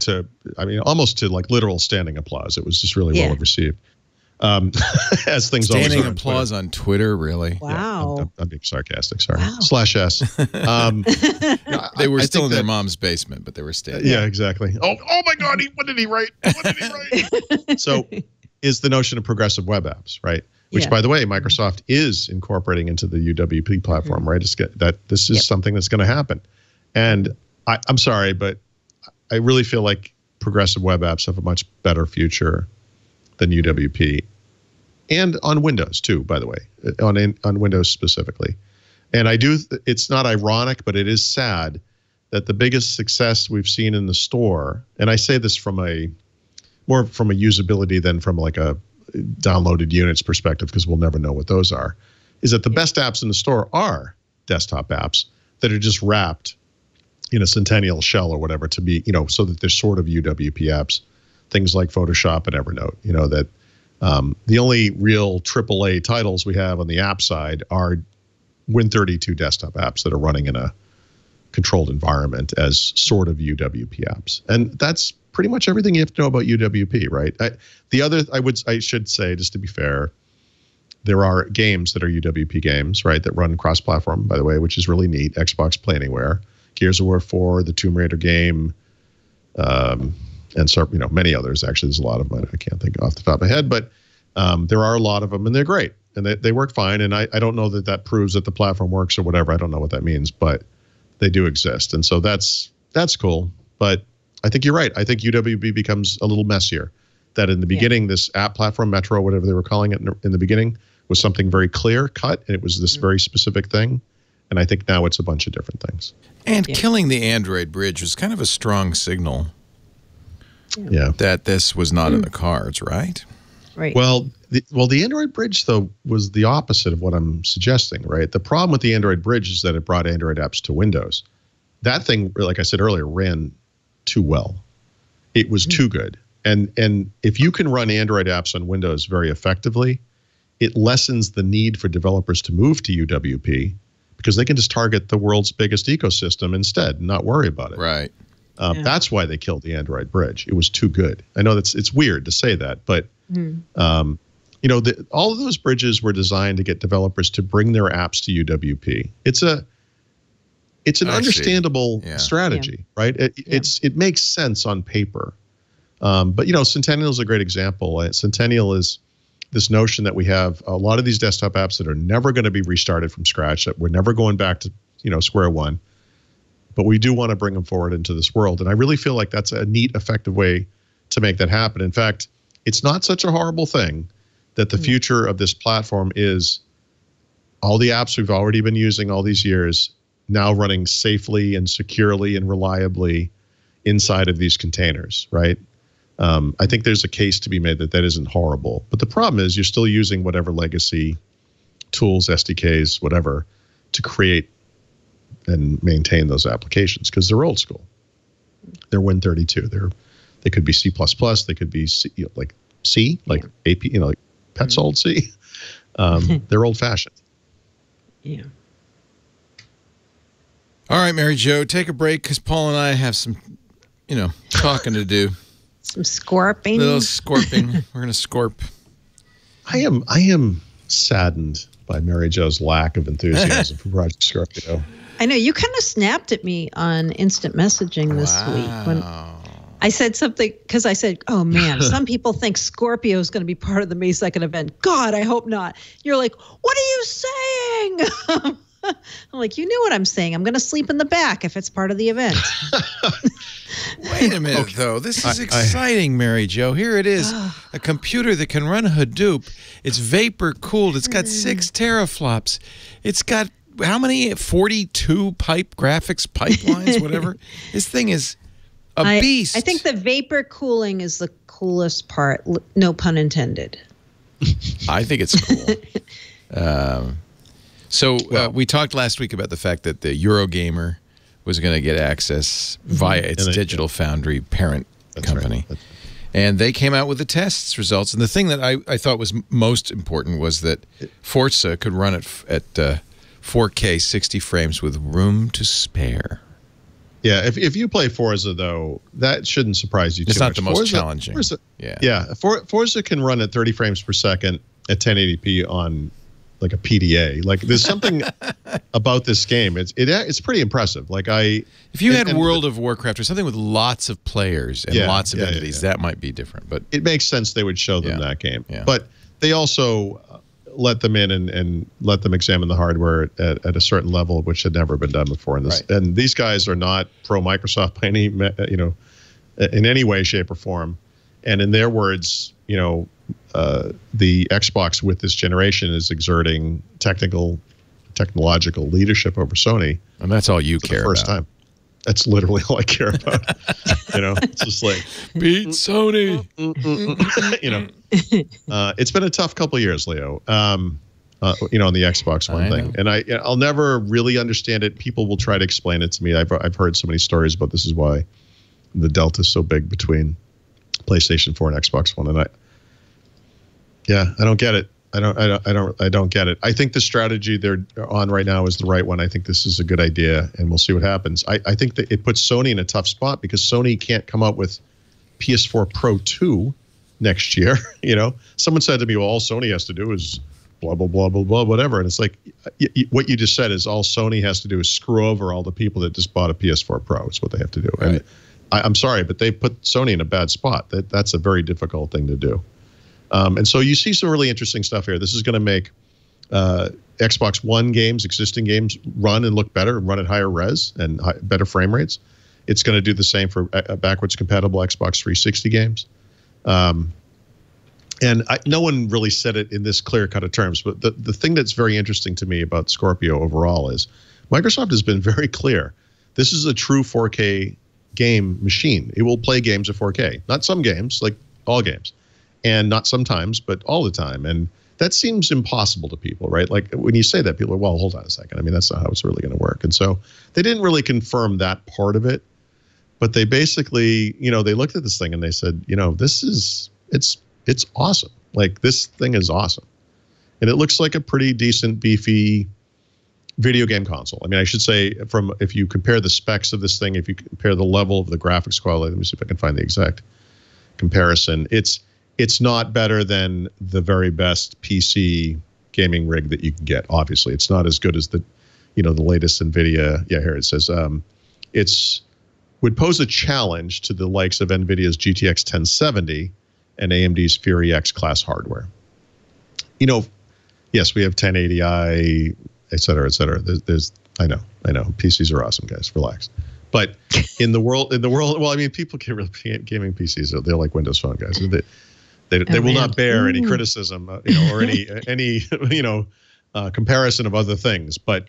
almost to like literal standing applause. It was just really well received. As things always are. Standing applause on Twitter, really? Wow. Yeah, I'm being sarcastic. Sorry. Wow. /S. They were still in their mom's basement, but they were standing. Yeah, exactly. Oh my God! What did he write? So, is the notion of progressive web apps, right? Which, by the way, Microsoft is incorporating into the UWP platform, right? This is something that's going to happen. And I'm sorry, but I really feel like progressive web apps have a much better future than UWP, and on Windows too, by the way, on Windows specifically. And it's not ironic, but it is sad that the biggest success we've seen in the store, and I say this more from a usability than from like a downloaded units perspective, because we'll never know what those are, is that the best apps in the store are desktop apps that are just wrapped in a Centennial shell or whatever to be, so that they're sort of UWP apps. Things like Photoshop and Evernote, that the only real AAA titles we have on the app side are Win32 desktop apps that are running in a controlled environment as sort of UWP apps. And that's pretty much everything you have to know about UWP, right? I should say, just to be fair, there are games that are UWP games, right, that run cross-platform, by the way, which is really neat. Xbox Play Anywhere, Gears of War 4, the Tomb Raider game, and so, many others. Actually, there's a lot of them I can't think off the top of my head, but there are a lot of them, and they're great. and they work fine. And I don't know that that proves that the platform works or whatever. I don't know what that means, but they do exist. And so that's cool. But I think you're right. I think UWP becomes a little messier. That in the beginning, this app platform, Metro, whatever they were calling it in the beginning, was something very clear cut, and it was this very specific thing. And I think now it's a bunch of different things. And killing the Android bridge was kind of a strong signal that this was not in the cards, right? Right. Well, the Android bridge, though, was the opposite of what I'm suggesting, right? The problem with the Android bridge is that it brought Android apps to Windows. That thing, like I said earlier, ran too well. It was too good. And if you can run Android apps on Windows very effectively, it lessens the need for developers to move to UWP because they can just target the world's biggest ecosystem instead and not worry about it. Right. That's why they killed the Android bridge. It was too good. I know it's weird to say that, but you know, all of those bridges were designed to get developers to bring their apps to UWP. It's an understandable strategy, right? It makes sense on paper. But, you know, Centennial is a great example. Centennial is this notion that we have a lot of these desktop apps that are never going to be restarted from scratch, that we're never going back to, you know, square one. But we do want to bring them forward into this world. And I really feel like that's a neat, effective way to make that happen. In fact, it's not such a horrible thing that the future of this platform is all the apps we've already been using all these years now running safely and securely and reliably inside of these containers, right? I think there's a case to be made that that isn't horrible. But the problem is you're still using whatever legacy tools, SDKs, whatever, to create and maintain those applications because they're old school. They're Win32. They could be C++. They could be C, you know, like C, like AP, you know, like Petzold C. They're old fashioned. Yeah. All right, Mary Jo, take a break because Paul and I have some, you know, talking to do. Some scorping. A little scorping. We're going to scorp. I am saddened by Mary Jo's lack of enthusiasm for Project Scorpio. I know you kind of snapped at me on instant messaging this week when I said something because I said, "Oh man, some people think Scorpio is going to be part of the May 2nd event. God, I hope not." You're like, "What are you saying?" I'm like, "You knew what I'm saying. I'm going to sleep in the back if it's part of the event." Wait a minute, though. This is exciting, Mary Jo. Here it is, a computer that can run Hadoop. It's vapor-cooled. It's got 6 teraflops. It's got, how many? 42 graphics pipelines, whatever. This thing is a beast. I think the vapor cooling is the coolest part. No pun intended. I think it's cool. We talked last week about the fact that the Eurogamer was going to get access via its Digital Foundry parent company. Right. And they came out with the tests results. And the thing that I thought was most important was that Forza could run at 4K 60 frames with room to spare. Yeah, if you play Forza, though, that shouldn't surprise you too much. It's not the most challenging. Forza can run at 30 frames per second at 1080p on like a PDA. Like there's something about this game. It's pretty impressive. Like if you had World of Warcraft or something with lots of players and lots of entities, that might be different. But it makes sense they would show them that game. Yeah. But they also let them in and let them examine the hardware at a certain level, which had never been done before. And these guys are not pro Microsoft by any, you know, in any way, shape, or form. And in their words, you know, the Xbox with this generation is exerting technological leadership over Sony. And that's all you care about. First time. That's literally all I care about. You know, it's just like beat Sony. You know, it's been a tough couple of years, Leo. You know, on the Xbox One thing, and I'll never really understand it. People will try to explain it to me. I've heard so many stories about this is why the delta is so big between PlayStation 4 and Xbox One, and I don't get it. I don't get it. I think the strategy they're on right now is the right one. I think this is a good idea, and we'll see what happens. I think that it puts Sony in a tough spot because Sony can't come out with PS4 Pro 2 next year. You know, someone said to me, "Well, all Sony has to do is blah blah blah blah blah whatever," and it's like what you just said is all Sony has to do is screw over all the people that just bought a PS4 Pro. Is what they have to do. Right. And I'm sorry, but they put Sony in a bad spot. That's a very difficult thing to do. And so you see some really interesting stuff here. This is going to make Xbox One games, existing games, run and look better and run at higher res and better frame rates. It's going to do the same for backwards compatible Xbox 360 games. And no one really said it in this clear-cut of terms, but the thing that's very interesting to me about Scorpio overall is Microsoft has been very clear. This is a true 4K game machine. It will play games at 4K. Not some games, like all games. And not sometimes, but all the time. And that seems impossible to people, right? Like when you say that, people are, well, hold on a second. I mean, that's not how it's really going to work. And so they didn't really confirm that part of it. But they basically, you know, they looked at this thing and they said, you know, this is, it's awesome. Like this thing is awesome. And it looks like a pretty decent, beefy video game console. I mean, I should say if you compare the specs of this thing, if you compare the level of the graphics quality, let me see if I can find the exact comparison. It's not better than the very best PC gaming rig that you can get. Obviously, it's not as good as the latest NVIDIA. Yeah, here it says would pose a challenge to the likes of NVIDIA's GTX 1070 and AMD's Fury X class hardware. You know, yes, we have 1080i, et cetera, et cetera. I know, PCs are awesome, guys. Relax. But in the world, well, I mean, people get really gaming PCs. They're like Windows Phone guys. They will not bear any criticism, or any comparison of other things. But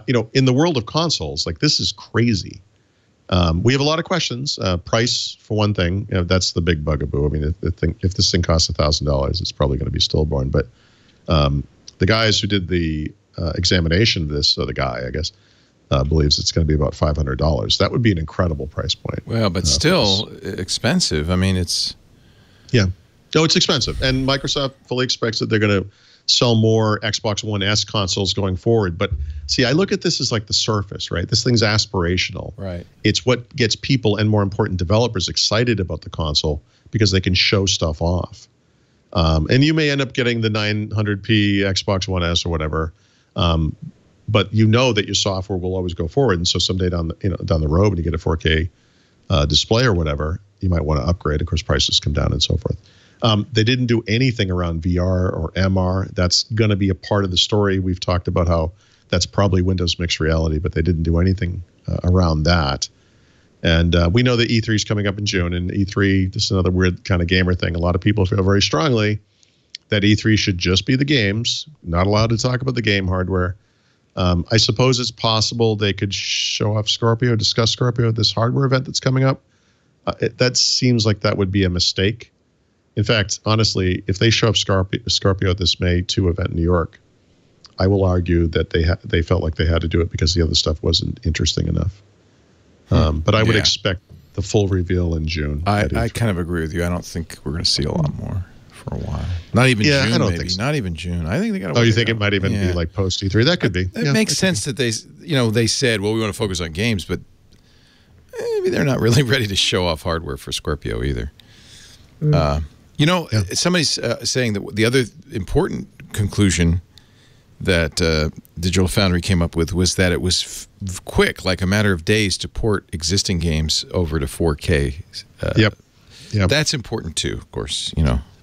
in the world of consoles, like this is crazy. We have a lot of questions. Price, for one thing, that's the big bugaboo. I mean, if this thing costs $1,000, it's probably going to be stillborn. But the guys who did the examination of this, so the guy, I guess, believes it's going to be about $500. That would be an incredible price point. Well, but still expensive. I mean, it's... Yeah. No, it's expensive. And Microsoft fully expects that they're going to sell more Xbox One S consoles going forward. But see, I look at this as like the Surface, right? This thing's aspirational. Right. It's what gets people and, more important, developers excited about the console because they can show stuff off. And you may end up getting the 900p Xbox One S or whatever, but you know that your software will always go forward. And so someday down the road, when you get a 4K display or whatever, you might want to upgrade. Of course, prices come down and so forth. They didn't do anything around VR or MR. That's going to be a part of the story. We've talked about how that's probably Windows mixed reality, but they didn't do anything around that. And we know that E3 is coming up in June, and E3, this is another weird kind of gamer thing. A lot of people feel very strongly that E3 should just be the games, not allowed to talk about the game hardware. I suppose it's possible they could show off Scorpio, discuss Scorpio at this hardware event that's coming up. That seems like that would be a mistake. In fact, honestly, if they show up Scorpio at this May 2 event in New York, I will argue that they felt like they had to do it because the other stuff wasn't interesting enough. But I would expect the full reveal in June. I kind of agree with you. I don't think we're going to see a lot more for a while. Not even June, I don't maybe. think so. Not even June. I think they got to. Oh, you think it might even be like post E3? That could be. It makes sense that they said, well, we want to focus on games, but maybe they're not really ready to show off hardware for Scorpio either. Somebody's saying that the other important conclusion that Digital Foundry came up with was that it was quick, like a matter of days, to port existing games over to 4K. Yep. That's important too, of course.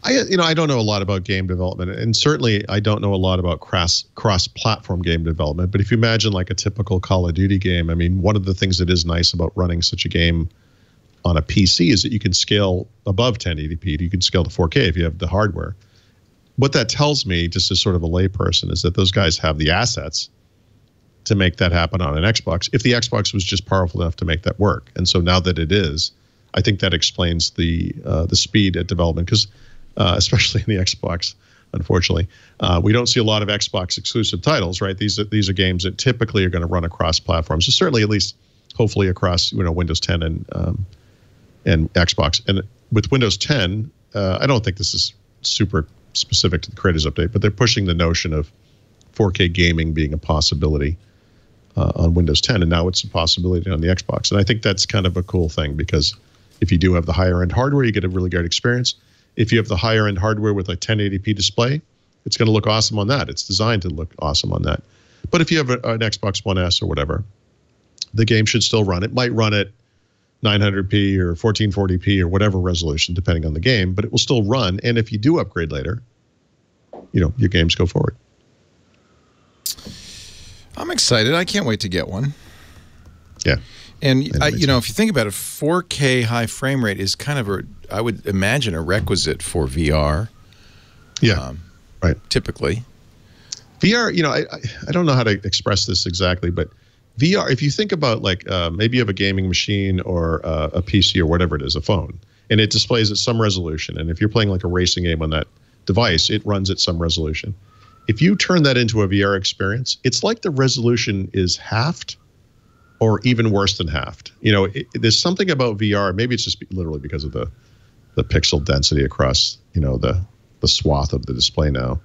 I don't know a lot about game development, and certainly I don't know a lot about cross-platform game development. But if you imagine like a typical Call of Duty game, I mean, one of the things that is nice about running such a game on a PC is that you can scale above 1080p. You can scale to 4K if you have the hardware. What that tells me, just as sort of a layperson, is that those guys have the assets to make that happen on an Xbox, if the Xbox was just powerful enough to make that work. And so now that it is, I think that explains the speed at development, because especially in the Xbox, unfortunately, we don't see a lot of Xbox exclusive titles, right? These are games that typically are going to run across platforms. So certainly, at least, hopefully, across Windows 10 and Xbox. And with Windows 10, I don't think this is super specific to the Creators Update, but they're pushing the notion of 4K gaming being a possibility on Windows 10, and now it's a possibility on the Xbox. And I think that's kind of a cool thing, because if you do have the higher-end hardware, you get a really great experience. If you have the higher-end hardware with a 1080p display, it's going to look awesome on that. It's designed to look awesome on that. But if you have an Xbox One S or whatever, the game should still run. It might run at 900p or 1440p or whatever resolution, depending on the game, but it will still run. And if you do upgrade later, your games go forward. I'm excited. I can't wait to get one. Yeah. And, if you think about it, 4K high frame rate is kind of, I would imagine, a requisite for VR. Yeah, right. Typically. VR, I don't know how to express this exactly, but VR, if you think about like maybe you have a gaming machine or a PC or whatever it is, a phone, and it displays at some resolution. And if you're playing like a racing game on that device, it runs at some resolution. If you turn that into a VR experience, it's like the resolution is halved or even worse than halved. There's something about VR, maybe it's just literally because of the pixel density across, the swath of the display now.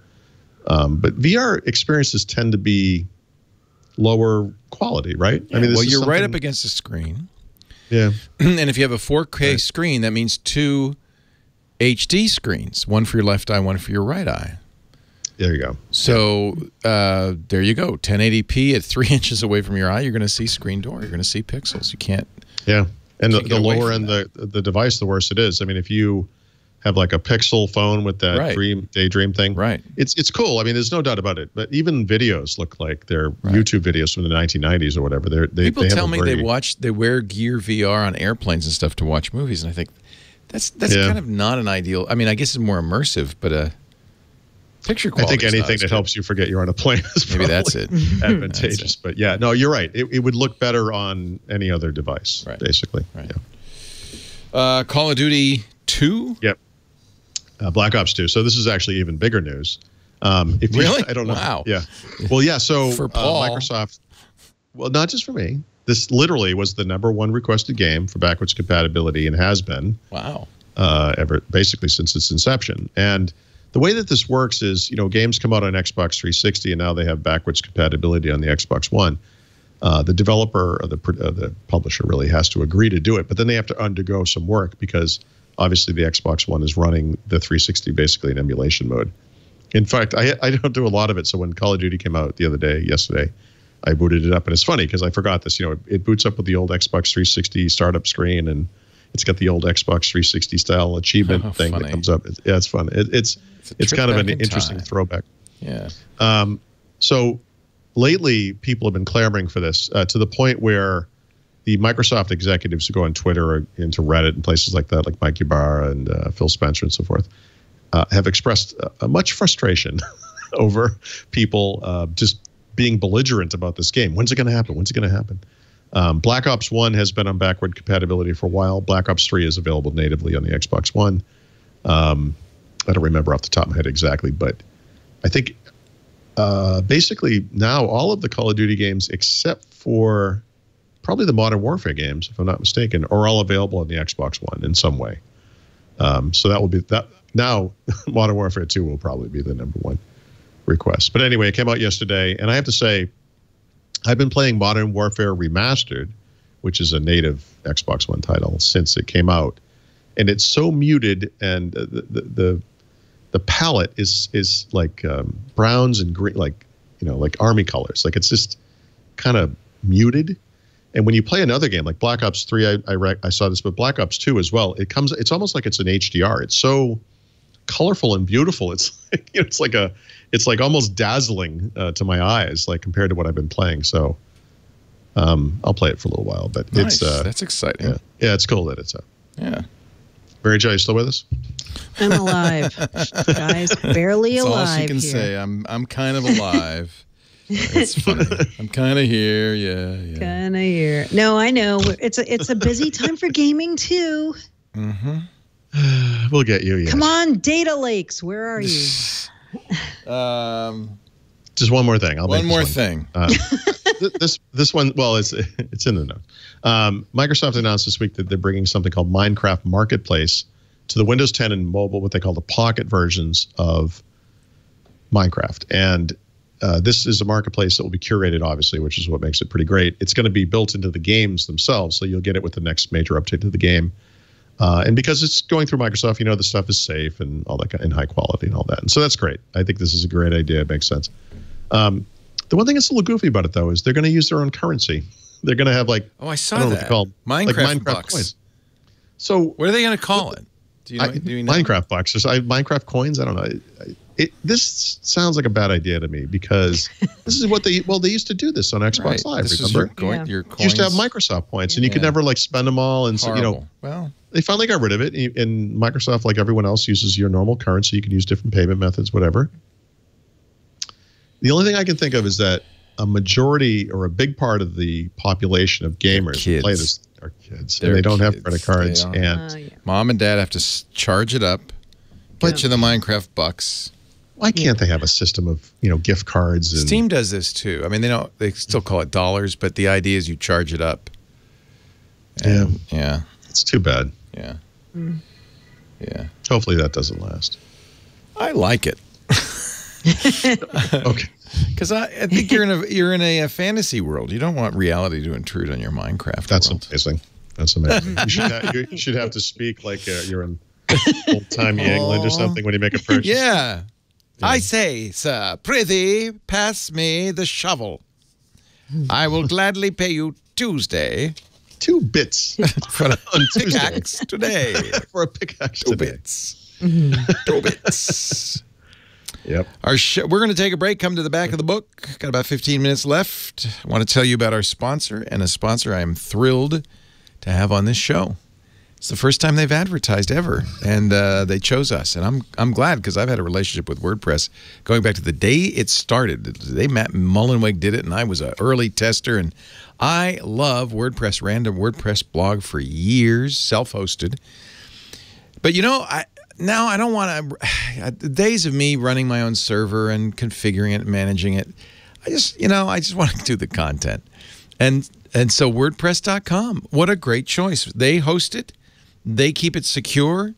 But VR experiences tend to be lower quality, right? Yeah, well, you're right up against the screen. Yeah. And if you have a 4K screen, that means 2 HD screens, one for your left eye, one for your right eye. There you go. So there you go. 1080p at 3 inches away from your eye, you're going to see screen door. You're going to see pixels. You can't. Yeah. And the lower end the device, the worse it is. I mean, if you have like a Pixel phone with that daydream thing, right? It's cool. I mean, there's no doubt about it. But even videos look like they're YouTube videos from the 1990s or whatever. People tell me they wear Gear VR on airplanes and stuff to watch movies, and I think that's kind of not an ideal. I mean, I guess it's more immersive, but picture quality. I think anything that helps you forget you're on a plane is maybe that's it. Advantageous. That's it. But yeah, no, you're right. It would look better on any other device, basically. Right. Yeah. Call of Duty 2. Yep. Black Ops 2. So this is actually even bigger news. Really? I don't know. Wow. Yeah. Well, yeah. So for Paul. Microsoft. Well, not just for me. This literally was the #1 requested game for backwards compatibility and has been. Wow. Basically since its inception. And the way that this works is, games come out on Xbox 360 and now they have backwards compatibility on the Xbox One. The developer or the publisher really has to agree to do it, but then they have to undergo some work because obviously the Xbox One is running the 360 basically in emulation mode. In fact, I don't do a lot of it. So when Call of Duty came out yesterday, I booted it up, and it's funny because I forgot this. It boots up with the old Xbox 360 startup screen, and it's got the old Xbox 360 style achievement thing that comes up. It's fun. It's kind of an interesting throwback. Yeah. So lately, people have been clamoring for this to the point where the Microsoft executives who go on Twitter or into Reddit and places like that, like Mike Ybarra and Phil Spencer and so forth, have expressed much frustration over people just being belligerent about this game. When's it going to happen? When's it going to happen? Black Ops 1 has been on backward compatibility for a while. Black Ops 3 is available natively on the Xbox One. I don't remember off the top of my head exactly, but I think basically now all of the Call of Duty games except for probably the Modern Warfare games, if I'm not mistaken, are all available on the Xbox One in some way. So that will be that. Now, Modern Warfare 2 will probably be the #1 request. But anyway, it came out yesterday, and I have to say, I've been playing Modern Warfare Remastered, which is a native Xbox One title, since it came out, and it's so muted, and the palette is like browns and green, like army colors. Like it's just kind of muted. And when you play another game like Black Ops 3, I saw this, but Black Ops 2 as well. It's almost like it's an HDR. It's so colorful and beautiful. It's like, it's like almost dazzling to my eyes, like compared to what I've been playing. So I'll play it for a little while, but nice. That's exciting. Yeah, it's cool that it's up. Yeah. Mary Jo, you still with us? I'm alive, guys. Barely alive. That's all she can say. I'm kind of alive. It's funny. I'm kind of here. Yeah. Kind of here. No, I know. It's a busy time for gaming too. Mm-hmm. We'll get you. Yes. Come on, data lakes. Where are you? Just one more thing. One more thing. This one. Well, it's in the note. Microsoft announced this week that they're bringing something called Minecraft Marketplace to the Windows 10 and mobile, what they call the Pocket versions of Minecraft, and this is a marketplace that will be curated, obviously, which is what makes it pretty great. It's going to be built into the games themselves, so you'll get it with the next major update to the game. And because it's going through Microsoft, the stuff is safe and all that, and high quality and all that. And so that's great. I think this is a great idea. It makes sense. The one thing that's a little goofy about it, though, is they're going to use their own currency. They're going to have like, oh, I saw I don't know that. what they call them, Minecraft, like Minecraft bucks. Coins. So what are they going to call it? Do you know? Minecraft bucks. Minecraft coins. I don't know. This sounds like a bad idea to me because this is what they used to do this on Xbox Live. This remember? Your coins. You used to have Microsoft points, and you could never like spend them all. And so, you know, well, they finally got rid of it. And Microsoft, like everyone else, uses your normal currency. You can use different payment methods, whatever. The only thing I can think of is that a majority or a big part of the population of gamers who play this are kids, and they don't have credit cards. And mom and dad have to charge it up, get you the Minecraft bucks. Why can't they have a system of, you know, gift cards? And Steam does this too. I mean, they still call it dollars, but the idea is you charge it up. And, yeah. It's too bad. Yeah. Yeah. Hopefully that doesn't last. I like it. Okay. Because I think you're in a fantasy world. You don't want reality to intrude on your Minecraft That's world. amazing. That's amazing. You should have to speak like you're in old-timey England or something when you make a purchase. Yeah. I say, sir, prithee, pass me the shovel. I will gladly pay you Tuesday. 2 bits for a pickaxe today. For a pickaxe 2 today. bits. 2 bits. Yep. We're going to take a break, come to the back of the book. Got about 15 minutes left. I want to tell you about our sponsor, and a sponsor I am thrilled to have on this show. It's the first time they've advertised ever, and they chose us. And I'm glad because I've had a relationship with WordPress going back to the day it started. The day Matt Mullenweg did it, and I was an early tester. And I love WordPress, random WordPress blog for years, self-hosted. But, you know, now I don't want to, the days of me running my own server and configuring it and managing it, I just want to do the content. And so WordPress.com, what a great choice. They host it. They keep it secure.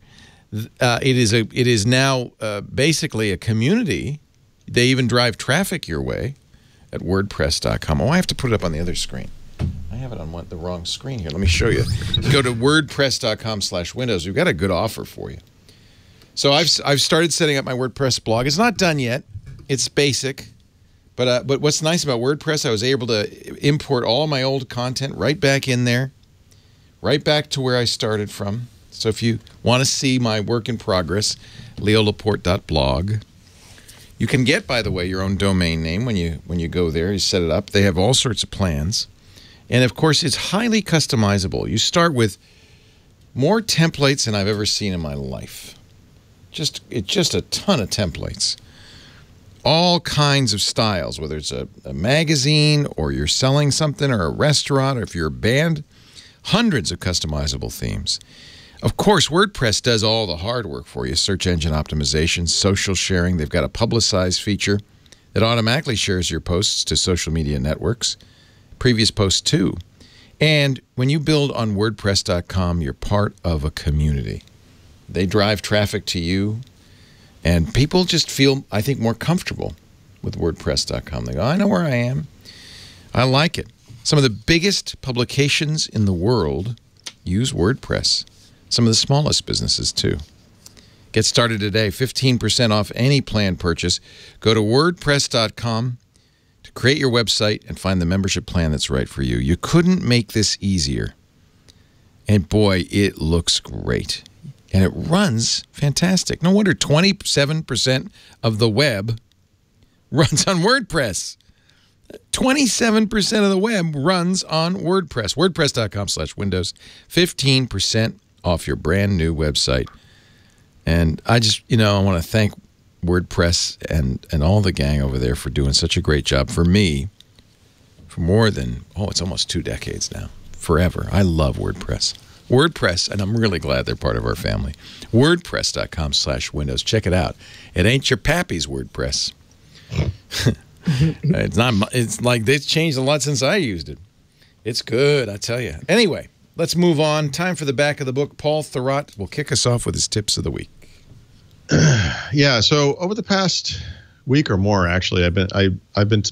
It is now basically a community. They even drive traffic your way at WordPress.com. Oh, I have to put it up on the other screen. I have it on the wrong screen here. Let me show you. Go to WordPress.com/Windows. We've got a good offer for you. So I've started setting up my WordPress blog. It's not done yet. It's basic. But what's nice about WordPress, I was able to import all of my old content right back in there, right back to where I started from. So if you want to see my work in progress, leolaporte.blog. You can get, by the way, your own domain name when you go there. You set it up. They have all sorts of plans. And, of course, it's highly customizable. You start with more templates than I've ever seen in my life. It's just a ton of templates. All kinds of styles, whether it's a magazine or you're selling something or a restaurant or if you're a band, hundreds of customizable themes. Of course, WordPress does all the hard work for you, search engine optimization, social sharing. They've got a publicize feature that automatically shares your posts to social media networks, previous posts too. And when you build on WordPress.com, you're part of a community. They drive traffic to you. And people just feel, I think, more comfortable with WordPress.com. They go, I know where I am. I like it. Some of the biggest publications in the world use WordPress. Some of the smallest businesses, too. Get started today. 15% off any plan purchase. Go to WordPress.com to create your website and find the membership plan that's right for you. You couldn't make this easier. And, boy, it looks great. And it runs fantastic. No wonder 27% of the web runs on WordPress. 27% of the web runs on WordPress. WordPress.com/Windows. 15% off your brand new website. And I just, I want to thank WordPress and all the gang over there for doing such a great job for me for more than, it's almost 2 decades now. Forever. I love WordPress. WordPress, and I'm really glad they're part of our family. WordPress.com/Windows. Check it out. It ain't your pappy's WordPress. It's not. It's like they've changed a lot since I used it. It's good, I tell you. Anyway, let's move on. Time for the back of the book. Paul Thurrott will kick us off with his tips of the week. Yeah. So over the past week or more, actually, I've been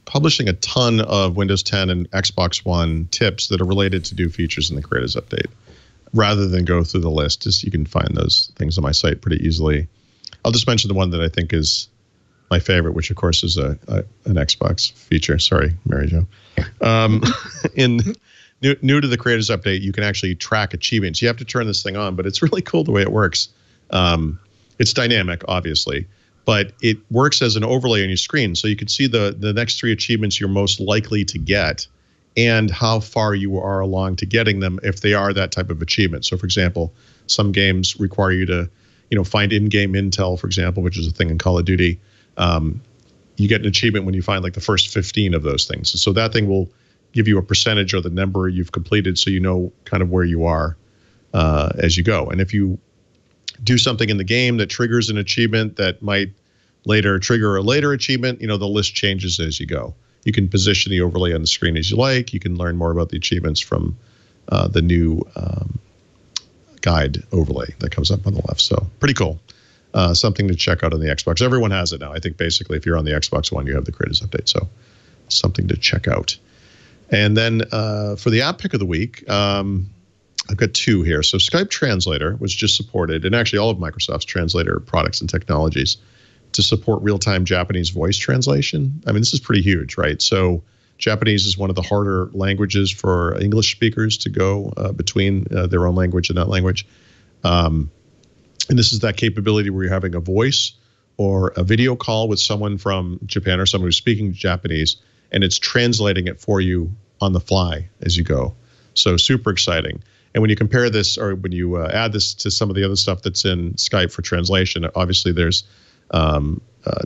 publishing a ton of Windows 10 and Xbox One tips that are related to new features in the Creators Update. Rather than go through the list, you can find those things on my site pretty easily. I'll just mention the one that I think is my favorite, which of course is an Xbox feature. Sorry, Mary Jo. New to the Creators Update, you can actually track achievements. You have to turn this thing on, but it's really cool the way it works. It's dynamic, obviously, but it works as an overlay on your screen. So you can see the next 3 achievements you're most likely to get and how far you are along to getting them if they are that type of achievement. So, for example, some games require you to find in-game intel, for example, which is a thing in Call of Duty. You get an achievement when you find like the first 15 of those things. And so that thing will give you a percentage or the number you've completed, so you know kind of where you are as you go. And if you do something in the game that triggers an achievement that might later trigger a later achievement, the list changes as you go. You can position the overlay on the screen as you like. You can learn more about the achievements from the new guide overlay that comes up on the left. So pretty cool. Something to check out on the Xbox. Everyone has it now. I think basically if you're on the Xbox One, you have the Creators Update. So something to check out. And then for the app pick of the week, I've got 2 here. So Skype Translator was just supported, and actually all of Microsoft's translator products and technologies, to support real-time Japanese voice translation. I mean, this is pretty huge, right? So Japanese is one of the harder languages for English speakers to go between their own language and that language. And this is that capability where you're having a voice or a video call with someone from Japan or someone who's speaking Japanese, and it's translating it for you on the fly as you go. So super exciting. And when you compare this, or when you add this to some of the other stuff that's in Skype for translation, obviously there's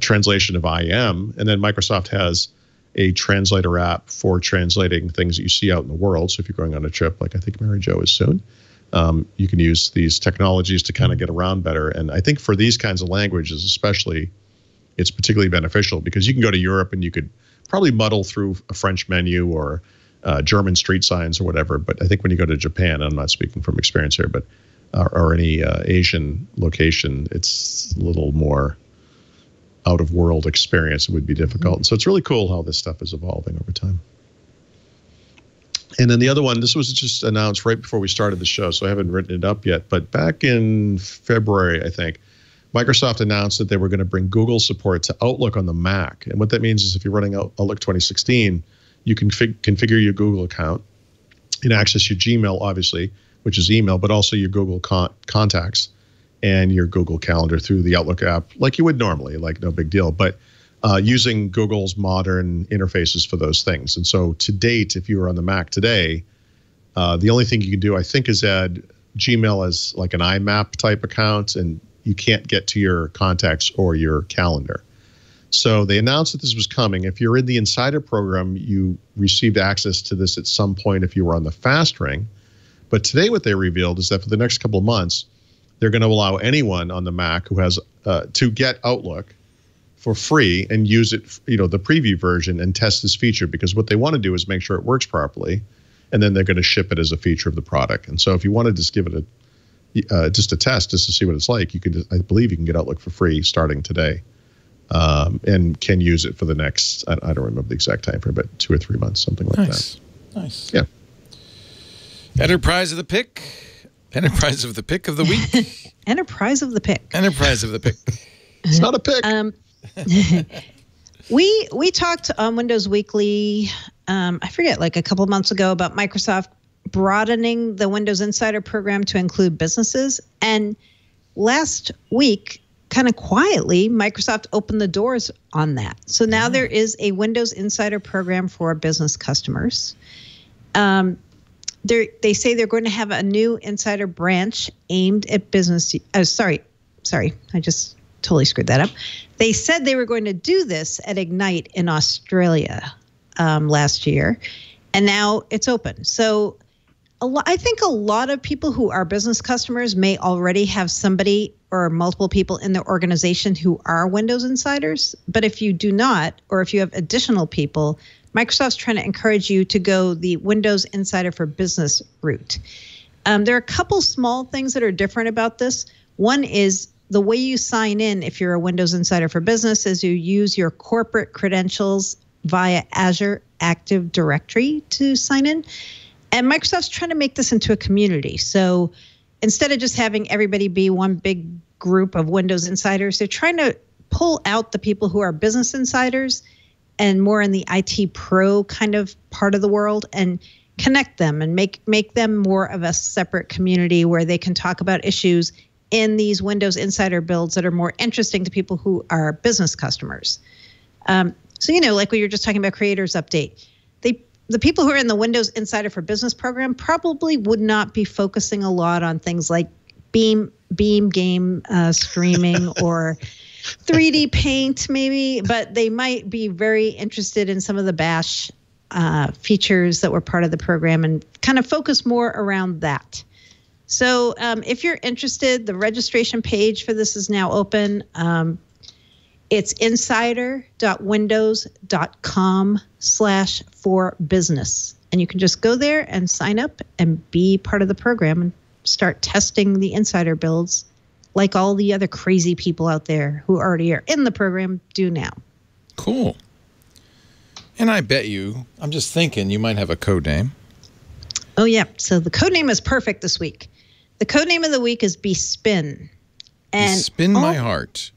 translation of IM, and then Microsoft has a translator app for translating things that you see out in the world. So if you're going on a trip, like I think Mary Jo is soon, you can use these technologies to kind of get around better. And I think for these kinds of languages especially, it's particularly beneficial because you can go to Europe and you could probably muddle through a French menu or German street signs or whatever. But I think when you go to Japan, I'm not speaking from experience here, but or any Asian location, it's a little more out-of-world experience. It would be difficult. So it's really cool how this stuff is evolving over time. And then the other one, this was just announced right before we started the show, so I haven't written it up yet. But back in February, I think, Microsoft announced that they were going to bring Google support to Outlook on the Mac. And what that means is if you're running Outlook 2016, you can configure your Google account and access your Gmail, obviously, which is email, but also your Google contacts and your Google Calendar through the Outlook app like you would normally, like no big deal, but using Google's modern interfaces for those things. And so to date, if you were on the Mac today, the only thing you can do, I think, is add Gmail as like an IMAP type account, and you can't get to your contacts or your calendar. So they announced that this was coming. If you're in the Insider program, you received access to this at some point if you were on the fast ring. But today what they revealed is that for the next couple of months, they're going to allow anyone on the Mac who has to get Outlook for free and use it, the preview version, and test this feature, because what they want to do is make sure it works properly, and then they're going to ship it as a feature of the product. And so if you want to just give it just a test, just to see what it's like, you can. I believe you can get Outlook for free starting today, and can use it for the next, I don't remember the exact time frame, but 2 or 3 months, something like that. Nice. Yeah. Enterprise of the pick. Enterprise of the pick of the week. Enterprise of the pick. Enterprise of the pick. It's not a pick. We talked on Windows Weekly, I forget, like a couple of months ago, about Microsoft broadening the Windows Insider program to include businesses. And last week, kind of quietly, Microsoft opened the doors on that. So now there is a Windows Insider program for business customers. They say they're going to have a new Insider branch aimed at business. Sorry, I just totally screwed that up. They said they were going to do this at Ignite in Australia last year, and now it's open. So I think a lot of people who are business customers may already have somebody or multiple people in their organization who are Windows Insiders. But if you do not, or if you have additional people, Microsoft's trying to encourage you to go the Windows Insider for Business route. There are a couple small things that are different about this. One is the way you sign in if you're a Windows Insider for Business is you use your corporate credentials via Azure Active Directory to sign in. And Microsoft's trying to make this into a community. So instead of just having everybody be one big group of Windows Insiders, they're trying to pull out the people who are business insiders and more in the IT pro kind of part of the world and connect them and make them more of a separate community where they can talk about issues in these Windows Insider builds that are more interesting to people who are business customers. So, like we were just talking about Creators Update, the people who are in the Windows Insider for Business program probably would not be focusing a lot on things like Beam game streaming or 3D Paint maybe, but they might be very interested in some of the Bash features that were part of the program and kind of focus more around that. So if you're interested, the registration page for this is now open. It's insider.windows.com/for-business. And you can just go there and sign up and be part of the program and start testing the Insider builds like all the other crazy people out there who already are in the program do now. Cool. And I bet I'm just thinking you might have a code name. Oh, yeah. So the code name is perfect this week. The code name of the week is Bespin. And Spin my heart.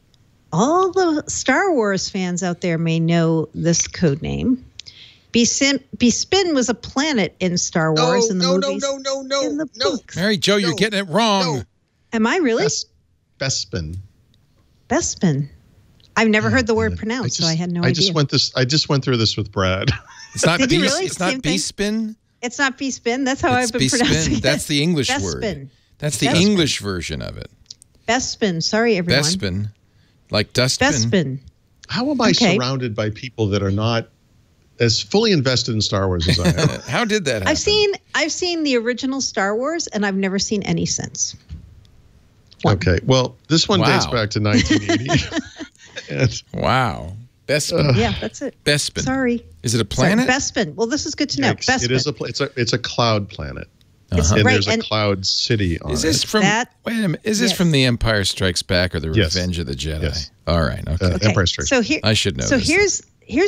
All the Star Wars fans out there may know this code name. Bespin was a planet in Star Wars in the movies. In the books. Mary Jo, you're getting it wrong. No. Am I really? Bespin. Bespin. I've never heard the word pronounced, so I had no idea. I just went through this with Brad. It's not Did you really? It's not Bespin. It's not Bespin. That's how I've been pronouncing it. That's the English word. That's the English version of it. Bespin. Sorry, everyone. Bespin. Like dustbin. Bespin. How am I surrounded by people that are not as fully invested in Star Wars as I am? How did that happen? I've seen the original Star Wars, and I've never seen any since. Okay. Well, this one dates back to 1980. Wow. Bespin. Yeah, that's it. Bespin. Sorry. Is it a planet? Bespin. Well, this is good to know. Bespin. It is it's a cloud planet. Uh-huh. And there's a cloud city on it. Wait a minute. Is this from The Empire Strikes Back or The Revenge of the Jedi? Yes. All right. Okay. Empire Strikes Back. I should know. So here's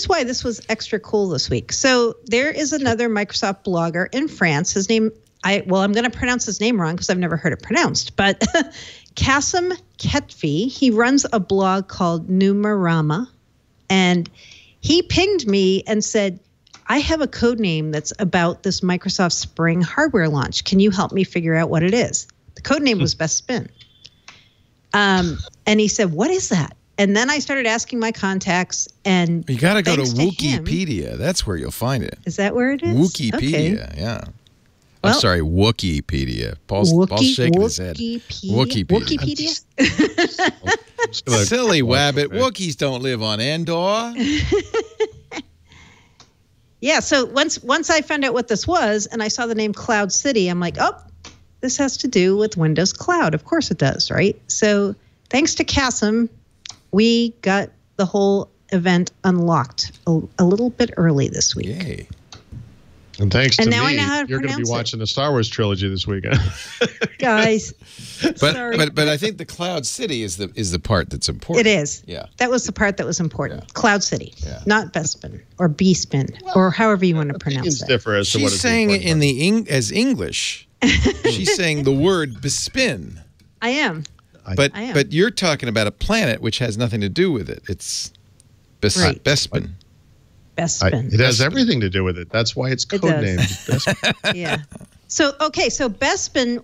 why this was extra cool this week. So there is another Microsoft blogger in France. His name, I'm going to pronounce his name wrong because I've never heard it pronounced, but Kasim Ketfi. He runs a blog called Numerama, and he pinged me and said, I have a code name that's about this Microsoft Spring hardware launch. Can you help me figure out what it is? The code name was Bespin. And he said, what is that? And then I started asking my contacts, and you got to go to Wikipedia. That's where you'll find it. Is that where it is? Wikipedia, okay. Yeah. I'm sorry, Wikipedia. Paul's shaking his head. Wikipedia? Silly wabbit. Wookiees don't live on Endor. Yeah, so once I found out what this was and I saw the name Cloud City, I'm like, oh, this has to do with Windows Cloud. Of course it does, right? So thanks to Kasim, we got the whole event unlocked a little bit early this week. Yay. And thanks to now me, I know how to you're going to be watching the Star Wars trilogy this weekend. Guys, sorry. But I think the Cloud City is the part that's important. It is. Yeah. That was the part that was important. Yeah. Cloud City, not Bespin or Bespin, or however you want to pronounce it. Differ as to what She's saying it in as English. She's saying the word Bespin. I am. But you're talking about a planet which has nothing to do with it. It's Bespin. Bespin. It has everything to do with it. That's why it's codenamed Bespin. Yeah. So Bespin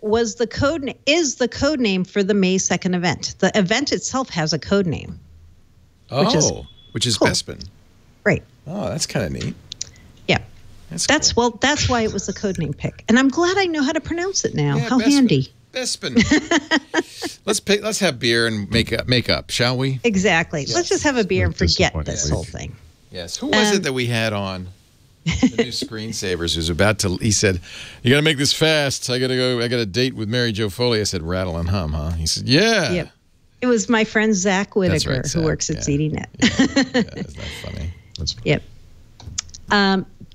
is the code name for the May 2nd event. The event itself has a code name. Which is cool. Bespin. Right. Oh, that's kind of neat. Yeah. That's cool. That's why it was a code name pick. And I'm glad I know how to pronounce it now. Yeah, how Bespin. handy. Bespin. Let's have beer and make up, shall we? Exactly. Yes. Let's just have a beer and forget this whole thing. Yes. Who was it that we had on the new screensavers who's about to, he said, you got to make this fast. I got a date with Mary Jo Foley. I said, rattle and hum, huh? He said, yeah. Yep. It was my friend Zach Whitaker, right, Zach, who works at ZDNet. Isn't that funny? That's funny. Yep.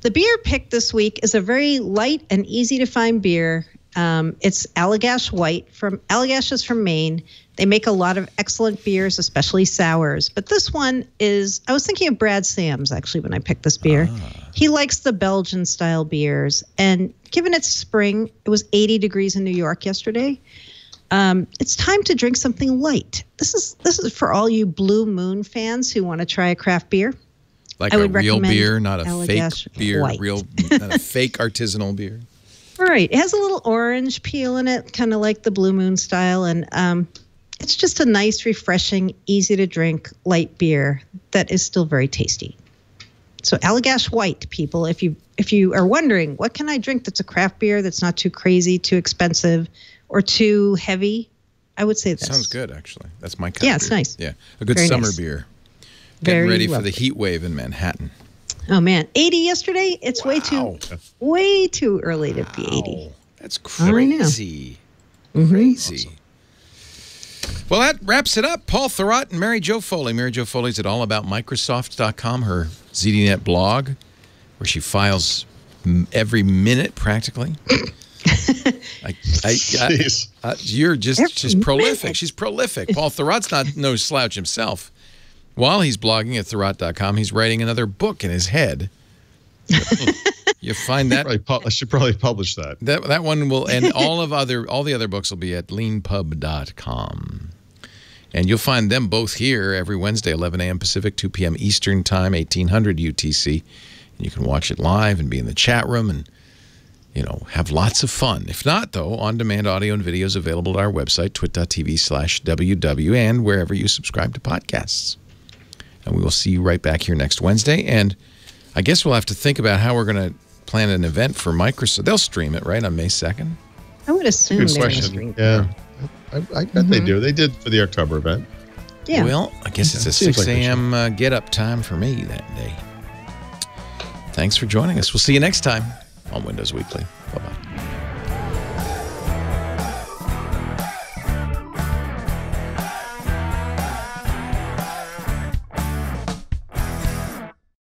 The beer pick this week is a very light and easy to find beer. It's Allagash White. Allagash is from Maine. They make a lot of excellent beers, especially sours. But this one is, I was thinking of Brad Sams, actually, when I picked this beer. He likes the Belgian-style beers. And given it's spring, it was 80 degrees in New York yesterday. It's time to drink something light. This is for all you Blue Moon fans who want to try a craft beer. Like a real beer, not a fake beer, not a fake artisanal beer. Right. It has a little orange peel in it, kind of like the Blue Moon style. And it's just a nice, refreshing, easy to drink light beer that is still very tasty. So Allagash White, people, if you are wondering, what can I drink that's a craft beer that's not too crazy, too expensive, or too heavy, I would say this. Sounds good, actually. That's my kind of beer. It's nice. Yeah, a good summer beer. Getting ready for the heat wave in Manhattan. Oh man, 80 yesterday. It's way too early to be 80. That's crazy. Crazy. Well, that wraps it up. Paul Thurrott and Mary Jo Foley. Mary Jo Foley's at allaboutmicrosoft.com, her ZDNet blog, where she files every minute practically. You're just prolific. She's prolific. Paul Thurrott's not no slouch himself. While he's blogging at Thurrott.com, he's writing another book in his head. You find that I should probably publish that. That one will, and all the other books will be at leanpub.com. And you'll find them both here every Wednesday, 11 a.m. Pacific, 2 p.m. Eastern Time, 1800 UTC. And you can watch it live and be in the chat room and, have lots of fun. If not, though, on-demand audio and videos available at our website, twit.tv/WW, and wherever you subscribe to podcasts. And we will see you right back here next Wednesday. And I guess we'll have to think about how we're going to plan an event for Microsoft. They'll stream it, right, on May 2nd? I would assume they're going to stream it. Yeah. I bet they do. They did for the October event. Yeah. Well, I guess it's a 6 a.m. get-up time for me that day. Thanks for joining us. We'll see you next time on Windows Weekly. Bye-bye.